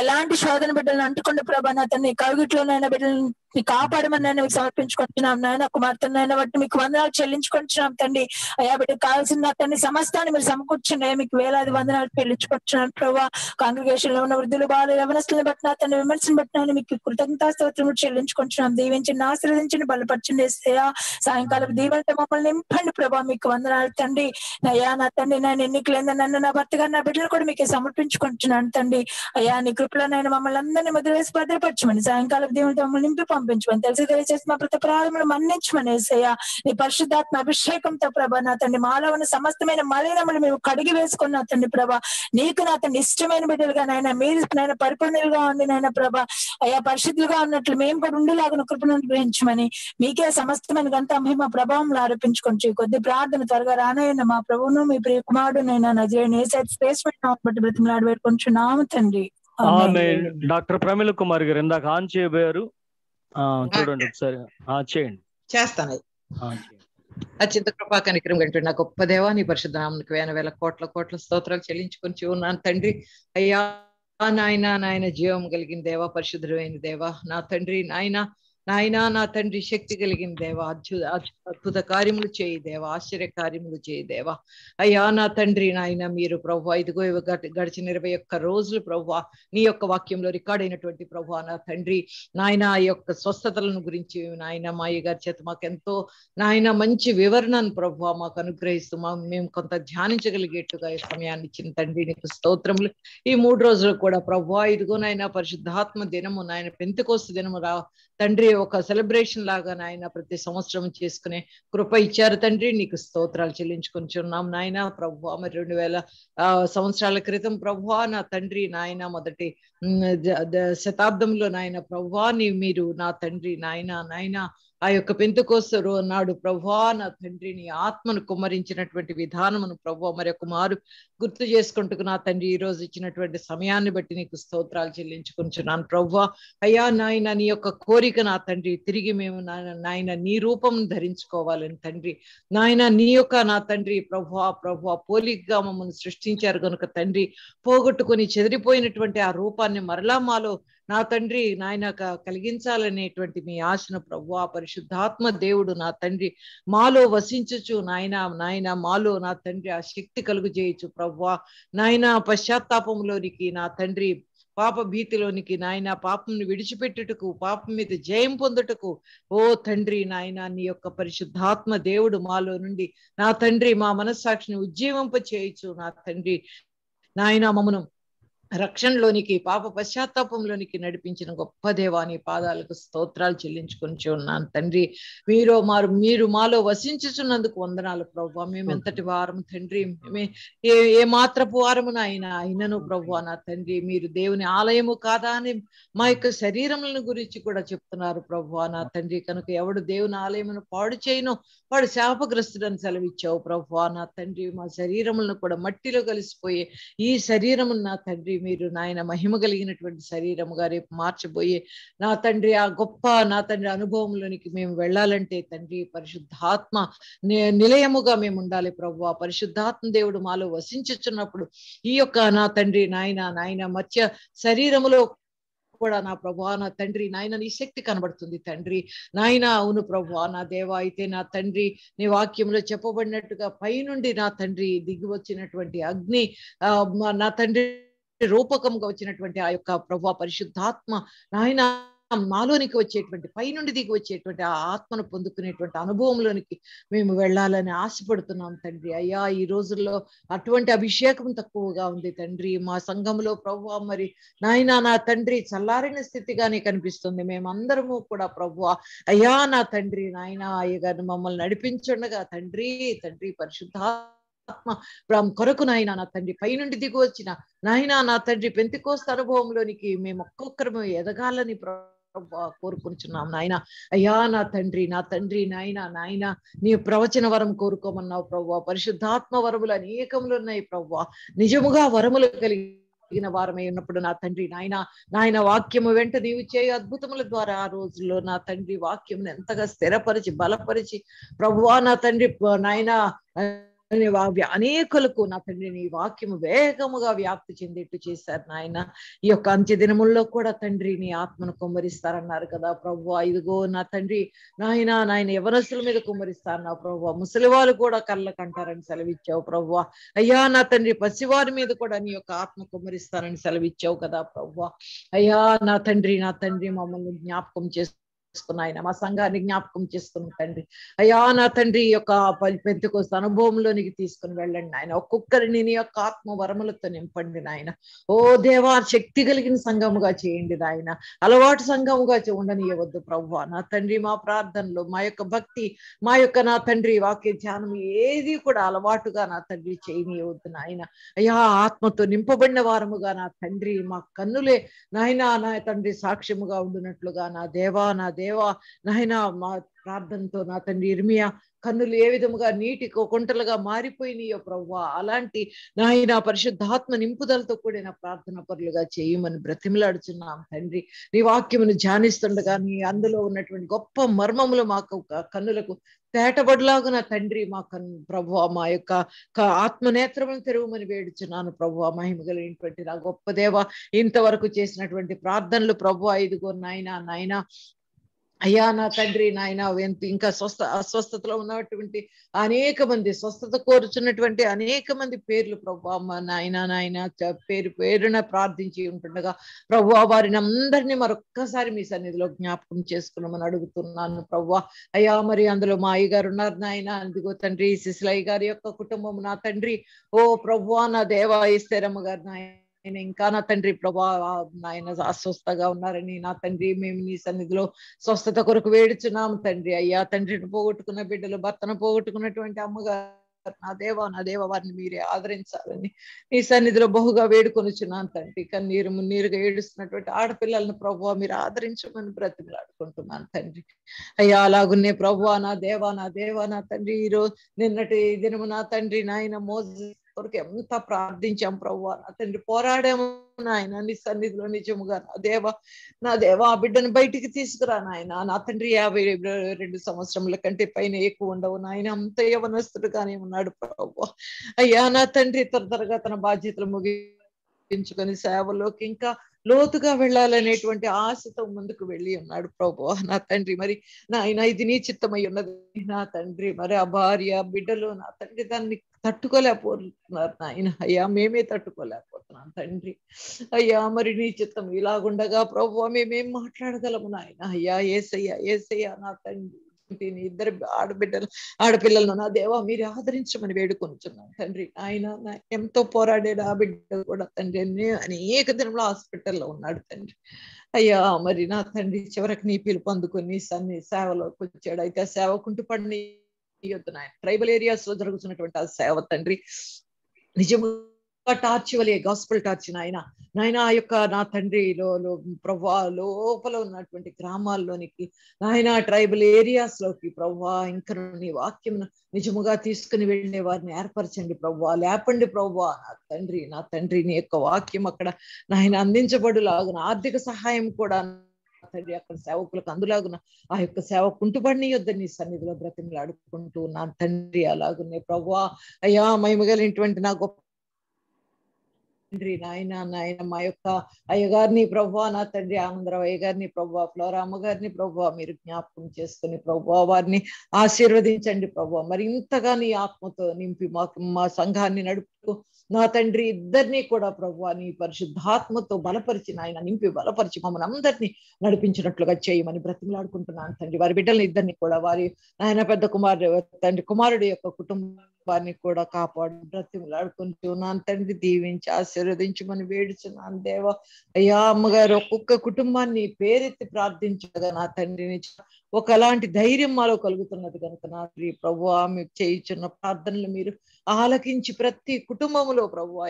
ఎలాంటి శోధన బిడ్డలను అంటుకుంటే ప్రభా నా తండ్రి కలుగుట్లోనైనా బిడ్డలను కాపాడమని నేను మీకు సమర్పించుకుంటున్నాం నాయన కుమార్తెనైనా బట్టి మీకు వందనాలు చెల్లించుకుంటున్నాం తండ్రి అయ్యా బిడ్డకు కావాల్సిన తండ్రి సమస్తాన్ని మీరు సమకూర్చుండే మీకు వేలాది వందనాలు చెల్లించుకుంటున్నాను ప్రభా కాంగ్రిగేషన్ లో ఉన్న వృద్ధులు బాలు యవనస్తులను బట్టి నా తండ్రి విమర్శను బట్టి మీకు కృతజ్ఞతా స్తోత్రములు చెల్లించుకుంటున్నాం దీవించండి ఆశీర్వదించండి బలపరచండి అయ్యా సాయంకాలం దీవెనతో మమ్మల్ని నింపండి ప్రభా మీకు వందనాలు తండ్రి అయ్యా నా తండ్రి నేను ఎన్నికలేందని నన్ను నా భర్త గారు నా బిడ్డలు కూడా మీకు సమర్పించుకుంటున్నాను తండ్రి అయ్యా నీ కృపలో నేను మమ్మల్ని అందరినీ ముద్ర వేసి భద్రపరచమని సాయంకాలం దీవెనతో మమ్మల్ని నింపి పంపించమని తెలిసి తెలియచేసి మా ప్రతి ప్రారంభంలో మన్నించమని యేసయ్యా నీ పరిశుద్ధాత్మ అభిషేకంతో ప్రభా నా తండ్రి మాలో ఉన్న సమస్తమైన మలినములు మేము కడిగి వేసుకున్న తండ్రి ప్రభా నీకు నా తండ్రి ఇష్టమైన బిడ్డలుగా నాయన మీరు నాయన పరిపూర్ణులుగా ఉంది నాయన ప్రభా అయ్యా పరిశుద్ధులుగా ఉన్నట్లు మేము కూడా ఉండేలాగా కృపను అనుగ్రహించమని మీకే సమస్తమైన గంట మహిమ ప్రభావంలో ఆరోపించుకొని కొద్ది ప్రార్థన త్వరగా రానయ్యన్న మా ప్రభువును మీ ప్రియ కుమారుడు నైనా నజరేయుని యేసు శ్రేష్ఠమైన బట్టి బ్రతిమలాడి పెట్టుకుంటున్నాము తండ్రి డాక్టర్ ప్రమీల కుమార్ గారు ఇందాక ఆన్ చేయబోయారు చూడండి ఒకసారి చేయండి చేస్తాను అత్యంత కృపా కనికరం కంటే నా గొప్ప దేవా నీ పరిశుద్ధ నామమునకు 1,000 కోట్ల స్తోత్రాలు చెల్లించుకొని ఉన్నాను తండ్రి అయ్యా నాయన జీవం కలిగిన దేవా పరిశుద్ధమైన దేవా నా తండ్రి నాయన నా తండ్రి శక్తి కలిగిన దేవా అద్భుత కార్యములు చేయి దేవా ఆశ్చర్య కార్యములు చేయి దేవా అయ్యా నా తండ్రి నాయన మీరు ప్రభు ఇదిగో గడిచిన 21 రోజులు ప్రభు నీ యొక్క వాక్యంలో రికార్డ్ అయినటువంటి ప్రభు నా తండ్రి నాయన ఆ యొక్క స్వస్థతలను గురించి నాయన మా గారి చేత మాకెంతో నాయన మంచి వివరణను ప్రభు మాకు అనుగ్రహిస్తూ మేము కొంత ధ్యానించగలిగేట్టుగా ఈ సమయాన్ని ఇచ్చిన తండ్రి నీకు స్తోత్రములు ఈ 3 రోజులు కూడా ప్రభు ఇదిగో నాయన పరిశుద్ధాత్మ దినము నాయన పెంతెకోస్తు దినము తండ్రి ఒక సెలబ్రేషన్ లాగా నాయన ప్రతి సంవత్సరం చేసుకునే కృప ఇచ్చారు తండ్రి. నీకు స్తోత్రాలు చెల్లించుకుంటున్నాం నాయన. ప్రభువా మరి 2000 సంవత్సరాల క్రితం ప్రభువా నా తండ్రి నాయన మొదటి శతాబ్దంలో నాయన ప్రభువా మీరు నా తండ్రి నాయన ఆ యొక్క పెంతెకోస్తు నాడు ప్రభువా నా తండ్రి నీ ఆత్మను కుమ్మరించినటువంటి విధానమును ప్రభువా మరి ఒక మారు గుర్తు చేసుకుంటూ నా తండ్రి ఈ రోజు ఇచ్చినటువంటి సమయాన్ని బట్టి నీకు స్తోత్రాలు చెల్లించుకుంటున్నాను ప్రభువా. అయ్యా నాయన నీ యొక్క కోరిక నా తండ్రి తిరిగి మేము నాయన నీ రూపం ధరించుకోవాలని తండ్రి నాయన నీ యొక్క నా తండ్రి ప్రభువా పోలికగా మమ్మల్ని సృష్టించారు కనుక తండ్రి పోగొట్టుకుని చెదిరిపోయినటువంటి ఆ రూపాన్ని మరలా మాలో నా తండ్రి నాయన కలిగించాలనేటువంటి మీ ఆశను ప్రభువా పరిశుద్ధాత్మ దేవుడు నా తండ్రి మాలో వసించుచు నాయన మాలో నా తండ్రి ఆ శక్తి కలుగు చేయొచ్చు ప్రభువా నాయన పశ్చాత్తాపంలోనికి నా తండ్రి పాప భీతిలోనికి నాయన పాపంని విడిచిపెట్టుటకు పాపం మీద జయం పొందుటకు ఓ తండ్రి నాయన నీ యొక్క పరిశుద్ధాత్మ దేవుడు మాలో నుండి నా తండ్రి మా మనస్సాక్షిని ఉజ్జీవింప చేయొచ్చు నా తండ్రి నాయన మమ్మను రక్షణలోనికి పాప పశ్చాత్తాపంలోనికి నడిపించిన గొప్ప దేవాని పాదాలకు స్తోత్రాలు చెల్లించుకొని ఉన్నాను తండ్రి. మీరు మాలో వసించుచున్నందుకు వందనాలు ప్రభువా. మేమెంతటి వారము తండ్రి, ఏ మాత్రపు వారము అయినను ప్రభువా నా తండ్రి మీరు దేవుని ఆలయము కాదా అని మా యొక్క శరీరములను గురించి కూడా చెప్తున్నారు ప్రభువా నా తండ్రి. కనుక ఎవడు దేవుని ఆలయమును పాడు చేయను వాడు శాపగ్రస్తుడని సెలవిచ్చావు ప్రభువా నా తండ్రి. మా శరీరములను కూడా మట్టిలో కలిసిపోయే ఈ శరీరమును నా తండ్రి మీరు నాయన మహిమ కలిగినటువంటి శరీరముగా రేపు మార్చబోయే నా తండ్రి ఆ గొప్ప నా తండ్రి అనుభవంలోనికి మేము వెళ్ళాలంటే తండ్రి పరిశుద్ధాత్మ నిలయముగా మేము ఉండాలి ప్రభువా. పరిశుద్ధాత్మ దేవుడు మాలో వసించుచున్నప్పుడు ఈ యొక్క నా తండ్రి నాయన మత్స్య శరీరములో కూడా నా ప్రభువా నా తండ్రి నాయన నీ శక్తి కనబడుతుంది తండ్రి నాయన. అవును ప్రభువా నా దేవా. అయితే నా తండ్రి నీ వాక్యంలో చెప్పబడినట్టుగా పైనుండి నా తండ్రి దిగి వచ్చినటువంటి అగ్ని నా తండ్రి రూపకంగా వచ్చినటువంటి ఆ యొక్క ప్రభువా పరిశుద్ధాత్మ నాయన మాలోనికి వచ్చేటువంటి పైనుండి దిగి వచ్చేటువంటి ఆ ఆత్మను పొందుకునేటువంటి అనుభవంలోనికి మేము వెళ్ళాలని ఆశపడుతున్నాం తండ్రి. అయ్యా ఈ రోజుల్లో అటువంటి అభిషేకం తక్కువగా ఉంది తండ్రి మా సంఘంలో ప్రభువా. మరి నాయన నా తండ్రి చల్లారిన స్థితిగానే కనిపిస్తుంది. మేమందరము కూడా ప్రభువా అయ్యా నా తండ్రి నాయన అయ్యగారిని మమ్మల్ని నడిపించుండగా తండ్రి పరిశుద్ధాత్మ కొరకు నాయన నా తండ్రి పైనుండి దిగి వచ్చిన నాయన నా తండ్రి పెంతెకోస్తు అనుభవంలోనికి మేము ఒక్కొక్కరు ఎదగాలని కోరుకుంటున్నాం నాయన. అయ్యా నా తండ్రి నాయన నీ ప్రవచన వరం కోరుకోమన్నావు ప్రభువా. పరిశుద్ధాత్మ వరములు అనేకములు ఉన్నాయి ప్రభువా. నిజముగా వరములు కలిగిన వారమై ఉన్నప్పుడు నా తండ్రి నాయన వాక్యము వెంట నీవు చేయు అద్భుతముల ద్వారా ఆ రోజుల్లో నా తండ్రి వాక్యమును ఎంతగా స్థిరపరిచి బలపరిచి ప్రభువా నా తండ్రి నాయన అనేకులకు నా తండ్రి నీ వాక్యము వేగముగా వ్యాప్తి చెందేట్టు చేశారు నాయన. ఈ యొక్క అంత్య దినముల్లో కూడా తండ్రి నీ ఆత్మను కుమ్మరిస్తారన్నారు కదా ప్రభువా. ఇదిగో నా తండ్రి నాయన యవనస్తుల మీద కుమ్మరిస్తారన్నావు ప్రభువా. ముసలి వాళ్ళు కూడా కళ్ళకంటారని సెలవిచ్చావు ప్రభువా. అయ్యా నా తండ్రి పసివారి మీద కూడా నీ యొక్క ఆత్మ కుమ్మరిస్తారని సెలవిచ్చావు కదా ప్రభువా. అయ్యా నా తండ్రి మమ్మల్ని జ్ఞాపకం చేసుకున్నాయన మా సంఘాన్ని జ్ఞాపకం చేసుకుని తండ్రి. అయ్యా నా తండ్రి యొక్క పెంతెకోస్తు అనుభవంలోనికి తీసుకుని వెళ్ళండి నాయన. ఒక్కొక్కరిని నీ యొక్క ఆత్మ వరములతో నింపండి నాయన. ఓ దేవా శక్తి కలిగిన సంఘముగా చేయండి నాయన. అలవాటు సంఘముగా ఉండనియవద్దు ప్రభువా నా తండ్రి. మా ప్రార్థనలో మా యొక్క భక్తి మా యొక్క నా తండ్రి వాక్య ధ్యానం ఏది కూడా అలవాటుగా నా తండ్రి చేయనియవద్దు నాయన. అయ్యా ఆత్మతో నింపబడిన వారముగా నా తండ్రి మా కన్నులే నాయన నా తండ్రి సాక్ష్యముగా ఉండునట్లుగా నా దేవా నాయన మా ప్రార్థనతో నా తండ్రి ఇర్మియా కన్నులు ఏ విధముగా నీటి కుంటలుగా మారిపోయినాయో ప్రభువా అలాంటి నాయన పరిశుద్ధాత్మ నింపుదలతో కూడిన ప్రార్థన పరులుగా చేయమని బ్రతిమలాడుచున్నాం తండ్రి. నీ వాక్యమును ధ్యానిస్తుండగా నీ అందులో ఉన్నటువంటి గొప్ప మర్మములు మాకు కన్నులకు తేటబడిలాగున తండ్రి మా ప్రభువా మా యొక్క ఆత్మనేత్రములను తెరవమని వేడుచున్నాను ప్రభువా. మహిమ కలిగినటువంటి నా గొప్ప దేవ ఇంతవరకు చేసినటువంటి ప్రార్థనలు ప్రభువా ఇదిగో నాయన అయ్యా నా తండ్రి నాయన ఇంకా అస్వస్థతలో ఉన్నటువంటి అనేక మంది స్వస్థత కోరుచున్నటువంటి అనేక మంది పేర్లు ప్రభువా నాయన పేరున ప్రార్థించి ఉంటుండగా ప్రభువా వారిని అందరినీ మరొక్కసారి మీ సన్నిధిలో జ్ఞాపకం చేసుకున్నామని అడుగుతున్నాను ప్రభువా. అయ్యా మరి అందులో మా అయ్యగారు ఉన్నారు నాయన. అందుకో తండ్రి సిసిలయ్య గారి యొక్క కుటుంబం నా తండ్రి ఓ ప్రభువా నా దేవా ఈశ్వరమ్మ గారు నాయన ఆయన ఇంకా నా తండ్రి ప్రభా నాయన అస్వస్థగా ఉన్నారని నా తండ్రి మేము నీ సన్నిధిలో స్వస్థత కొరకు వేడుచున్నాము తండ్రి. అయ్యా తండ్రిని పోగొట్టుకున్న బిడ్డలు, భర్తను పోగొట్టుకున్నటువంటి అమ్మగారు నా దేవ వారిని మీరే ఆదరించాలని నీ సన్నిధిలో బహుగా వేడుకొనుచున్నాను తండ్రి. కన్నీరు మున్నీరుగా ఏడుస్తున్నటువంటి ఆడపిల్లలను ప్రభువా మీరు ఆదరించమని బ్రతిమలాడుకుంటున్నాను తండ్రి. అయ్యా అలాగున్నే ప్రభువా నా దేవా నా తండ్రి ఈరోజు నిన్నటి దినము నా తండ్రి నాయన మోజు కొరకు ఎంత ప్రార్థించాం ప్రభువా నా తండ్రి, పోరాడాము నాయన నీ సన్నిధిలో. నిజముగా నా దేవా ఆ బిడ్డను బయటికి తీసుకురా నాయన. నా తండ్రి 52 సంవత్సరముల కంటే పైన ఎక్కువ ఉండవు నాయన, అంత యవనస్తుడుగానే ఉన్నాడు ప్రభువా. అయ్యా నా తండ్రి త్వరగా తన బాధ్యతలు ముగించుకొని సేవలోకి ఇంకా లోతుగా వెళ్ళాలనేటువంటి ఆశతో ముందుకు వెళ్ళి ఉన్నాడు ప్రభువా నా తండ్రి. మరి నాయన ఇది నీ చిత్తమై ఉన్నది నా తండ్రి. మరి ఆ భార్య బిడ్డలు నా తండ్రి దాన్ని తట్టుకోలేకపోతున్నారు నాయన. అయ్యా మేమే తట్టుకోలేకపోతున్నాం తండ్రి. అయ్యా మరి నీ చిత్తం ఇలాగుండగా ప్రభువా మేమేం మాట్లాడగలము నాయన. అయ్యా ఏసయ్యా నా తండ్రి ఇద్దరు ఆడపిల్లలను నా దేవా మీరు ఆదరించమని వేడుకొనుచున్నాను తండ్రి. ఆయన ఎంతో పోరాడాడు ఆ బిడ్డ కూడా తండ్రి, అనేక దినంలో హాస్పిటల్లో ఉన్నాడు తండ్రి. అయ్యా మరి నా తండ్రి చివరికి నీ పిలుపు అందుకొని సేవలోకి వచ్చాడు. అయితే ఆ సేవకుంటూ పడిన ట్రైబల్ ఏరియాస్ లో జరుగుతున్నటువంటి ఆ సేవ తండ్రి నిజంగా టార్చ్ వలే గాస్పల్ టార్చ్ నాయన ఆ యొక్క నా తండ్రిలో ప్రభా లోపల ఉన్నటువంటి గ్రామాల్లోనికి నాయన ట్రైబల్ ఏరియాస్ లోకి ప్రభా ఇంకా నీ వాక్యం నిజముగా తీసుకుని వెళ్ళే వారిని ఏర్పరచండి ప్రభా, లేపండి ప్రభా నా తండ్రి నీ యొక్క వాక్యం అక్కడ నాయన అందించబడులాగున ఆర్థిక సహాయం కూడా తండ్రి అక్కడ సేవకులకు అందులాగున ఆ యొక్క సేవ కుంటుబడిని యొద్ద నీ సన్నిధిలో బ్రతిమలాడుకుంటూ నా తండ్రి. అలాగునే ప్రభువా అయ్యా మహిమగలిగినటువంటి నా గొప్ప తండ్రి నాయన మా యొక్క అయ్యగారిని ప్రభువా నా తండ్రి ఆనందరావు అయ్యగారిని ప్రభువా, ఫ్లోరా అమ్మగారిని ప్రభువా మీరు జ్ఞాపకం చేసుకుని ప్రభువా వారిని ఆశీర్వదించండి ప్రభువా. మరి ఇంతగా నీ ఆత్మతో నింపి మా సంఘాన్ని నడుపుతూ నా తండ్రి ఇద్దరిని కూడా ప్రభువా నీ పరిశుద్ధాత్మతో బలపరిచి నాయన నింపి బలపరిచి మమ్మల్ని అందరినీ నడిపించినట్లుగా చేయమని బ్రతిమలాడుకుంటున్నాను తండ్రి. వారి బిడ్డలు ఇద్దరిని కూడా వారి నాయన పెద్ద కుమారుడు యొక్క కుటుంబాన్ని కూడా కాపాడు బ్రతిమలాడుకుంటున్నాను తండ్రి. దీవించి ఆశీర్వదించమని వేడుచున్నాను దేవా. అయ్యా అమ్మగారు ఒక్కొక్క కుటుంబాన్ని పేరెత్తి ప్రార్థించగా నా తండ్రిని ఒకలాంటి ధైర్యం మాలో కలుగుతున్నది కనుక నా ప్రభువా మీకు చేయుచున్న ప్రార్థనలు మీరు ఆలకించి ప్రతి కుటుంబంలో ప్రభువా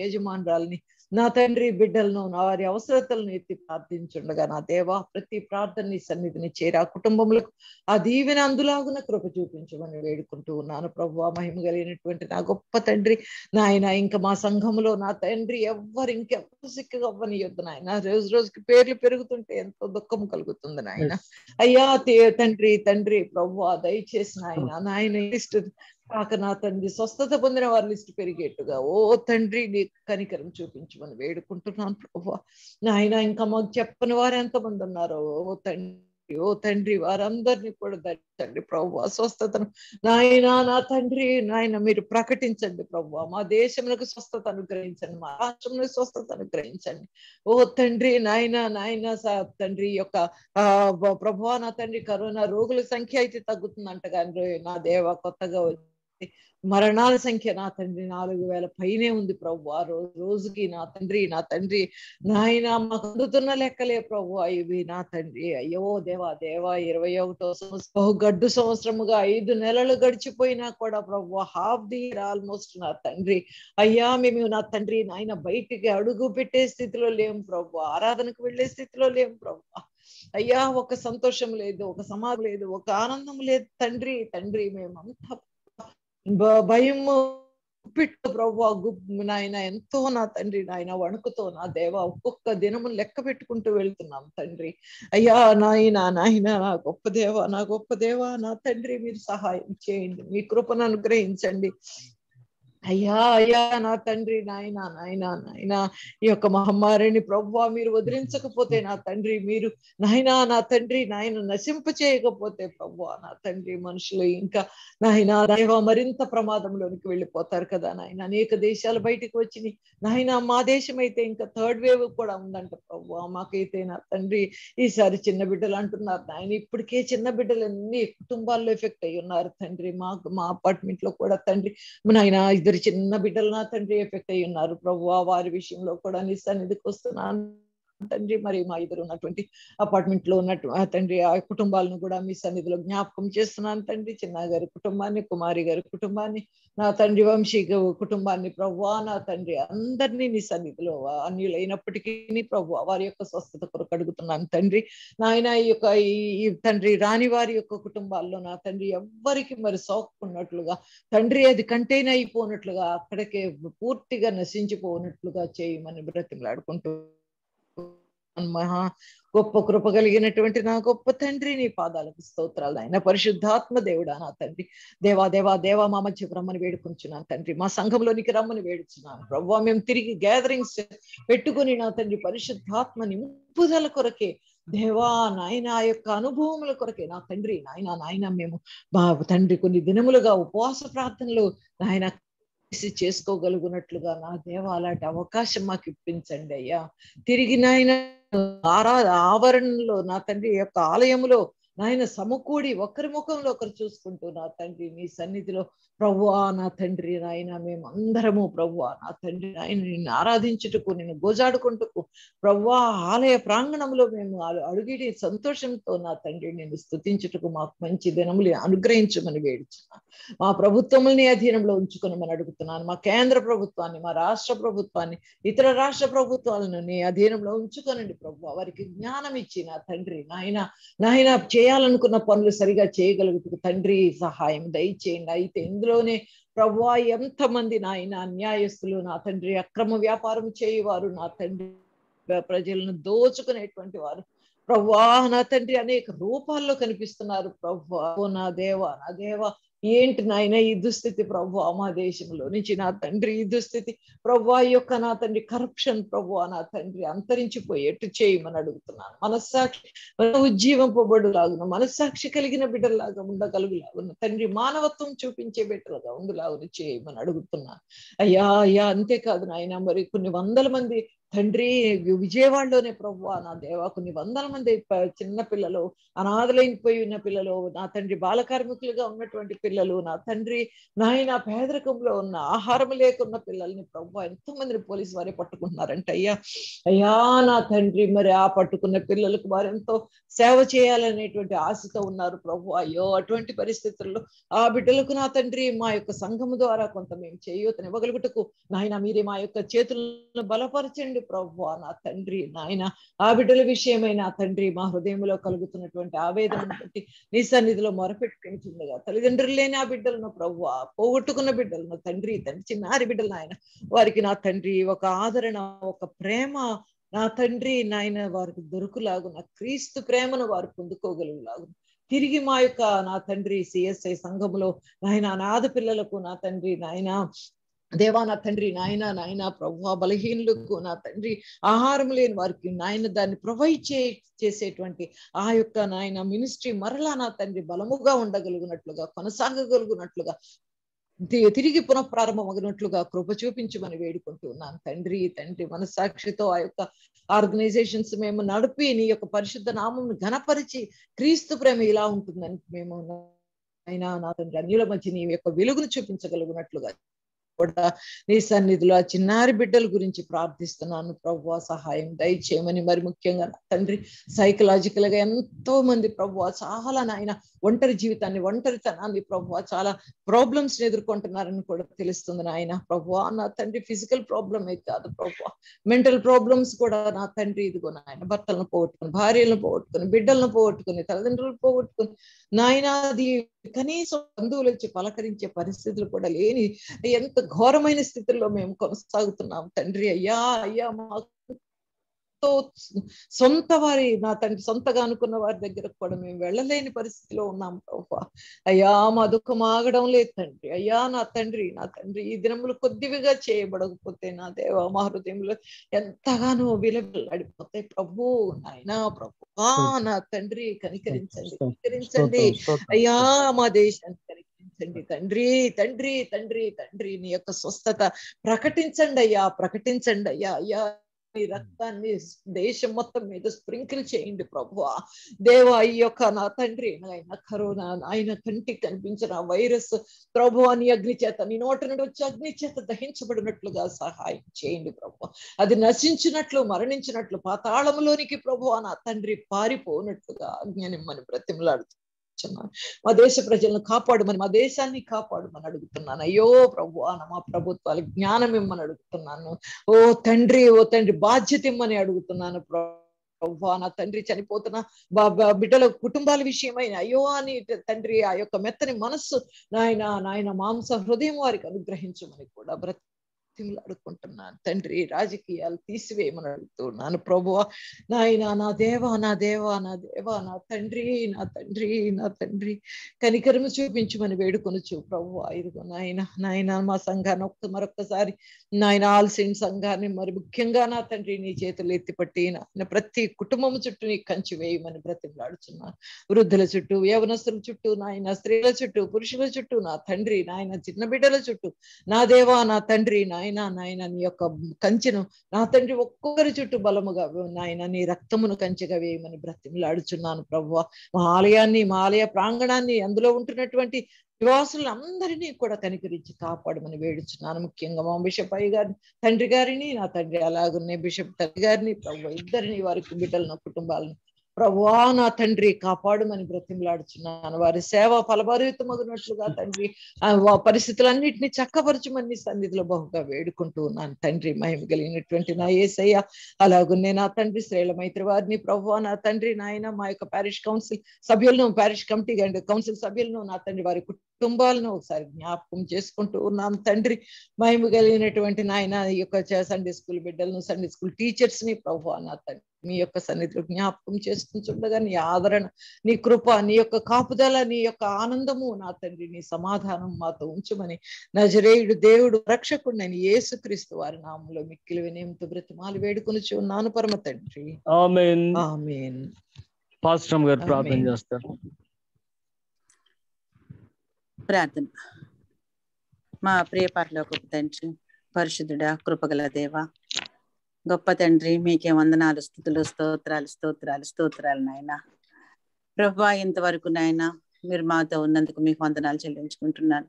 యజమానురాలని నా తండ్రి బిడ్డలను వారి అవసరతలను ఎత్తి ప్రార్థించుండగా నా దేవా ప్రతి ప్రార్థనని సన్నిధిని చేరి ఆ కుటుంబములకు ఆ దీవెన అందులాగున కృప చూపించమని వేడుకుంటూ ఉన్నాను ప్రభువా. మహిమ కలిగినటువంటి నా గొప్ప తండ్రి నాయన ఇంకా మా సంఘంలో నా తండ్రి ఇంకెవ్వరు సిక్కుగా అవ్వనియొద్దు నాయన. రోజుకి పేర్లు పెరుగుతుంటే ఎంతో దుఃఖం కలుగుతుంది నాయన. అయ్యా తండ్రి ప్రభువా దయచేసి నాయన లిస్ట్ కాక నా తండ్రి స్వస్థత పొందిన వారి లిస్ట్ పెరిగేట్టుగా ఓ తండ్రి నీ కనికరం చూపించమని వేడుకుంటున్నాను ప్రభువా. నాయన ఇంకా మాకు చెప్పని వారు ఎంతమంది ఉన్నారో ఓ తండ్రి వారందరినీ కూడా ధరించండి ప్రభువా. స్వస్థతను నా తండ్రి నాయన మీరు ప్రకటించండి ప్రభువా. మా దేశములకు స్వస్థత అనుగ్రహించండి, మా రాష్ట్రంలో స్వస్థత అనుగ్రహించండి ఓ తండ్రి నాయన తండ్రి యొక్క ప్రభువా నా తండ్రి కరోనా రోగుల సంఖ్య అయితే తగ్గుతుందంట కానీ నా దేవ కొత్తగా మరణాల సంఖ్య నా తండ్రి 4,000 పైనే ఉంది ప్రభు. ఆ రోజుకి నా తండ్రి నాయన మాకు అందుతున్న లెక్కలే ప్రభు ఇవి నా తండ్రి. అయ్యో దేవా 21వ సంవత్సరం గడ్డు సంవత్సరముగా 5 నెలలు గడిచిపోయినా కూడా ప్రభు హాఫ్ ది ఇయర్ ఆల్మోస్ట్ నా తండ్రి. అయ్యా మేము నా తండ్రి నాయన బయటికి అడుగు పెట్టే స్థితిలో లేము ప్రభు, ఆరాధనకు వెళ్ళే స్థితిలో లేము ప్రభు. అయ్యా ఒక సంతోషం లేదు, ఒక సమాధి లేదు, ఒక ఆనందం లేదు తండ్రి మేమంతా భయము పిట్టు ప్రభు నాయన ఎంతో నా తండ్రి నాయన వణుకుతో నా దేవ ఒక్కొక్క దినము లెక్క పెట్టుకుంటూ వెళ్తున్నాం తండ్రి. అయ్యా నాయన నా గొప్ప దేవ నా తండ్రి మీరు సహాయం చేయండి, మీ కృపను అనుగ్రహించండి అయ్యా నా తండ్రి నాయన ఈ యొక్క మహమ్మారిని ప్రభువా మీరు వదిలించకపోతే నా తండ్రి, మీరు నా తండ్రి నశింప చేయకపోతే ప్రభువా నా తండ్రి మనుషులు ఇంకా దేవ మరింత ప్రమాదంలోనికి వెళ్ళిపోతారు కదా నాయన. అనేక దేశాలు బయటకు వచ్చి మా దేశం అయితే ఇంకా 3rd వేవ్ కూడా ఉందంట ప్రభువా. మాకైతే నా తండ్రి ఈసారి చిన్న బిడ్డలు అంటున్నారు నాయన, ఇప్పటికే చిన్న బిడ్డలు అన్ని కుటుంబాల్లో ఎఫెక్ట్ అయ్యి ఉన్నారు తండ్రి. మా అపార్ట్మెంట్ లో కూడా తండ్రి నాయన 2 ఇద్దరు చిన్న బిడ్డలు నా తండ్రి ఎఫెక్ట్ అయ్యి ఉన్నారు ప్రభువా, వారి విషయంలో కూడా నీ సన్నిధికి వస్తున్నాను తండ్రి. మరి మా ఇద్దరు ఉన్నటువంటి అపార్ట్మెంట్ లో ఉన్నట్టు తండ్రి ఆ కుటుంబాలను కూడా మీ సన్నిధిలో జ్ఞాపకం చేస్తున్నాను తండ్రి. చిన్న గారి కుటుంబాన్ని, కుమారి గారి కుటుంబాన్ని, నా తండ్రి వంశీ కుటుంబాన్ని ప్రభువా, నా తండ్రి అందరినీ నీ సన్నిధిలో అన్యులైనప్పటికీ ప్రభువా వారి యొక్క స్వస్థత కొరకు అడుగుతున్నాను తండ్రి. నాయన ఈ తండ్రి రాని వారి యొక్క కుటుంబాల్లో నా తండ్రి ఎవ్వరికి మరి సోకున్నట్లుగా తండ్రి అది కంటైన్ అయిపోనట్లుగా అక్కడికే పూర్తిగా నశించిపోనట్లుగా చేయమని బ్రతిమలాడుకుంటూ మహా గొప్ప కృప కలిగినటువంటి నా గొప్ప తండ్రి నీ పాదాలకు స్తోత్రాలు. ఆయన పరిశుద్ధాత్మ దేవుడా నా తండ్రి, దేవా దేవా దేవా మా మధ్యకు రమ్మని వేడుకుంటున్నాను తండ్రి. మా సంఘంలోనికి రమ్మని వేడుచున్నాను ప్రభువా. మేము తిరిగి గ్యాదరింగ్స్ పెట్టుకుని నా తండ్రి పరిశుద్ధాత్మ నింపుదల కొరకే దేవా నాయన ఆ యొక్క అనుభవముల కొరకే నా తండ్రి నాయన మేము మా తండ్రి కొన్ని దినములుగా ఉపవాస ప్రార్థనలు నాయన చేసుకోగలుగునట్లుగా నా దేవా అలాంటి అవకాశం మాకు ఇప్పించండి అయ్యా. తిరిగి నాయన ఆవరణలో నా తండ్రి యొక్క ఆలయములో నాయన సమకూడి ఒకరి ముఖంలో ఒకరు చూసుకుంటూ నా తండ్రి నీ సన్నిధిలో ప్రభువా నా తండ్రి నాయన మేము అందరము ప్రభువా నా తండ్రి నాయన నిన్ను ఆరాధించుటకు, నిన్ను గోజాడుకుంటూ ప్రభువా ఆలయ ప్రాంగణంలో మేము అడుగిడి సంతోషంతో నా తండ్రి నిన్ను స్తుతించుటకు మాకు మంచి దినములు అనుగ్రహించమని వేడుచున్నాను. మా ప్రభుత్వములని అధీనంలో ఉంచుకునమని అడుగుతున్నాను. మా కేంద్ర ప్రభుత్వాన్ని, మా రాష్ట్ర ప్రభుత్వాన్ని, ఇతర రాష్ట్ర ప్రభుత్వాలను నీ అధీనంలో ఉంచుకొనండి ప్రభువా. వారికి జ్ఞానం ఇచ్చి నా తండ్రి నాయన చేయాలనుకున్న పనులు సరిగా చేయగలుగుతూ తండ్రి సహాయం దయచేయండి. అయితే ఇందులోనే ప్రభువా ఎంతమంది నాయన అన్యాయస్తులు నా తండ్రి అక్రమ వ్యాపారం చేయవారు నా తండ్రి ప్రజలను దోచుకునేటువంటి వారు ప్రభువా నా తండ్రి అనేక రూపాల్లో కనిపిస్తున్నారు ప్రభువా. నా దేవా ఏంటి నాయన ఈ దుస్థితి ప్రభువా మా దేశంలో నుంచి నా తండ్రి ఈ దుస్థితి ప్రభువా యొక్క నా తండ్రి కరప్షన్ ప్రభువా నా తండ్రి అంతరించిపోయేట్టు చేయమని అడుగుతున్నాను. మనస్సాక్షి ఉజ్జీవింపబడులాగున మనస్సాక్షి కలిగిన బిడ్డలాగా ఉండగలుగులాగున తండ్రి మానవత్వం చూపించే బిడ్డలుగా ఉండలాగున చేయమని అడుగుతున్నాను అయ్యా. అంతేకాదు నాయన మరి కొన్ని వందల మంది తండ్రి విజయవాడలోనే ప్రభువా నా దేవా కొన్ని వందల మంది చిన్న పిల్లలు, అనాథలైపోయి ఉన్న పిల్లలు నా తండ్రి బాల కార్మికులుగా ఉన్నటువంటి పిల్లలు నా తండ్రి నాయన పేదరికంలో ఉన్న ఆహారం లేకున్న పిల్లల్ని ప్రభువా ఎంతో మందిని పోలీసు వారే పట్టుకుంటున్నారంట అయ్యా నా తండ్రి. మరి ఆ పట్టుకున్న పిల్లలకు వారు ఎంతో సేవ చేయాలనేటువంటి ఆశతో ఉన్నారు ప్రభు. అయ్యో అటువంటి పరిస్థితుల్లో ఆ బిడ్డలకు నా తండ్రి మా యొక్క సంఘము ద్వారా కొంత మేము చేయూతనివ్వగలుగుటకు నాయన మీరే మా యొక్క చేతులను బలపరచండి ప్రభువా నా తండ్రి నాయన. ఆ బిడ్డల విషయమై నా తండ్రి మా హృదయంలో కలుగుతున్నటువంటి ఆవేదనను బట్టి నీ సన్నిధిలో మొరపెట్టుకుంటుండగా తల్లిదండ్రులు లేని ఆ బిడ్డలను ప్రభువా పోగొట్టుకున్న బిడ్డలను తండ్రి చిన్నారి బిడ్డలు నాయన వారికి నా తండ్రి ఒక ఆదరణ, ఒక ప్రేమ నా తండ్రి నాయన వారికి దొరుకులాగున క్రీస్తు ప్రేమను వారు పొందుకోగలుగులాగు తిరిగి మా యొక్క నా తండ్రి సిఎస్ఐ సంఘములో నాయన అనాథ పిల్లలకు నా తండ్రి నాయన దేవా నా తండ్రి నాయన ప్రభువా బలహీనులకు నా తండ్రి ఆహారం లేని వారికి నాయన దాన్ని ప్రొవైడ్ చేసేటువంటి ఆ యొక్క నాయన మినిస్ట్రీ మరలా నా తండ్రి బలముగా ఉండగలుగునట్లుగా కొనసాగగలుగునట్లుగా తిరిగి పునఃప్రారంభమగినట్లుగా కృప చూపించమని వేడుకుంటున్నాను తండ్రి మనస్సాక్షితో ఆ యొక్క ఆర్గనైజేషన్స్ మేము నడిపి నీ యొక్క పరిశుద్ధ నామం ఘనపరిచి క్రీస్తు ప్రేమ ఇలా ఉంటుందని మేము అయినా నా తండ్రి అన్యుల మధ్య నీ యొక్క వెలుగును చూపించగలుగునట్లుగా కూడా నీ సన్నిధిలో ఆ చిన్నారి బిడ్డల గురించి ప్రార్థిస్తున్నాను ప్రభువా. సహాయం దయచేయమని మరి ముఖ్యంగా తండ్రి సైకలాజికల్ గా ఎంతో మంది ప్రభువా చాలా నాయన ఒంటరితనాన్ని ప్రభువా చాలా ప్రాబ్లమ్స్ ఎదుర్కొంటున్నారని కూడా తెలుస్తుంది నాయన ప్రభువా. నా తండ్రి ఫిజికల్ ప్రాబ్లమే కాదు ప్రభువా, మెంటల్ ప్రాబ్లమ్స్ కూడా నా తండ్రి ఇదిగో నాయన భర్తలను పోగొట్టుకుని, భార్యలను పోగొట్టుకుని, బిడ్డలను పోగొట్టుకుని, తల్లిదండ్రులను పోగొట్టుకుని నాయన అది కనీసం బంధువులు వచ్చి పలకరించే పరిస్థితులు కూడా లేని ఎంత ఘోరమైన స్థితిలో మేము కొనసాగుతున్నాం తండ్రి. అయ్యా మాకు సొంత వారి నా తండ్రి సొంతగా అనుకున్న వారి దగ్గరకు కూడా మేము వెళ్ళలేని పరిస్థితిలో ఉన్నాం ప్రభువా. అయ్యా మా దుఃఖం ఆగడం లేదు తండ్రి. అయ్యా నా తండ్రి ఈ దినములు కొద్దివిగా చేయబడకపోతే నా దేవా మా హృదయంలో ఎంతగానో విలవిల్లాడిపోతాయి ప్రభు. నాయనా ప్రభువా నా తండ్రి కనికరించండి అయ్యా మా దేశాన్ని తండ్రి నీ యొక్క స్వస్థత ప్రకటించండి అయ్యా. అయ్యా ఈ రక్తాన్ని దేశం మొత్తం మీద స్ప్రింకిల్ చేయండి ప్రభువా. దేవా ఈ యొక్క నా తండ్రి నాయన కరోనా ఆయన కంటికి కనిపించిన వైరస్ ప్రభువా నీ అగ్ని చేత నీ నోటి నుండి వచ్చి అగ్ని చేత దహించబడినట్లుగా సహాయం చేయండి ప్రభువా. అది నశించినట్లు మరణించినట్లు పాతాళంలోనికి ప్రభువా నా తండ్రి పారిపోనట్లుగా ఆజ్ఞనిమ్మని బ్రతిమలాడుతున్నాను. మా దేశ ప్రజలను కాపాడుమని, మా దేశాన్ని కాపాడుమని అడుగుతున్నాను. అయ్యో ప్రభువా మా ప్రభుత్వాలు జ్ఞానం ఇమ్మని అడుగుతున్నాను. ఓ తండ్రి బాధ్యత ఇమ్మని అడుగుతున్నాను ప్రభువా. నా తండ్రి చనిపోతున్న బిడ్డల కుటుంబాల విషయమైన అయ్యో అని తండ్రి ఆ యొక్క మెత్తని మనస్సు నాయన మాంస హృదయం వారికి అనుగ్రహించమని కూడా అడుగుకుంటున్నాను తండ్రి. రాజకీయాలు తీసివేయమని అడుగుతున్నాను ప్రభువా. నాయన నా దేవా నా దేవా నా దేవా నా తండ్రి నా తండ్రి నా తండ్రి కనికరము చూపించమని వేడుకొనొచ్చు ప్రభువా. ఇదిగో నాయన మా సంఘాన్ని మరొక్కసారి నాయన ఆల్సిన సంఘాన్ని మరి ముఖ్యంగా నా తండ్రి నీ చేతులు ఎత్తిపట్టి నాయన ప్రతి కుటుంబం చుట్టూ నీ కంచి వేయమని బ్రతిమలాడుచున్నాను. వృద్ధుల చుట్టూ, యవనస్తుల చుట్టూ, నాయన స్త్రీల చుట్టూ, పురుషుల చుట్టూ, నా తండ్రి నాయన చిన్న బిడ్డల చుట్టూ నా దేవా నా తండ్రి నాయన నీ యొక్క కంచెను నా తండ్రి ఒక్కొక్కరి చుట్టూ బలముగా నాయన నీ రక్తమును కంచెగా వేయమని బ్రతిమలాడుచున్నాను ప్రభువా. మా ఆలయాన్ని, మా ఆలయ ప్రాంగణాన్ని, అందులో ఉంటున్నటువంటి నివాసులను అందరినీ కూడా కనికరించి కాపాడమని వేడుచున్నాను. ముఖ్యంగా మా బిషప్ అయ్య గారిని, తండ్రి గారిని, నా తండ్రి అలాగున్నే బిషప్ తల్లి గారిని ప్రభువా ఇద్దరిని, వారికి బిడ్డలను, కుటుంబాలను ప్రభువా నా తండ్రి కాపాడుమని బ్రతిమలాడుచున్నాను. వారి సేవ ఫలభరితమగునట్లుగా తండ్రి పరిస్థితులన్నింటినీ చక్కపరచుమని సన్నిధిలో బహుగా వేడుకుంటూ ఉన్నాను తండ్రి. మహిమ కలిగినటువంటి నా యేసయ్య అలాగున్నే నా తండ్రి శ్రేల మైత్రి వారిని ప్రభువా నా తండ్రి నాయన మా యొక్క పారిష్ కౌన్సిల్ సభ్యులను, పారిష్ కమిటీ అండ్ కౌన్సిల్ సభ్యులను, నా తండ్రి వారి కుటుంబాలను ఒకసారి జ్ఞాపకం చేసుకుంటూ ఉన్నాను తండ్రి. మహిమ కలిగినటువంటి నాయన ఈ యొక్క సండే స్కూల్ బిడ్డలను, సండే స్కూల్ టీచర్స్ ని ప్రభువా నా తండ్రి మీ యొక్క సన్నిధిలో జ్ఞాపకం చేసుకుంటుండగా నీ ఆదరణ, నీ కృప, నీ యొక్క కాపుదల, నీ యొక్క ఆనందము నా తండ్రి నీ సమాధానం మాతో ఉంచమని నజరేయుడు దేవుడు రక్షకుడు నేను యేసుక్రీస్తు వారి నామంలో మిక్కిలి వినయంతో బ్రతిమాలి వేడుకొనుచు ఉన్నాను పరమ తండ్రి. ఆమేన్. ఆమేన్. పాస్టర్ గారు ప్రార్థన చేస్తారు. ప్రార్థన. మా ప్రియ పరలోకపు తండ్రి, పరిశుద్ధుడా, కృపగల దేవా, గొప్ప తండ్రి, మీకే వందనాలు, స్తుతులు, స్తోత్రాలు స్తోత్రాలు స్తోత్రాలు నాయన ప్రభువా. ఇంతవరకు నాయన మీరు మాతో ఉన్నందుకు మీకు వందనాలు చెల్లించుకుంటున్నాను.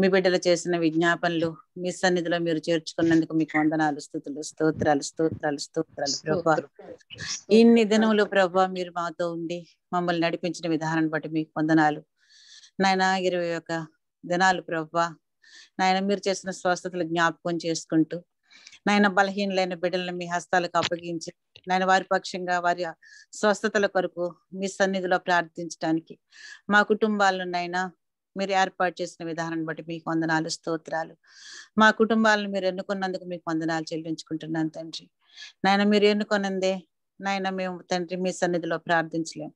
మీ బిడ్డలు చేసిన విజ్ఞాపనలు మీ సన్నిధిలో మీరు చేర్చుకున్నందుకు మీకు వందనాలు, స్తుతులు, స్తోత్రాలు స్తోత్రాలు స్తోత్రాలు ప్రభువా. ఇన్ని దినములు ప్రభువా మీరు మాతో ఉండి మమ్మల్ని నడిపించిన విధానాన్ని బట్టి మీకు వందనాలు నాయన. 21 దినాలు ప్రభువా నాయన మీరు చేసిన స్వస్థతలు జ్ఞాపకం చేసుకుంటూ నాయన బలహీనలైన బిడ్డలను మీ హస్తాలకు అప్పగించి నాయన వారి పక్షంగా వారి స్వస్థతల కొరకు మీ సన్నిధిలో ప్రార్థించడానికి మా కుటుంబాలను నాయన మీరు ఏర్పాటు చేసిన విధానాన్ని బట్టి మీకు వందనాలు, స్తోత్రాలు. మా కుటుంబాలను మీరు ఎన్నుకున్నందుకు మీకు వందనాలు చెల్లించుకుంటున్నాను తండ్రి. నాయన మీరు ఎన్నుకున్నందే నాయన మేము తండ్రి మీ సన్నిధిలో ప్రార్థించలేం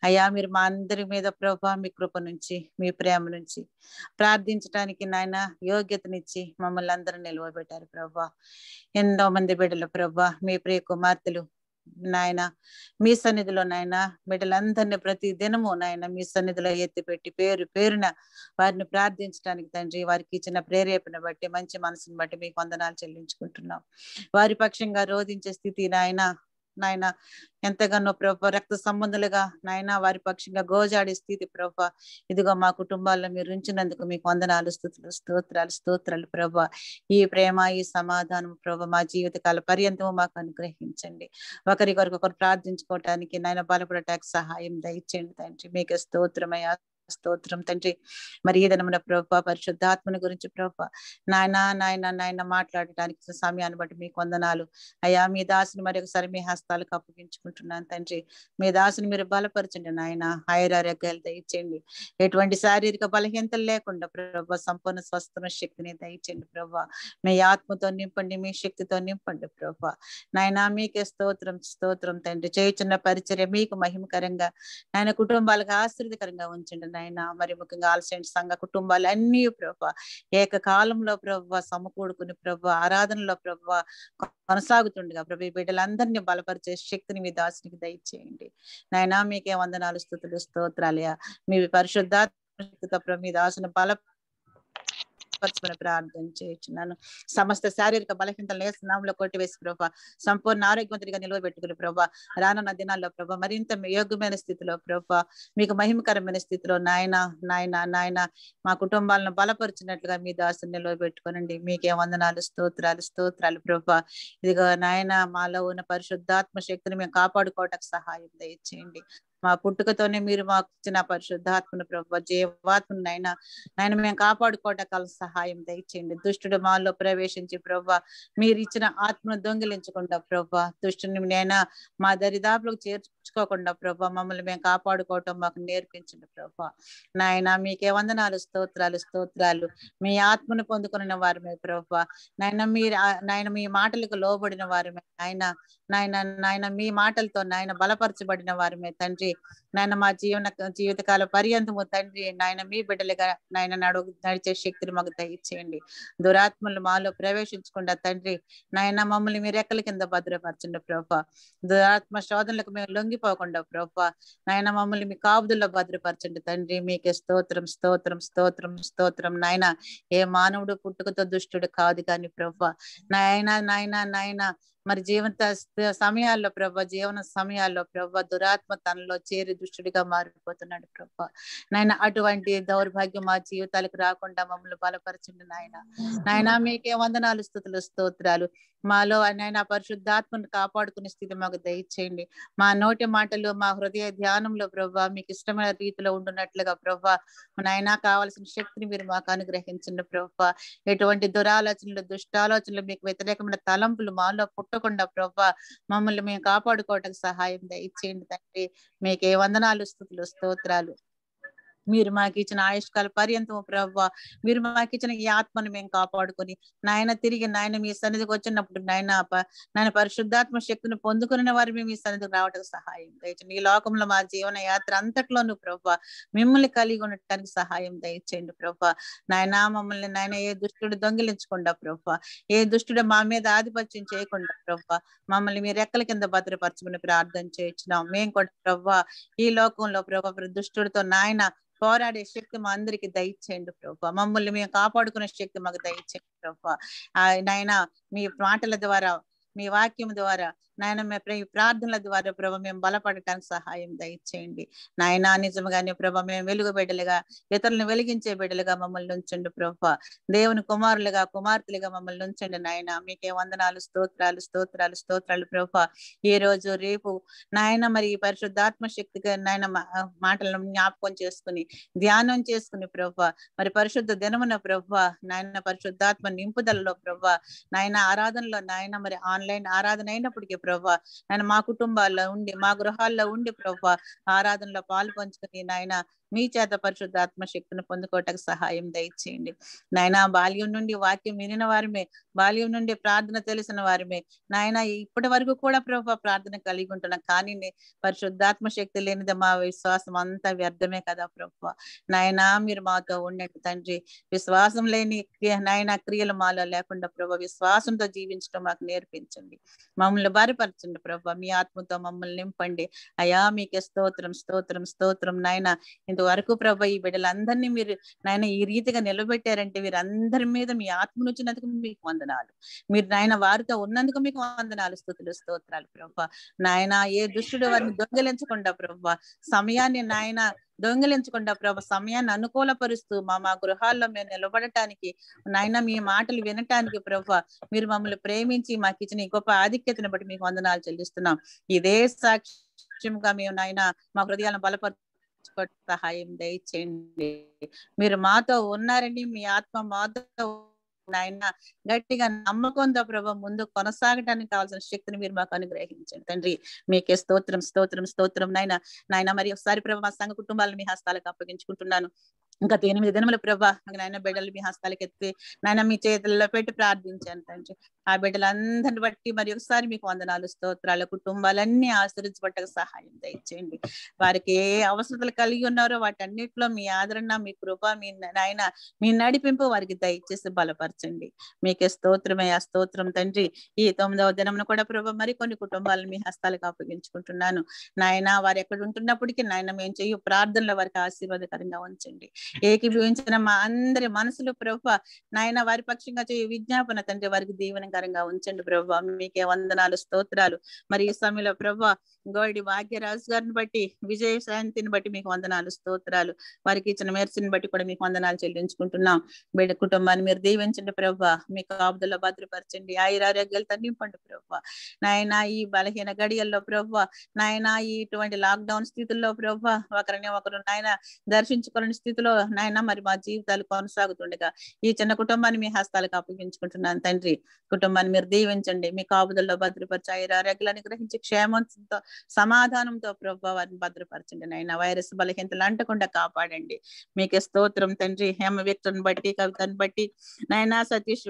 అయ్యా. మీరు మా అందరి మీద ప్రభా మీ కృప నుంచి, మీ ప్రేమ నుంచి ప్రార్థించడానికి నాయన యోగ్యతనిచ్చి మమ్మల్ని అందరూ నిలవబెట్టారు ప్రభా. ఎన్నో మంది బిడ్డలు ప్రభా మీ ప్రియ కుమార్తెలు నాయన మీ సన్నిధిలో నాయన బిడ్డలందరినీ ప్రతి దినము నాయన మీ సన్నిధిలో ఎత్తిపెట్టి పేరు పేరున వారిని ప్రార్థించడానికి తండ్రి వారికి ఇచ్చిన ప్రేరేపణ బట్టి, మంచి మనసుని బట్టి మీకు వందనాలు చెల్లించుకుంటున్నాం. వారి పక్షంగా రోధించే స్థితి నాయన ఎంతగానో ప్రభా రక్త సంబంధులుగా నాయన వారి పక్షంగా గోజాడే స్థితి ప్రభా ఇదిగో మా కుటుంబాల్లో మీరు ఉంచినందుకు మీకు వందనాలు, స్తుతులు, స్తోత్రాలు స్తోత్రాలు ప్రభా. ఈ ప్రేమ, ఈ సమాధానం ప్రభా మా జీవితకాల పర్యంతము మాకు అనుగ్రహించండి. ఒకరికొకరు ప్రార్థించుకోవటానికి నాయన బలపడటానికి సహాయం దయచేయండి తండ్రి. మీకు స్తోత్రమయ్యా, స్తోత్రం తండ్రి. మరి ఈ దినమున ప్రభా పరిశుద్ధాత్మని గురించి ప్రభా నాయన మాట్లాడటానికి సమయాన్ని బట్టి మీకు వందనాలు అయ్యా. మీ దాసుని మరి ఒకసారి మీ హస్తాలకు అప్పగించుకుంటున్నాను తండ్రి. మీ దాసుని మీరు బలపరచండి నాయన, ఆయురారోగ్యాలు దయచేయండి. ఎటువంటి శారీరక బలహీనతలు లేకుండా ప్రభా సంపూర్ణ స్వస్థన శక్తిని దయచేయండి ప్రభా. మీ ఆత్మతో నింపండి, మీ శక్తితో నింపండి ప్రభా. నాయన మీకే స్తోత్రం స్తోత్రం తండ్రి. చేయుచున్న పరిచర్య మీకు మహిమకరంగా నాయన కుటుంబాలకు ఆశీర్వదకరంగా ఉంచండి నాయన. మరి ముఖ్యంగా ఆల్సెంట్ సంఘ కుటుంబాలు అన్ని ప్రభా ఏకకాలంలో ప్రభా సమకూడుకుని ప్రభా ఆరాధనలో ప్రభా కొనసాగుతుండగా ప్రభు ఈ బిడ్డలందరినీ బలపరిచే శక్తిని మీ దాసునికి దయచేయండి నాయన. మీకే వందనాలు, స్తుతులు, స్తోత్రాలయ. మీ పరిశుద్ధాత్మ మీ దాసుని స్వస్థపరచమని ప్రార్థన చేయించున్నాను. సమస్త శారీరక బలహీనతలు యేసు నామములో కొట్టివేసి ప్రభా సంపూర్ణ ఆరోగ్యవంతుడిగా నిలవబెట్టుకుని ప్రభా రానున్న దినాల్లో ప్రభా మరింత యోగ్యమైన స్థితిలో ప్రభా మీకు మహిమకరమైన స్థితిలో నాయన నాయన నాయన మా కుటుంబాలను బలపరిచినట్లుగా మీ దాసుని నిలవబెట్టుకోనండి. మీకే వందనాలు, స్తోత్రాలు స్తోత్రాలు ప్రభా. ఇదిగో నాయన మాలో ఉన్న పరిశుద్ధాత్మ శక్తిని మేము కాపాడుకోవటానికి సహాయం దయచేయండి. మా పుట్టుకతోనే మీరు మాకు ఇచ్చిన పరిశుద్ధాత్మను ప్రభు జీవాత్మను నాయన మేము కాపాడుకోవటానికి సహాయం దయచేయండి. దుష్టుడు మాలో ప్రవేశించి ప్రభు మీరు ఇచ్చిన ఆత్మను దొంగిలించకుండా ప్రభు దుష్టుని నైనా మా దరిదాపులకు చేర్చుకోకుండా ప్రభు మమ్మల్ని మేము కాపాడుకోవటం మాకు నేర్పించండి ప్రభు. నాయన మీకే వందనాలు, స్తోత్రాలు స్తోత్రాలు. మీ ఆత్మను పొందుకున్న వారమే ప్రభు నాయన. మీరు నాయన మీ మాటలకు లోబడిన వారమే నాయన నాయన నాయన మీ మాటలతో నాయన బలపరచబడిన వారమే తండ్రి. నాయన మా జీవితకాల పర్యంతము తండ్రి నాయన మీ బిడ్డలుగా నాయన నడిచే శక్తిని మాకు దయచేయండి. దురాత్మలు మాలో ప్రవేశించకుండా తండ్రి నాయన మమ్మల్ని మీ రెక్కల కింద భద్రపరచండి ప్రభా. దురాత్మ శోధనలకు మేము లొంగిపోకుండా ప్రభా నాయన మమ్మల్ని మీ కాపుదల్లో భద్రపరచండి తండ్రి. మీకే స్తోత్రం స్తోత్రం స్తోత్రం స్తోత్రం నాయన. ఏ మానవుడు పుట్టుకతో దుష్టుడు కాదు కానీ ప్రభా నాయన నాయన నాయన మరి సమయాల్లో ప్రభా జీవన సమయాల్లో ప్రభా దురాత్మ తనలో చేరి దుష్టుడిగా మారిపోతున్నాడు ప్రభా నాయన. అటువంటి దౌర్భాగ్యం మా జీవితాలకు రాకుండా మమ్మల్ని బలపరచండి నాయన. నాయన మీకే వందనాలు, స్తుతులు స్తోత్రాలు. మాలో నాయన పరిశుద్ధాత్మను కాపాడుకునే స్థితి మాకు దయచేయండి. మా నోటి మాటలు మా హృదయ ధ్యానంలో ప్రభా మీకు ఇష్టమైన రీతిలో ఉండున్నట్లుగా ప్రభా నాయన కావాల్సిన శక్తిని మీరు మాకు అనుగ్రహించండి ప్రభా. ఎటువంటి దురాలోచనలు దుష్టాలోచనలు మీకు వ్యతిరేకమైన తలంపులు మాలో పుట్టకుండా ప్రభా మమ్మల్ని మేము కాపాడుకోవటానికి సహాయం దయచేయండి తండ్రి. మీకే వందనాలు, స్తుతులు స్తోత్రాలు. మీరు మాకు ఇచ్చిన ఆయుష్కాల పర్యంతము ప్రభా మీరు మాకు ఇచ్చిన ఈ ఆత్మను మేము కాపాడుకొని నాయన తిరిగి నాయన మీ సన్నిధికి వచ్చినప్పుడు నాయన పరిశుద్ధాత్మ శక్తిని పొందుకున్న వారు మీ సన్నిధికి రావడానికి సహాయం దయచేయండి. ఈ లోకంలో మా జీవన యాత్ర అంతట్లోనూ ప్రభా మిమ్మల్ని కలిగి ఉండటానికి సహాయం దయచేయండి ప్రభా నాయన. మమ్మల్ని నాయన ఏ దుష్టుడు దొంగిలించకుండా ప్రభా ఏ దుష్టుడు మా మీద ఆధిపత్యం చేయకుండా ప్రభా మమ్మల్ని మీ రెక్కల కింద భద్రపరచమని ప్రార్థన చేయించున్నాం. మేము కూడా ప్రభా ఈ లోకంలో ప్రభా దుష్టుడితో నాయన పోరాడే శక్తి మా అందరికి దయచేయండి ప్రభా. మమ్మల్ని మేము కాపాడుకునే శక్తి మాకు దయచేయండి ప్రభా నాయన. మీ మాటల ద్వారా మీ వాక్యం ద్వారా నాయన మీ ప్రార్థనల ద్వారా ప్రభా మేము బలపడటానికి సహాయం దయచేయండి నాయన. నిజంగానే ప్రభా మేము వెలుగు బిడ్డలుగా ఇతరులను వెలిగించే బిడ్డలుగా మమ్మల్ని ఉంచండి ప్రభా. దేవుని కుమారులుగా కుమార్తెలుగా మమ్మల్ని ఉంచండి నాయన. మీకే వందనాలు, స్తోత్రాలు స్తోత్రాలు స్తోత్రాలు ప్రభా. ఈ రోజు రేపు నాయన మరి ఈ పరిశుద్ధాత్మ శక్తిగా నాయన మాటలను జ్ఞాపకం చేసుకుని ధ్యానం చేసుకుని ప్రభా మరి పరిశుద్ధ దినమున ప్రభా నాయన పరిశుద్ధాత్మ నింపుదలలో ప్రభా నాయన ఆరాధనలో నాయన మరి ఆన్లైన్ ఆరాధన అయినప్పటికీ ప్రభా నాయన మా కుటుంబాల్లో ఉండి మా గృహాల్లో ఉండి ప్రభా ఆరాధనలో పాలు పంచుకుని నాయన మీ చేత పరిశుద్ధాత్మ శక్తిని పొందుకోవటానికి సహాయం దయచేయండి నాయన. బాల్యం నుండి వాక్యం వినిన వారమే, బాల్యం నుండి ప్రార్థన తెలిసిన వారమే నాయన. ఇప్పటి వరకు కూడా ప్రభా ప్రార్థన కలిగి ఉంటున్నాం కానీ పరిశుద్ధాత్మ శక్తి లేనిది మా విశ్వాసం అంతా వ్యర్థమే కదా ప్రభా నాయన. మీరు మాతో ఉండండి తండ్రి. విశ్వాసం లేని నాయన క్రియలు మాలో లేకుండా ప్రభా విశ్వాసంతో జీవించడం మాకు నేర్పించండి. మమ్మల్ని బలపరచండి ప్రభా. మీ ఆత్మతో మమ్మల్ని నింపండి అయా. మీకే స్తోత్రం స్తోత్రం స్తోత్రం నాయన. ఇంతవరకు ప్రభా ఈ బిడ్డలందరినీ మీరు నాయన ఈ రీతిగా నిలబెట్టారంటే వీరందరి మీద మీ ఆత్మ వచ్చినందుకు మీకు వందనాలు. మీరు నాయన వారితో ఉన్నందుకు మీకు వందనాలు, స్తుతులు స్తోత్రాలు ప్రభా నాయన. ఏ దుష్టుడు వారిని దొంగిలించకుండా ప్రభా సమయాన్ని నాయన దొంగిలించకుండా ప్రభా సమయాన్ని అనుకూలపరుస్తూ మా గృహాల్లో మేము నిలబడటానికి నాయన మీ మాటలు వినటానికి ప్రభా మీరు మమ్మల్ని ప్రేమించి మాకు ఇచ్చిన ఈ గొప్ప ఆధిక్యతను బట్టి మీకు వందనాలు చెల్లిస్తున్నాం. ఇదే సాక్ష్యంగా మేము నాయన మా హృదయాలను బలపరుచు సహాయం దయచేయండి. మీరు మాతో ఉన్నారండి. మీ ఆత్మ మాతో నాయన గట్టిగా నమ్మకంతో ప్రభా ముందు కొనసాగడానికి కావాల్సిన శక్తిని మీరు మాకు అనుగ్రహించండి తండ్రి. మీకే స్తోత్రం స్తోత్రం స్తోత్రం నాయన. నాయన మరి ఒకసారి ప్రభా మా సంఘ కుటుంబాలను మీ హస్తాలకు అప్పగించుకుంటున్నాను. ఇంకా 8 దినముల ప్రభా నాయన బిడ్డలు మీ హస్తాలకు ఎత్తి నాయన మీ చేతుల్లో పెట్టి ప్రార్థించాను తండ్రి. ఆ బిడ్డలందరిని బట్టి మరి ఒకసారి మీకు వందనాలు స్తోత్రాలు. కుటుంబాలన్నీ ఆశీర్వదించబట్టక సహాయం దయచేయండి. వారికి ఏ అవసరతలు కలిగి ఉన్నారో వాటన్నిటిలో మీ ఆదరణ మీ కృప మీ నాయన మీ నడిపింపు వారికి దయచేసి బలపరచండి. మీకే స్తోత్రమయ్యా స్తోత్రం తండ్రి. ఈ 9వ దినమున కూడా ప్రభా మరి కొన్ని కుటుంబాలను మీ హస్తాలకు అప్పగించుకుంటున్నాను నాయన. వారు ఎక్కడ ఉంటున్నప్పటికీ నాయన మేము చేయు ప్రార్థనలో వారికి ఆశీర్వాదకరంగా ఉంచండి. ఏకీభవించిన మా అందరి మనసులు ప్రభు నాయన వారి పక్షంగా చేయ విజ్ఞాపన తండ్రి వారికి దీవెనకరంగా ఉంచండి ప్రభు. మీకే వందనాలు స్తోత్రాలు. మరి ఈ సమయంలో ప్రభు గోడి భాగ్యరాజు గారిని బట్టి విజయశాంతిని బట్టి మీకు వందనాలు స్తోత్రాలు. వారికి ఇచ్చిన మెర్సిని బట్టి కూడా మీకు వందనాలు చెల్లించుకుంటున్నాం. బిడ్డ కుటుంబాన్ని మీరు దీవించండి ప్రభు. మీ కాపుదల్లో భద్రపరచండి. ఆయురారోగ్యాలతో నింపండి ప్రభు. నాయన ఈ బలహీన గడియల్లో ప్రభు నాయన ఇటువంటి లాక్డౌన్ స్థితుల్లో ప్రభు ఒకరిని ఒకరు నాయన దర్శించుకోలేని స్థితిలో నాయన మరి మా జీవితాలు కొనసాగుతుండగా ఈ చిన్న కుటుంబాన్ని మీ హస్తాలకు అప్పగించుకుంటున్నాను తండ్రి. కుటుంబాన్ని మీరు దీవించండి. మీ కాపుదల్లో భద్రపరిచి ఆయురారోగ్యాలను గ్రహించి క్షేమంతో సమాధానంతో ప్రభు వారిని భద్రపరచండి నాయన. వైరస్ బలహీనతలు అంటకుండా కాపాడండి. మీకే స్తోత్రం తండ్రి. హేమ వ్యక్తులను బట్టి కవితను బట్టి నాయన సతీష్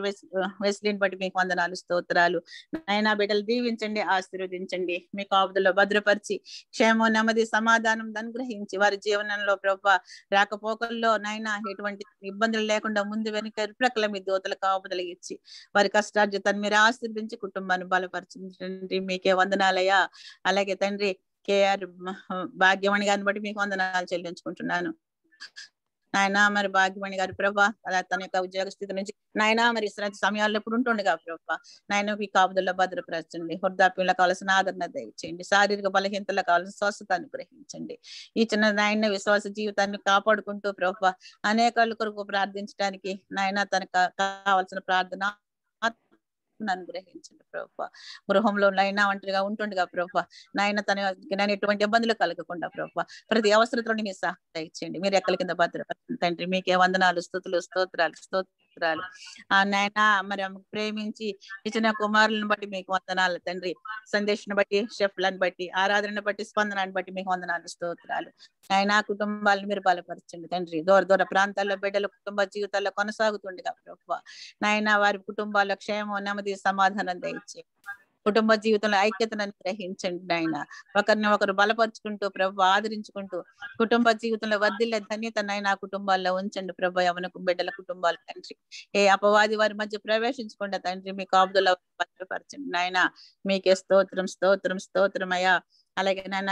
వెస్లీని బట్టి మీకు వందనాలు స్తోత్రాలు. నాయన బిడ్డలు దీవించండి, ఆశీర్వదించండి. మీ కాపుదల్లో భద్రపరిచి క్షేమం నెమ్మది సమాధానం అనుగ్రహించి వారి జీవనంలో ప్రభు రాకపోకల్లో నాయన ఎటువంటి ఇబ్బందులు లేకుండా ముందు వెనుక ప్రక్కల మీ దోతల కాపుదలు ఇచ్చి వారి కష్టార్జితాన్ని మీరు ఆశీర్వదించి కుటుంబాన్ని బలపరచండి. మీకే వందనాలయ్యా. అలాగే తండ్రి కేఆర్ భాగ్యమణి గారిని బట్టి మీకు వందనాలు చెల్లించుకుంటున్నాను నాయన. మరి భాగ్యమణి గారి ప్రభా అలా తన యొక్క ఉద్యోగ స్థితి నుంచి నాయన మరి సమయాల్లో ఇప్పుడు ఉంటుండగా ప్రభా నాయన మీ కాపుదల్లో భద్రపరచండి. వృద్ధాప్యంలో కావాల్సిన ఆదరణ దయచేయండి. శారీరక బలహీనతలో కావాల్సిన స్వస్థత అనుగ్రహించండి. ఈ చిన్న నాయన విశ్వాస జీవితాన్ని కాపాడుకుంటూ ప్రభా అనేకాల కొరకు ప్రార్థించడానికి నాయన తనకు కావాల్సిన ప్రార్థన అనుగ్రహించండి ప్రభా. గృహంలో నైనా ఒంటరిగా ఉంటుండగా ప్రభా నాయన నేను ఎటువంటి ఇబ్బందులు కలగకుండా ప్రభా ప్రతి అవసరతలోని మీ సహాయం దయచేయండి. మీరు ఎక్కల కింద భద్రపరచండి తండ్రి. మీకే వందనాలు స్తుతులు స్తోత్రాలు. ఆ నాయన మరి ప్రేమించి ఇచ్చిన కుమారులను బట్టి మీకు వందనాలు తండ్రి. సందేశాన్ని బట్టి షెఫ్లను బట్టి ఆరాధనను బట్టి స్పందనాన్ని బట్టి మీకు వందనాలు స్తోత్రాలు. ఆయన కుటుంబాలను మీరు బలపరచండి తండ్రి. దూర ప్రాంతాల్లో బిడ్డల కుటుంబ జీవితాల్లో కొనసాగుతుండగా ప్రభు నాయన వారి కుటుంబాల క్షేమం నెమ్మది సమాధానం దయచేయండి. కుటుంబ జీవితంలో ఐక్యతను గ్రహించండి నాయన. ఒకరిని ఒకరు బలపరుచుకుంటూ ప్రభు ఆదరించుకుంటూ కుటుంబ జీవితంలో వర్ధిల్లే ధన్యత నాయన కుటుంబాల్లో ఉంచండి ప్రభు. యవన బిడ్డల కుటుంబాలు తండ్రి ఏ అపవాది వారి మధ్య ప్రవేశించకుండా తండ్రి మీ కాపుదల్లో భద్రపరచండి నాయన. మీకే స్తోత్రం అయ్యా. అలాగే నాయన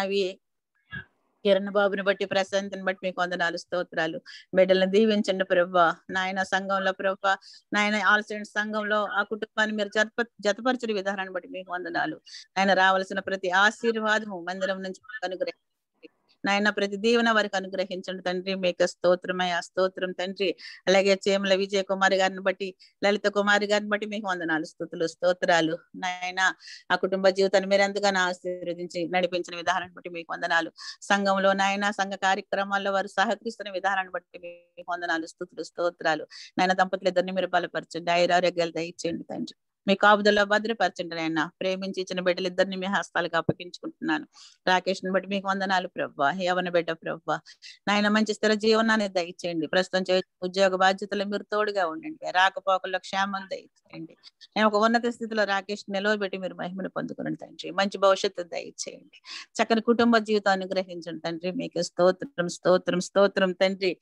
కిరణ్ బాబుని బట్టి ప్రశాంతిని బట్టి మీకు వందనాలు స్తోత్రాలు. బిడ్డలను దీవించండి ప్రభా నాయన. సంఘంలో ప్రభా నాయన ఆల్సెంట్ సంఘంలో ఆ కుటుంబాన్ని మీరు జతపరచిన విధానాన్ని బట్టి మీకు వందనాలు. ఆయన రావాల్సిన ప్రతి ఆశీర్వాదము మందిరం నుంచి అనుగ్రహించండి నాయన. ప్రతి దీవెన వారికి అనుగ్రహించండి తండ్రి. మీకు స్తోత్రం తండ్రి. అలాగే చేమల విజయ కుమారి గారిని బట్టి లలిత కుమారి గారిని బట్టి మీకు వందనాలు స్తోత్రాలు నాయన. ఆ కుటుంబ జీవితాన్ని మీరు ఎంతగానో ఆశీర్వదించి నడిపించిన విధానాన్ని బట్టి మీకు వందనాలు. సంఘంలో నాయన సంఘ కార్యక్రమాల్లో వారు సహకరిస్తున్న విధానాన్ని బట్టి మీకు వందనాలు స్తోత్రాలు నాయన. దంపతులు ఇద్దరిని మీరు బలపరచండి. ఆయురారోగ్యాలు దయచేయండి తండ్రి. మీ కాపుదల్లో భద్రపరచండి నాయన. ప్రేమించి ఇచ్చిన బిడ్డలు ఇద్దరిని మీ హస్తాలకు అప్పగించుకుంటున్నాను. రాకేష్ ని బట్టి మీకు వందనాలు ప్రభా. యవన బిడ్డ ప్రభా నాయన మంచి స్థిర జీవనాన్ని దయచేయండి. ప్రస్తుతం ఉద్యోగ బాధ్యతలు మీరు తోడుగా ఉండండి. రాకపోకల్లో క్షేమం దయచేయండి. నేను ఒక ఉన్నత స్థితిలో రాకేష్ నిలవబెట్టి మీరు మహిమను పొందుకునండి తండ్రి. మంచి భవిష్యత్తు దయచేయండి. చక్కని కుటుంబ జీవితాన్ని గ్రహించండి తండ్రి. మీకు స్తోత్రం తండ్రి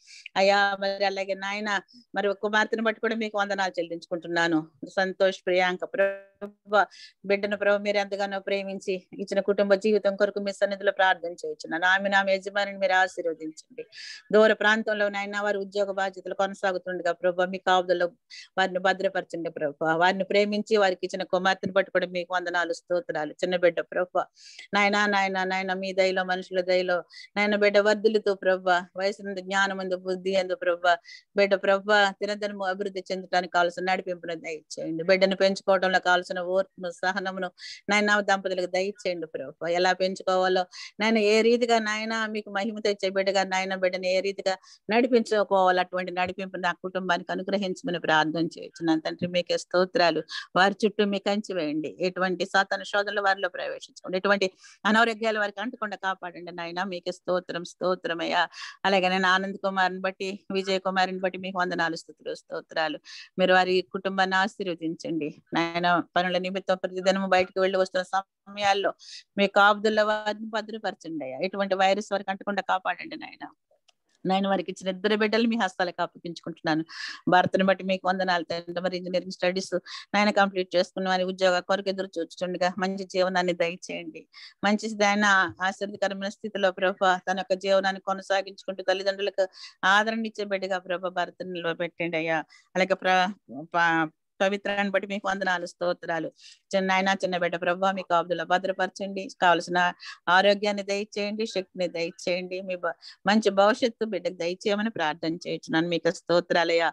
అయ్యా. మరి అలాగే నాయన మరి కుమార్తెను బట్టి కూడా మీకు వందనాలు చెల్లించుకుంటున్నాను. సంతోష్ ప్రియాంక ప్రభా బిడ్డను ప్రభు మీరు ఎంతగానో ప్రేమించి ఇచ్చిన కుటుంబ జీవితం కొరకు మీ సన్నిధిలో ప్రార్థన చేయించున్నాను. ఆమె యజమానిని మీరు ఆశీర్వదించండి. దూర ప్రాంతంలో నాయన వారి ఉద్యోగ బాధ్యతలు కొనసాగుతుండగా ప్రభు మీ కాపుదల్లో వారిని భద్రపరచండి ప్రభు. వారిని ప్రేమించి వారికి ఇచ్చిన కుమార్తెను బట్టి కూడా మీకు వందనాలు స్తోత్రాలు. చిన్న బిడ్డ ప్రభు నాయన మీ దయలో మనుషుల దయలో నాయన బిడ్డ వర్ధులతో ప్రభు వయసు జ్ఞానం అందు బుద్ధి అందు ప్రభు బిడ్డ ప్రభు దినదినము అభివృద్ధి చెందడానికి కావాల్సిన నడిపింపును దయచేయండి. బిడ్డను పెంచుకోవడంలో కావాల్సిన ఓర్పు సహనమును నాయన దంపతులకు దయచేయండి ప్రభు. ఎలా పెంచుకోవాలో నాయన ఏ రీతిగా నాయన మీకు మహిమ తెచ్చే బిడ్డగా నాయన బిడ్డను ఏ రీతిగా నడిపించుకోవాలి అటువంటి నడిపింపు నా కుటుంబానికి అనుగ్రహించమని ప్రార్థన చేయించున్నాను తండ్రి. మీకే స్తోత్రాలు. వారి చుట్టూ మీ కంచి వేయండి. ఎటువంటి సాతాను శోధనలు వారిలో ప్రవేశించండి. ఎటువంటి అనారోగ్యాలు వారికి అంటకుండా కాపాడండి నాయన. మీకే స్తోత్రమయ్యా. అలాగే నేను ఆనంద్ కుమార్ని బట్టి విజయ్ కుమార్ని బట్టి మీకు వందనాలు స్తోత్రాలు. మీరు వారి కుటుంబాన్ని ఆశీర్వదించండి నాయన. పనుల నిమిత్తం ప్రతిదినము బయటకు వెళ్ళి వస్తున్న సమయాల్లో మీ కాపుదల్లో వారిని భద్రపరచండి అయ్యా. ఎటువంటి వైరస్ వారికి అంటకుండా కాపాడండి నాయన. నాయన వారికి ఇచ్చిన ఇద్దరు బిడ్డలు మీ హస్తాలకు అప్పగించుకుంటున్నాను. భర్తను బట్టి మీకు వందనాలు తండ్రి. మరి ఇంజనీరింగ్ స్టడీస్ నాయన కంప్లీట్ చేసుకున్న వారి ఉద్యోగ కొరకు ఎదురు చూస్తుండగా మంచి జీవనాన్ని దయచేయండి. మంచి ఆయన ఆశీర్వదకరమైన స్థితిలో ప్రభా తన యొక్క జీవనాన్ని కొనసాగించుకుంటూ తల్లిదండ్రులకు ఆదరణ ఇచ్చే బిడ్డగా ప్రభా భర్తను నిలబెట్టండి అయ్యా. అలాగే పవిత్రాన్ని బట్టి మీకు వందనాలు స్తోత్రాలు. నాయన చిన్న బిడ్డ ప్రభా మీకు కాపుదల భద్రపరచండి. కావలసిన ఆరోగ్యాన్ని దయచేయండి, శక్తిని దయచేయండి. మీ మంచి భవిష్యత్తు బిడ్డకు దయచేయమని ప్రార్థన చేయించున్నాను. మీకు స్తోత్రాలయ్యా.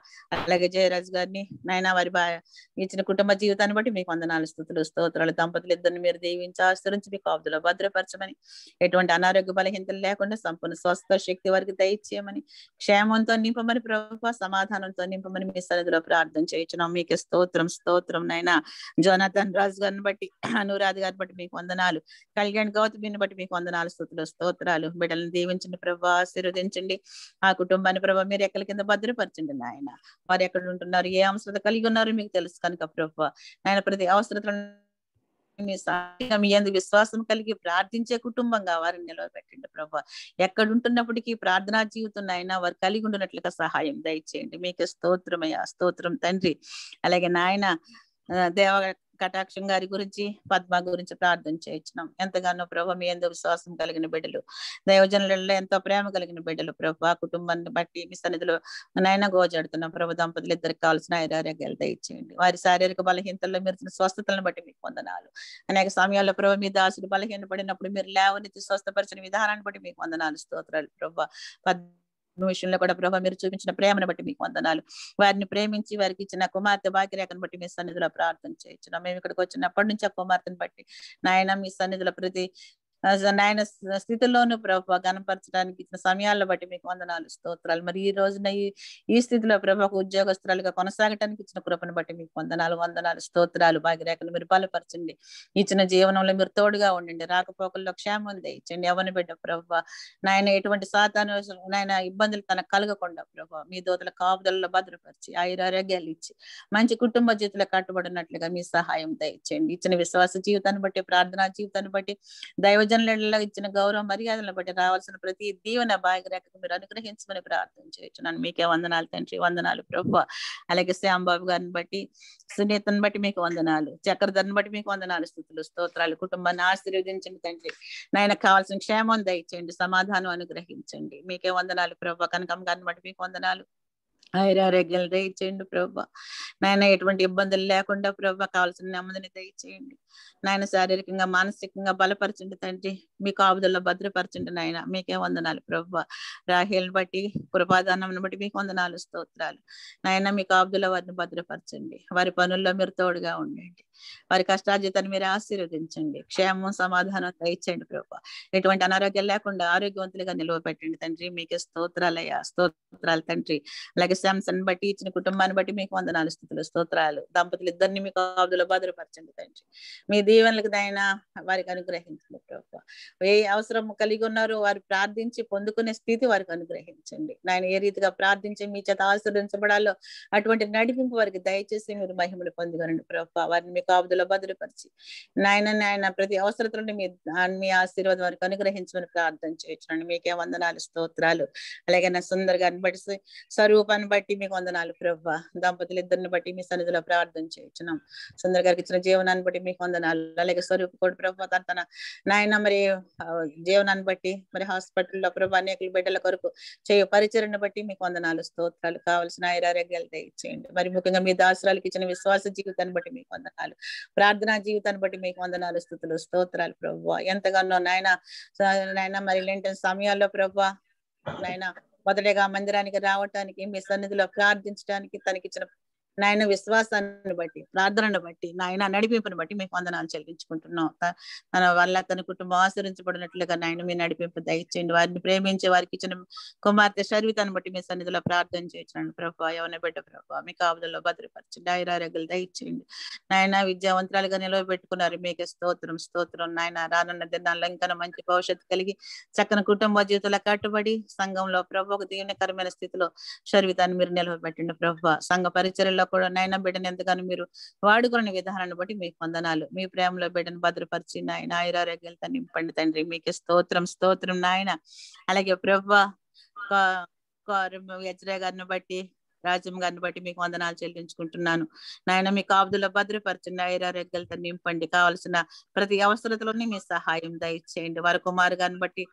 అలాగే జయరాజ్ గారిని నాయన వారి ఇచ్చిన కుటుంబ జీవితాన్ని బట్టి మీకు వందనాలు స్తుతులు స్తోత్రాలు. దంపతులు ఇద్దరిని మీరు దీవించి ఆశ్రయించి మీకు కాపుదల భద్రపరచమని, ఎటువంటి అనారోగ్య బలహీనతలు లేకుండా సంపూర్ణ స్వస్థ శక్తి వారికి దయచేయమని, క్షేమంతో నింపమని ప్రభు సమాధానంతో నింపమని మీ సన్నిధిలో ప్రార్థన చేయించున్నాం. మీకు స్తోత్రం స్తోత్రం నాయన. జోనాథన్ రాజు గారిని బట్టి, అనురాధ గారిని బట్టి మీకు వందనాలు. కళ్యాణ్ గౌతమిని బట్టి మీకు వందనాలు స్తుతులు స్తోత్రాలు. బిడ్డలను దీవించండి ప్రభు, ఆశీర్వదించండి. ఆ కుటుంబాన్ని ప్రభు మీరు ఎక్కడి కింద భద్రపరచండి నాయన. వారు ఎక్కడ ఉంటున్నారు, ఏ అవసరత కలిగి ఉన్నారు మీకు తెలుసు కనుక ప్రభు నాయన ప్రతి అవసరతలను మీ యందు విశ్వాసం కలిగి ప్రార్థించే కుటుంబంగా వారిని నిలవబెట్టండి ప్రభు. ఎక్కడ ఉంటున్నప్పటికీ ప్రార్థనా జీవితం అయినా వారు కలిగి ఉండినట్లుగా సహాయం దయచేయండి. మీకు స్తోత్రమయ్యా, స్తోత్రం తండ్రి. అలాగే నాయన దేవ కటాక్షం గారి గురించి, పద్మ గురించి ప్రార్థన చేయించినాం. ఎంతగానో ప్రభు మీ యందు విశ్వాసం కలిగిన బిడ్డలు, దైవజనులలో ఎంతో ప్రేమ కలిగిన బిడ్డలు ప్రభు. ఆ కుటుంబాన్ని బట్టి మీ సన్నిధిలో నాయన గోజాడుతున్నాం ప్రభు. దంపతులు ఇద్దరికి కావాల్సిన ఆరోగ్యాలు దయచేయండి. వారి శారీరక బలహీనతల్లో మీరు స్వస్థతలను బట్టి మీకు వందనాలు. అనేక సమయాల్లో ప్రభు మీ దాసుడు బలహీన పడినప్పుడు మీరు లేవనెత్తి స్వస్థపరిచిన విధానాన్ని బట్టి మీకు వందనాలు స్తోత్రాలు ప్రభు. విషయంలో కూడా ప్రభావ మీరు చూపించిన ప్రేమను బట్టి మీకు వందనాలు. వారిని ప్రేమించి వారికి ఇచ్చిన కుమార్తె భాగ్యరేఖను బట్టి మీ సన్నిధిలో ప్రార్థన చేయించున్నాం. మేము ఇక్కడికి వచ్చినప్పటి నుంచి ఆ కుమార్తెను బట్టి నాయన మీ సన్నిధిలో ప్రతి నాయన స్థితిలోను ప్రభావ గణపరచడానికి ఇచ్చిన సమయాల్లో బట్టి మీకు వందనాలు స్తోత్రాలు. మరి ఈ రోజున ఈ స్థితిలో ప్రభావ ఉద్యోగస్తురాలుగా కొనసాగటానికి ఇచ్చిన కృపను బట్టి మీకు వందనాలు స్తోత్రాలు. భాగ్యరేఖను మీరు బలపరచండి. ఇచ్చిన జీవనంలో మీరు తోడుగా ఉండండి. రాకపోకల్లో క్షేమం దయచండి. ఎవరిని బిడ్డ ప్రభావ నాయన ఎటువంటి సాతాను నాయన ఇబ్బందులు తనకు కలగకుండా ప్రభావ మీ దోతల కాపుదలలో భద్రపరిచి ఆరోగ్యాలు ఇచ్చి మంచి కుటుంబ జీవితంలో కట్టుబడినట్లుగా మీ సహాయం దయచేయండి. ఇచ్చిన విశ్వాస జీవితాన్ని బట్టి, ప్రార్థనా జీవితాన్ని బట్టి, దైవజనులలో ఇచ్చిన గౌరవ మర్యాదలను బట్టి రావాల్సిన ప్రతి దీవెన భాగ్యరేఖకు మీరు అనుగ్రహించమని ప్రార్థన చేయించున్నాను. మీకే వందనాలు తండ్రి, వందనాలు ప్రభు. అలాగే శ్యాంబాబు గారిని బట్టి, సునీతను బట్టి మీకు వందనాలు. చక్రధర్ని బట్టి మీకు వందనాలు స్తుతులు స్తోత్రాలు. కుటుంబాన్ని ఆశీర్వదించండి తండ్రి. నాయన కావాల్సిన క్షేమం దయచేయండి, సమాధానం అనుగ్రహించండి. మీకే వందనాలు ప్రభు. కనకం గారిని బట్టి మీకు వందనాలు. ఆరోగ్యాలు దయచేయండి ప్రభు. నాయన ఎటువంటి ఇబ్బందులు లేకుండా ప్రభు కావాల్సిన నెమ్మదిని దయచేయండి. నాయన శారీరకంగా మానసికంగా బలపరచండి తండ్రి. మీ కాపుదల్లో భద్రపరచండి నాయన. మీకే వందనాలు ప్రభు. రాహేల్ని బట్టి, కృపాదానం బట్టి మీకు వందనాలు స్తోత్రాలు. నాయన మీ కాపుదల్లో వారిని భద్రపరచండి. వారి పనుల్లో మీరు తోడుగా ఉండండి. వారి కష్టార్జితాన్ని మీరు ఆశీర్వదించండి. క్షేమం సమాధానం దయచేయండి ప్రభు. ఎటువంటి అనారోగ్యం లేకుండా ఆరోగ్యవంతులుగా నిలువ పెట్టండి తండ్రి. మీకే స్తోత్రాలయ్యా, స్తోత్రాలు తండ్రి. అలాగే శాంసన్ బట్టి, ఇచ్చిన కుటుంబాన్ని బట్టి మీకు వందనాలు స్తుతులు స్తోత్రాలు. దంపతులు ఇద్దరిని మీకు కాపుదలలో భద్రపరచండి తండ్రి. మీ దీవెనలకు దయన వారికి అనుగ్రహించండి ప్రభు. ఏ అవసరం కలిగి ఉన్నారో వారు ప్రార్థించి పొందుకునే స్థితి వారికి అనుగ్రహించండి నాయన. ఏ రీతిగా ప్రార్థించి మీ చేత ఆశీర్వదించబడాలో అటువంటి నడిపింపు వారికి దయచేసి మీరు మహిమలు పొందుకోనండి ప్రభు. వారిని మీ కాపుదలలో భద్రపరిచి నాయన ప్రతి అవసరతలను మీ ఆశీర్వాదం వారికి అనుగ్రహించమని ప్రార్థన చేయించండి. మీకే వందనాలు స్తోత్రాలు. అలాగే నా సుందర్ గారిని బట్టి, స్వరూపాన్ని బట్టి మీకు వందనాలు ప్రభు. దంపతులు ఇద్దరిని బట్టి మీ సన్నిధిలో ప్రార్థన చేయించున్నాం. సుందర్ గారికి ఇచ్చిన జీవనాన్ని బట్టి మీకు వందనాలు. అలాగే స్వరూప కూడా ప్రభు తన నాయన మరి జీవనాన్ని బట్టి, మరి హాస్పిటల్లో ప్రభు అనేక బిడ్డల కొరకు చేయు పరిచరణ బట్టి మీకు వందనాలు స్తోత్రాలు. కావాల్సిన ఆరోగ్యాలు దయచేయండి. మరి ముఖ్యంగా మీ దాసురాలకి ఇచ్చిన విశ్వాస జీవితాన్ని బట్టి మీకు వందనాలు. ప్రార్థనా జీవితాన్ని బట్టి మీకు వందనాలు స్తుతులు స్తోత్రాలు ప్రభు. ఎంతగానో నాయన మరి లేని సమయాల్లో ప్రభు నాయన మొదటగా మందిరానికి రావటానికి, మీ సన్నిధిలో ప్రార్థించడానికి తనకిచ్చిన నాయన విశ్వాసాన్ని బట్టి, ప్రార్థనను బట్టి, నాయన నడిపింపుని బట్టి మీకు వందనాలు చెల్లించుకుంటున్నాం. తన వల్ల తన కుటుంబం ఆశ్రయించబడినట్లుగా నాయన మీ నడిపింపు దయచేయండి. వారిని ప్రేమించి వారికి ఇచ్చిన కుమార్తె శరీతాన్ని బట్టి మీ సన్నిధిలో ప్రార్థన చేయించండి ప్రభు. యవన బిడ్డ ప్రభు మీ కాపుదల్లో భద్రపరచండి. ఆరోగ్యాలు దయచేయండి నాయన. విద్యావంతురాలుగా నిలవబెట్టుకున్నారు. మీకే స్తోత్రం స్తోత్రం నాయన. రానున్న దినాల్లో ఇంకా మంచి భవిష్యత్తు కలిగి చక్కని కుటుంబ జీవితంలో కట్టుబడి సంఘంలో ప్రభు ఒక దీవెనకరమైన స్థితిలో శరీతాన్ని మీరు నిలవబెట్టండి ప్రభు. సంఘ పరిచర్యలో కూడా నాయన బిడ్డను ఎంతగానో మీరు వాడుకున్న విధానాన్ని బట్టి మీకు వందనాలు. మీ ప్రేమలో బిడ్డను భద్రపరిచి నాయన ఆరోగ్యాలతో నింపండి తండ్రి. మీకే స్తోత్రం స్తోత్రం నాయన. అలాగే ప్రభు యజ్రా గారిని బట్టి, రాజం గారిని బట్టి మీకు వందనాలు చెల్లించుకుంటున్నాను. నాయన మీ కాపుదల భద్రపరచండి, ఐరారోగ్యాలతో నింపండి, కావాల్సిన ప్రతి అవసరతలోని మీ సహాయం దయచేయండి. వారి కుమారు గారిని బట్టి,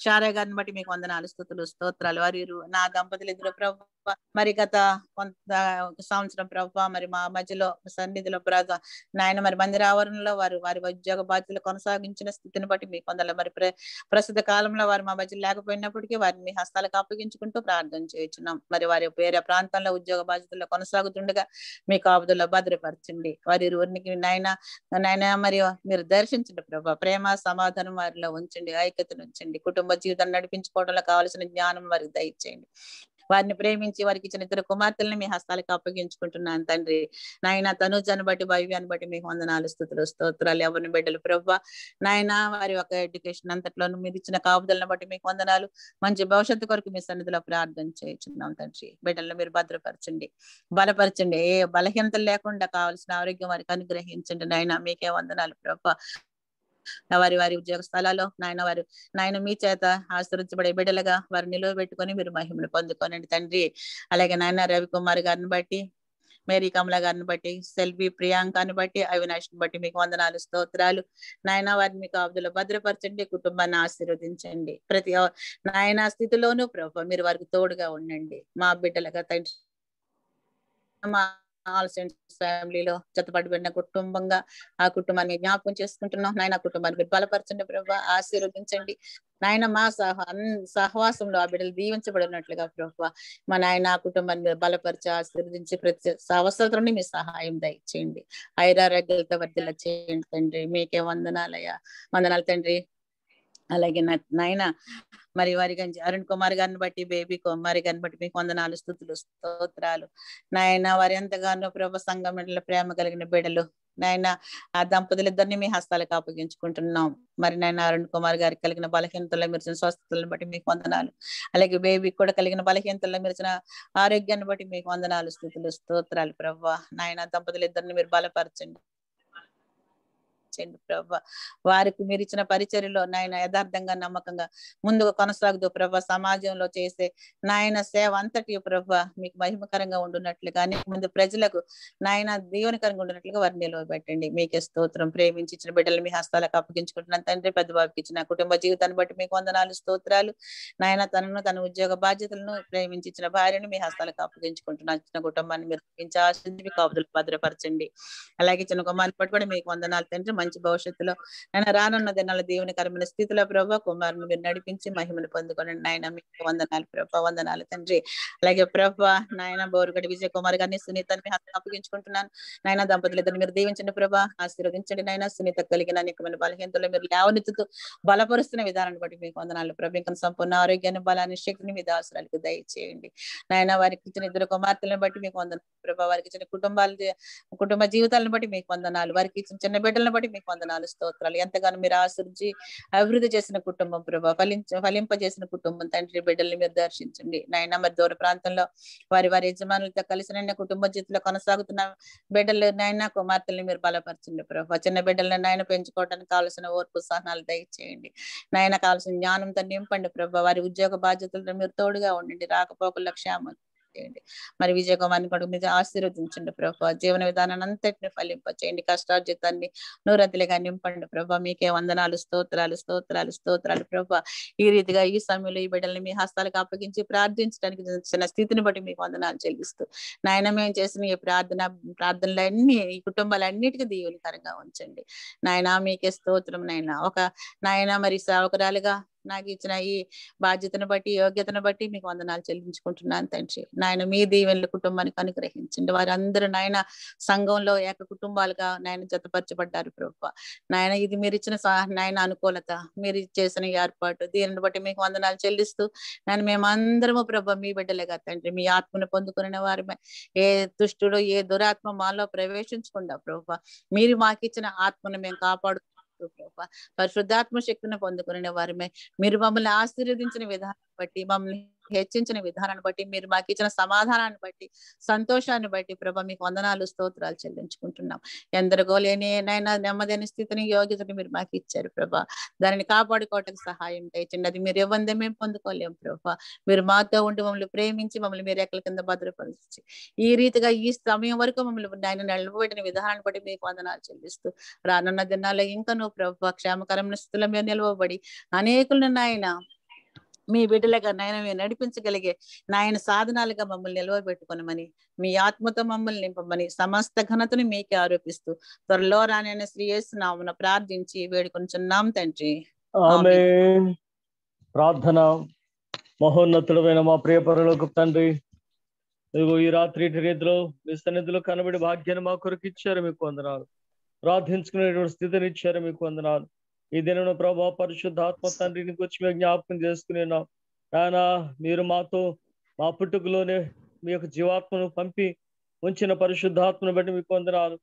షారా గారిని బట్టి మీకు వందనాలు, స్తుతులు, స్తోత్రాలు. వారి నా దంపతులు ఇద్దరు ప్రభు మరి గత కొంత సంవత్సరం ప్రభు మరి మా మధ్యలో సన్నిధిలో ప్రభు నాయన మరి మందిర ఆవరణలో వారి ఉద్యోగ బాధ్యతలు కొనసాగించిన స్థితిని బట్టి మీకు వందనాలు. మరి ప్రస్తుత కాలంలో వారు మా మధ్య లేకపోయినప్పటికీ వారిని మీ హస్తాలకు అప్పగించుకుంటూ ప్రార్థన చేయించున్నాం. మరి వారి వేరే ప్రాంతంలో ఉద్యోగ బాధ్యతల్లో కొనసాగుతుండగా మీ కాపుదల్లో భద్రపరచండి. వారి ఊరికి నాయన మరి మీరు దర్శించండి ప్రభా, ప్రేమ సమాధానం వారిలో ఉంచండి, ఐక్యతను ఉంచండి, కుటుంబ జీవితాన్ని నడిపించుకోవడంలో కావాల్సిన జ్ఞానం వారికి దయచేయండి. వారిని ప్రేమించి వారికి ఇచ్చిన ఇద్దరు కుమార్తెలను మీ హస్తాలకు అప్పగించుకుంటున్నాను తండ్రి. నాయన తనుజాన్ని బట్టి, భవ్యాన్ని బట్టి మీకు వందనాలు, స్తుతులు, స్తోత్రాలు. ఎవరిని బిడ్డలు ప్రభా నాయన వారి యొక్క ఎడ్యుకేషన్ అంతట్లోనూ మీరు ఇచ్చిన కాపుదలను బట్టి మీకు వందనాలు. మంచి భవిష్యత్తు కొరకు మీ సన్నిధిలో ప్రార్థన చేయించున్నాం తండ్రి. బిడ్డలను మీరు భద్రపరచండి, బలపరచండి, ఏ బలహీనతలు లేకుండా కావాల్సిన ఆరోగ్యం వారికి అనుగ్రహించండి. నాయన మీకే వందనాలు ప్రభా. వారి ఉద్యోగ స్థలాల్లో నాయన మీ చేత ఆశీర్వదించబడే బిడ్డలుగా వారు నిలువబెట్టుకొని మీరు మహిమను పొందుకోనండి తండ్రి. అలాగే నాయన రవికుమార్ గారిని బట్టి, మేరీ కమల గారిని బట్టి, సెల్వి ప్రియాంకని బట్టి, అవినాష్ని బట్టి మీకు వందనాలు, స్తోత్రాలు. నాయన వారిని మీకు కాపుదల భద్రపరచండి, కుటుంబాన్ని ఆశీర్వదించండి. ప్రతి నాయన స్థితిలోనూ ప్రభు మీరు వారికి తోడుగా ఉండండి. మా బిడ్డలుగా తండ్రి మా ఆల్ సెంట్స్ ఫ్యామిలీలో జతపడిబడిన కుటుంబంగా ఆ కుటుంబాన్ని జ్ఞాపకం చేసుకుంటున్నాం. నాయన కుటుంబాన్ని మీరు బలపరచండి ప్రభా, ఆశీర్వదించండి. నాయన మా సహవాసంలో ఆ బిడ్డలు దీవించబడినట్లుగా ప్రభా మా నాయన ఆ కుటుంబాన్ని మీరు బలపరిచి ఆశీర్వదించి ప్రతి అవసరంలోని మీ సహాయం దయచేయండి. ఐరారోగ్యాలతో వర్ధిల్ల చేయండి తండ్రి. మీకే వందనాలయ్యా, వందనాలు తండ్రి. అలాగే నాయన మరి వారి గంజి అరుణ్ కుమార్ గారిని బట్టి, బేబీ కుమారి గారిని బట్టి మీకు వందనాలు, స్తుతులు, స్తోత్రాలు. నాయన వారి ఎంతగానో ప్రభు సంఘం ప్రేమ కలిగిన బిడ్డలు నాయన ఆ దంపతులిద్దరిని మీ హస్తాలకు అప్పగించుకుంటున్నాం. మరి నాయన అరుణ్ కుమార్ గారికి కలిగిన బలహీనతల్లో మెరిచిన స్వస్థతలను బట్టి మీకు వందనాలు. అలాగే బేబీకి కూడా కలిగిన బలహీనతల్లో మెరిచిన ఆరోగ్యాన్ని బట్టి మీకు వందనాలు, స్తుతులు, స్తోత్రాలు ప్రభా. నాయన దంపతులిద్దరిని మీరు బలపరచండి ప్రభా. వారికి మీరు ఇచ్చిన పరిచర్యలో నాయన యథార్థంగా నమ్మకంగా ముందుగా కొనసాగుతూ ప్రభా సమాజంలో చేసే నాయన సేవ అంతటి ప్రభా మీకు మహిమకరంగా ఉండున్నట్లుగా అనేక మంది ప్రజలకు నాయన దీవెనకరంగా ఉండున్నట్లుగా వారిని నిలవబెట్టండి. మీకే స్తోత్రం. ప్రేమించి ఇచ్చిన బిడ్డలు మీ హస్తాలకు అప్పగించుకుంటున్నాను తండ్రి. పెద్ద బాబుకి ఇచ్చిన కుటుంబ జీవితాన్ని బట్టి మీకు వందనాలు, స్తోత్రాలు. నాయన తన ఉద్యోగ బాధ్యతలను ప్రేమించి ఇచ్చిన భార్యను మీ హస్తాలకు అప్పగించుకుంటున్నాను. ఇచ్చిన కుటుంబాన్ని మీరు ఆశించి కాపుదలు భద్రపరచండి. అలాగే చిన్న కుమారుని బట్టి కూడా మీకు వందనాలు తండ్రి. మంచి భవిష్యత్తులో ఆయన రానున్న దినాల దీవెనకరమైన స్థితిలో ప్రభా కుమారుని మీరు నడిపించి మహిమను పొందుకోండి. నాయన మీకు వందనాలు ప్రభా, వందనాలు తండ్రి. అలాగే ప్రభా నాయన బోరుగడి విజయ్ కుమార్ గారిని, సునీతని మీ హస్తాలకు అప్పగించుకుంటున్నాను. నాయన దంపతులిద్దరిని మీరు దీవించండి ప్రభా, ఆశీర్వదించండి. నాయన సునీత కలిగిన అనేకమైన బలహీనతలు మీరు లేవనెత్తుతూ బలపరుస్తున్న విధానాన్ని బట్టి మీకు వందనాలు ప్రభా. ఇంకా సంపూర్ణ ఆరోగ్యాన్ని, బలాన్ని, శక్తిని మీ దాసురాలకు దయచేయండి. నాయన వారికి ఇచ్చిన ఇద్దరు కుమార్తెలను బట్టి మీకు వందనాలు ప్రభా. వారికి ఇచ్చిన కుటుంబ జీవితాలను బట్టి మీకు వందనాలు. వారికి ఇచ్చిన చిన్న బిడ్డలను బట్టి మీకు వందనాలు, స్తోత్రాలు. ఎంతగానో మీరు ఆశీర్వదించి అభివృద్ధి చేసిన కుటుంబం ప్రభా, ఫలింపజేసిన కుటుంబం తండ్రి. బిడ్డల్ని మీరు దర్శించండి నాయన. మరి దూర ప్రాంతంలో వారి యజమానులతో కలిసి నాయన కుటుంబ జీవితంలో కొనసాగుతున్న బిడ్డలు నాయన కుమార్తెల్ని మీరు బలపరచండి ప్రభా. చిన్న బిడ్డలను నాయన పెంచుకోవడానికి కావాల్సిన ఓర్పు సహనాలు దయచేయండి నాయన. కావాల్సిన జ్ఞానంతో నింపండి ప్రభా. వారి ఉద్యోగ బాధ్యతలను మీరు తోడుగా ఉండండి. రాకపోకల క్షేమం చేయండి. మరి విజయ కుమార్ని కూడా మీరు ఆశీర్వదించండి ప్రభా. జీవన విధానాన్ని అంతటిని ఫలింపచేయండి. కష్టార్జితాన్ని నూరంతలుగా నింపండి ప్రభా. మీకే వందనాలు, స్తోత్రాలు, స్తోత్రాలు, స్తోత్రాలు ప్రభా. ఈ రీతిగా ఈ సమయంలో ఈ బిడ్డల్ని మీ హస్తాలకు అప్పగించి ప్రార్థించడానికి చిన్న స్థితిని బట్టి మీకు వందనాలు చెల్లిస్తూ నాయన మేము చేసిన ఈ ప్రార్థనలన్నీ ఈ కుటుంబాలన్నిటికీ దీవెనకరంగా ఉంచండి నాయన. మీకే స్తోత్రం నాయన. నాయన మరి సేవకురాలుగా నాకు ఇచ్చిన ఈ బాధ్యతను బట్టి, యోగ్యతను బట్టి మీకు వందనాలు చెల్లించుకుంటున్నాను తండ్రి. నాయన మీ దీవెనలు కుటుంబానికి అనుగ్రహించండి. వారందరూ నాయన సంఘంలో ఏక కుటుంబాలుగా నాయన జతపరచబడ్డారు ప్రభా. నాయన ఇది మీరు ఇచ్చిన నాయన అనుకూలత, మీరు చేసిన ఏర్పాటు, దీనిని బట్టి మీకు వందనాలు చెల్లిస్తూ నాయన మేమందరము ప్రభా మీ బిడ్డలుగా తండ్రి మీ ఆత్మను పొందుకునే వారి ఏ దుష్టుడు ఏ దురాత్మ మాలో ప్రవేశించకుండా ప్రభా మీరు మాకు ఇచ్చిన ఆత్మను మేము కాపాడు పరిశుద్ధాత్మ శక్తిని పొందుకునే వారిమే మీరు మమ్మల్ని ఆశీర్వదించిన విధానం బట్టి, మమ్మల్ని హెచ్చించిన విధానాన్ని బట్టి, మీరు మాకు ఇచ్చిన సమాధానాన్ని బట్టి, సంతోషాన్ని బట్టి ప్రభా మీకు వందనాలు స్తోత్రాలు చెల్లించుకుంటున్నాం. ఎందరికో లేని నైనా నెమ్మదిని స్థితిని యోగ్యతని మీరు మాకు ఇచ్చారు ప్రభా. దానిని కాపాడుకోవటానికి సహాయం దయచేయండి. అది మీరు ఇవ్వందే మేము పొందుకోలేము ప్రభా. మీరు మాతో ఉండి మమ్మల్ని ప్రేమించి మమ్మల్ని మీరు రెక్కల కింద భద్రపరిచి ఈ రీతిగా ఈ సమయం వరకు మమ్మల్ని ఆయన నిలబెట్టిన విధానాన్ని బట్టి మీకు వందనాలు చెల్లిస్తూ రానున్న దినాల్లో ఇంకా నువ్వు ప్రభా క్షేమకరమైన స్థితిలో మీరు నిలవబడి అనేకులను నాయన మీ బిడ్డలుగా నాయన మీరు నడిపించగలిగే నాయన సాధనాలుగా మమ్మల్ని నిలవబెట్టుకునమని, మీ ఆత్మతో మమ్మల్ని నింపమని, సమస్త ఘనతను మీకే ఆరోపిస్తూ త్వరలో రానైన శ్రీ యేసు నామమున ప్రార్థించి వేడుకొంచున్నాం తండ్రి. ఆమేన్. ప్రార్థన. మహోన్నతుడమైన మా ప్రియ పరలోకపు తండ్రి, ఇదిగో ఈ రాత్రి రీతిలో మీ సన్నిధిలో కనబడి భాగ్యాన్ని మా కొరకు ఇచ్చారు, మీకు వందనాలు. ప్రార్థించుకునేటువంటి స్థితిని ఇచ్చారు, మీకు వందనాలు. ఈ దినంలో ప్రభా పరిశుద్ధాత్మ తండ్రిని వచ్చి మేము జ్ఞాపకం చేసుకునేనాం. ఆయన మీరు మాతో మా పుట్టుకలోనే మీ యొక్క జీవాత్మను పంపి ఉంచిన పరిశుద్ధాత్మను బట్టి మీకు వందనాలు.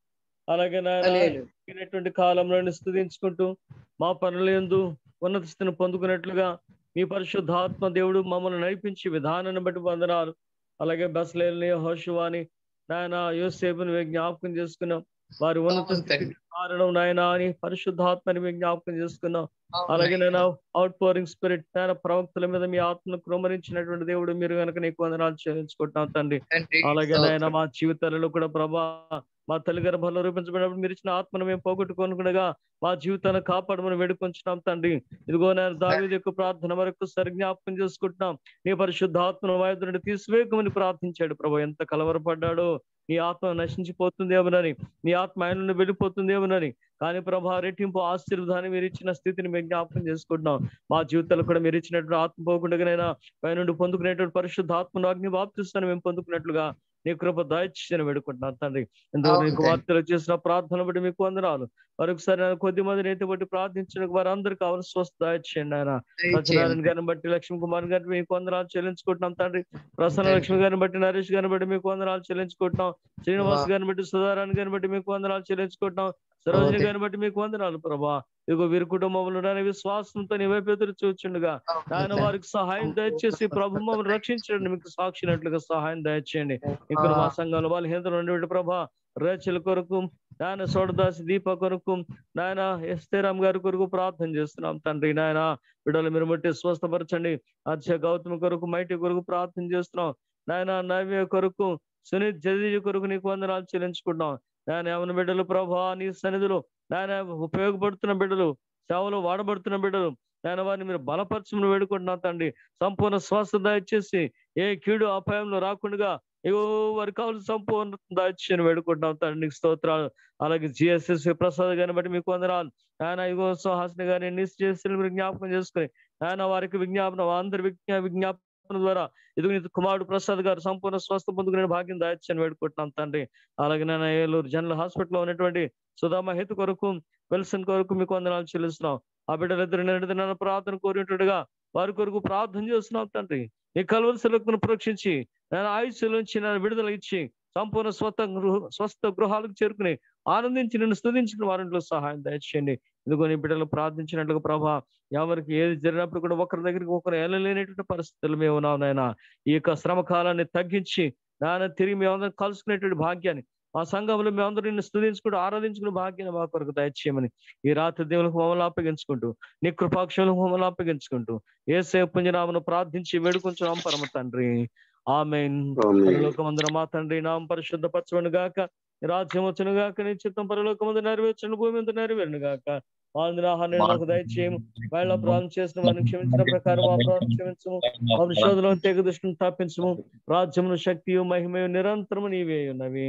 అలాగే నాయనటువంటి కాలంలో స్తుతించుకుంటూ మా పనుల యందు ఉన్నత స్థితిని పొందుకున్నట్లుగా మీ పరిశుద్ధాత్మ దేవుడు మమ్మల్ని నడిపించి విధానాన్ని బట్టి వందనాలు. అలాగే బెస్లేల్ని, హోషువాని, నాయన యోసేపుని మేము జ్ఞాపకం చేసుకున్నాం. వారి ఉన్నత కారణం నాయన అని పరిశుద్ధాత్మని మేము జ్ఞాపకం చేసుకున్నాం. అలాగే నేను అవుట్ పోరింగ్ స్పిరిట్ నాయన ప్రవక్తల మీద మీ ఆత్మను కృమరించినటువంటి దేవుడు మీరు కనుక నీకు వందనాలు చెల్లించుకుంటున్నాం తండ్రి. అలాగే నాయన మా జీవితాలలో కూడా ప్రభా మా తల్లి గర్భంలో రూపించబడినప్పుడు మీరు ఇచ్చిన ఆత్మను మేము పోగొట్టుకోనుకుండగా మా జీవితాన్ని కాపాడమని వేడుకొంచున్నాం తండ్రి. ఇదిగో నేను దావీదు యొక్క ప్రార్థన వరకు సరి జ్ఞాపకం చేసుకుంటున్నాం. నీ పరిశుద్ధాత్మను వాయువు నుండి తీసివేయమని ప్రార్థించాడు ప్రభు. ఎంత కలవరపడ్డాడో, నీ ఆత్మ నశించిపోతుందేమోనని, నీ ఆత్మ ఆయన నుండి వెళ్ళిపోతుందేమోనని. కానీ ప్రభా రెట్టింపు ఆశీర్వాదాన్ని మీరు ఇచ్చిన స్థితిని మేము జ్ఞాపకం చేసుకుంటున్నాం. మా జీవితాలు కూడా మీరు ఇచ్చినటువంటి ఆత్మ పోకుండానైనా పై నుండి పొందుకునేటువంటి పరిశుద్ధాత్మను అగ్ని బాప్తిస్తాన్ని మేము పొందుకున్నట్లుగా నీ కృప దయచేసి వేడుకుంటున్నాను తండ్రి. ఎంతవరకు నీకు వార్తలు చేసిన ప్రార్థన బట్టి మీకు వందనాలు. మరొకసారి కొద్ది మందిని ఎటు బట్టి ప్రార్థించడానికి వారందరికీ కావాలి స్వస్థ దయచేయండి. ఆయన సత్యనారాయణ గారిని బట్టి, లక్ష్మీ కుమార్ గారిని మీకు వందనాలు చెల్లించుకుంటున్నాం తండ్రి. ప్రసన్న లక్ష్మి గారిని బట్టి, నరేష్ గారిని బట్టి మీకు వందనాలు చెల్లించుకుంటున్నాం. శ్రీనివాస్ గారిని బట్టి, సుధారాణి గారిని బట్టి మీకు వందనాలు చెల్లించుకుంటున్నాం. సరోజిని గారిని బట్టి మీకు వందనాలు ప్రభా. ఇదిగో వీరి కుటుంబంలో విశ్వాసంతో నీ వైపు ఎదురు చూచుండగా ఆయన వారికి సహాయం దయచేసి ప్రభు మమ్మల్ని రక్షించండి. మీకు సాక్షినట్లుగా సహాయం దయచేయండి. ఇక్కడ మా సంఘంలో వాళ్ళు హిందువులు ప్రభా రేచల కొరకు, నాయన సోడదాసి దీప కొరకు, నాయన ఎస్తేరామ్ గారి కొరకు ప్రార్థన చేస్తున్నాం తండ్రి. నాయన బిడ్డలు మీరు బట్టి స్వస్థపరచండి. అధ్య గౌతమి కొరకు, మైటి కొరకు ప్రార్థన చేస్తున్నాం. నాయన నవ్య కొరకు, సునీత్ జదీజీ కొరకు నీకు వందనాలు చెల్లించుకుంటున్నాం. నాయన ఏమైనా బిడ్డలు ప్రభా నీ సన్నిధిలో నాయన ఉపయోగపడుతున్న బిడ్డలు, సేవలో వాడబడుతున్న బిడ్డలు, నాయన వారిని మీరు బలపరచమని వేడుకుంటున్నాం తండ్రి. సంపూర్ణ స్వస్థత దయచేసి ఏ కీడు అపాయంలో రాకుండా ఇగో వారికి కావాల్సిన సంపూర్ణ దయచేసి వేడుకుంటున్నాం తండ్రి. నీకు స్తోత్రాలు. అలాగే జిఎస్ఎస్ ప్రసాద్ గారిని బట్టి మీకు వందనాలు. ఆయన ఇగో సుహాసిని గారిని నిశ్చేసి మీరు జ్ఞాపకం చేసుకుని ఆయన వారికి విజ్ఞాపన అందరి విజ్ఞాపన ద్వారా ఇదిగో కుమారుడు ప్రసాద్ గారు సంపూర్ణ స్వస్థ పొందుకునే భాగ్యం దాయచ్చని వేడుకుంటున్నాం తండ్రి. అలాగే నేను ఏలూరు జనరల్ హాస్పిటల్లో ఉన్నటువంటి సుధామ హేతు కొరకు, విల్సన్ కొరకు మీకు వందనాలు చెల్లిస్తున్నాం. ఆ బిడ్డలిద్దరు నిన్న ప్రార్థన కోరినట్టుగా వారి కొరకు ప్రార్థన చేస్తున్నాం తండ్రి. నీ కలువరి సెలవును ప్రోక్షించి నేను ఆయుష్ల నుంచి నేను విడుదల ఇచ్చి సంపూర్ణ స్వస్థ గృహాలకు చేరుకుని ఆనందించి నిన్ను స్తుతించిన వారిలో సహాయం దయచేయండి. ఇదిగో నీ బిడ్డలు ప్రార్థించినట్లుగా ప్రభా ఎవరికి ఏది జరిగినప్పుడు కూడా ఒకరి దగ్గరికి ఒకరు వెళ్ళలేనటువంటి పరిస్థితులు మేము ఉన్నాం నాయన. ఈ యొక్క శ్రమ కాలాన్ని తగ్గించి నాయన తిరిగి మేమందరం కలుసుకునేటువంటి భాగ్యాన్ని మా సంఘంలో మేమందరూ నిన్ను స్తుతించుకుంటూ ఆరాధించుకునే భాగ్యాన్ని మా కొరకు దయచేయమని ఈ రాత్రి దేవులకు మమ్మల్ని అప్పగించుకుంటూ నీ కృపాక్షములకు మమ్మల్ని అప్పగించుకుంటూ యేసు పుణ్యనామమును ప్రార్థించి వేడుకొంచున్నాం పరమ తండ్రి. ఆమేన్. పరలోకమందున మా తండ్రి నామం పరిశుద్ధపరచబడును గాక, రాజ్యం వచ్చును గాక, నీ చిత్తం పరలోకమందు నెరవేర్చును భూమి మీద నెరవేరును గాక. ఆహారం దయచేయము. వాళ్ళ ప్రాణం చేసిన వారిని క్షమించిన ప్రకారం మా ప్రాణం క్షమించము. మా విషయంలో తెగ దృష్టిని తప్పించము. రాజ్యమును శక్తియు మహిమయు నిరంతరము నీవే ఉన్నవి.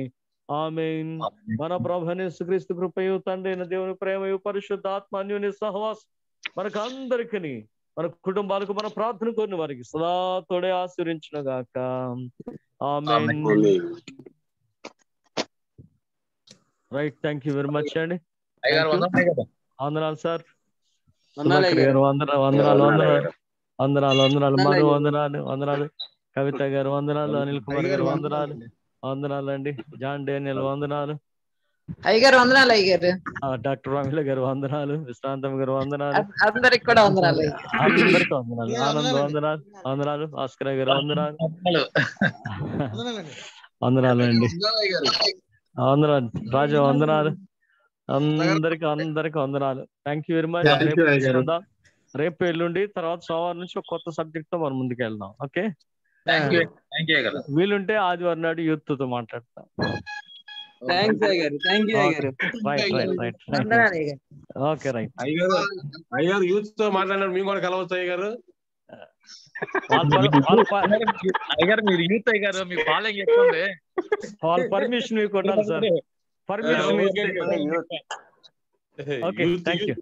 ఆమేన్. మన ప్రభువైన యేసుక్రీస్తు కృపయు, తండ్రి అయిన దేవుని ప్రేమయు, పరిశుద్ధ ఆత్మ అన్యోన్య సహవాసం మనకు అందరికీ, మన కుటుంబాలకు, మన ప్రార్థన కోరిన వారికి సదా తోడే ఆశీర్వదించును గాక. ఆమేన్. Right. Thank you very much అండి. వందనాలు సార్. వందనాలు మరో వందనాలు కవిత గారు వందనాలు, అనిల్ కుమార్ గారు వందనాలు అండి, జాన్ డేనియల్ వందనాలు, అయ్యగారు వందనాలు అయ్యగారు. డాక్టర్ రామిల గారు వందనాలు, విశ్రాంతం గారు వందనాలు, అందరికి కూడా వందనాలు. అందరికి వందనాలు, ఆనంద్ వందనాలు, వందనాలు, భాస్కర్ గారు వందనాలు, వందనాలు అండి, వందనాలు రాజా వందనాలు, అందరికి వందనాలు. Thank you very much. రేపు ఎల్లుండి తర్వాత సోమవారం నుంచి ఒక కొత్త సబ్జెక్ట్ తో మనం ముందుకు వెళ్దాం. ఓకే, వీలుంటే ఆదివారం నాడు యూత్ తో మాట్లాడతాం. Okay right. అయ్యారు యూత్ తో మాట్లాడినారు, మేము కూడా కలవచ్చు అయ్యారు. అయ్యారు మీరు యూత్ అయ్యారు, మీ ఫాలోయింగ్ ఎక్కువ ఉంది. వాళ్ళ పర్మిషన్ మీకు ఉండాలి sir, permission. Okay, thank you.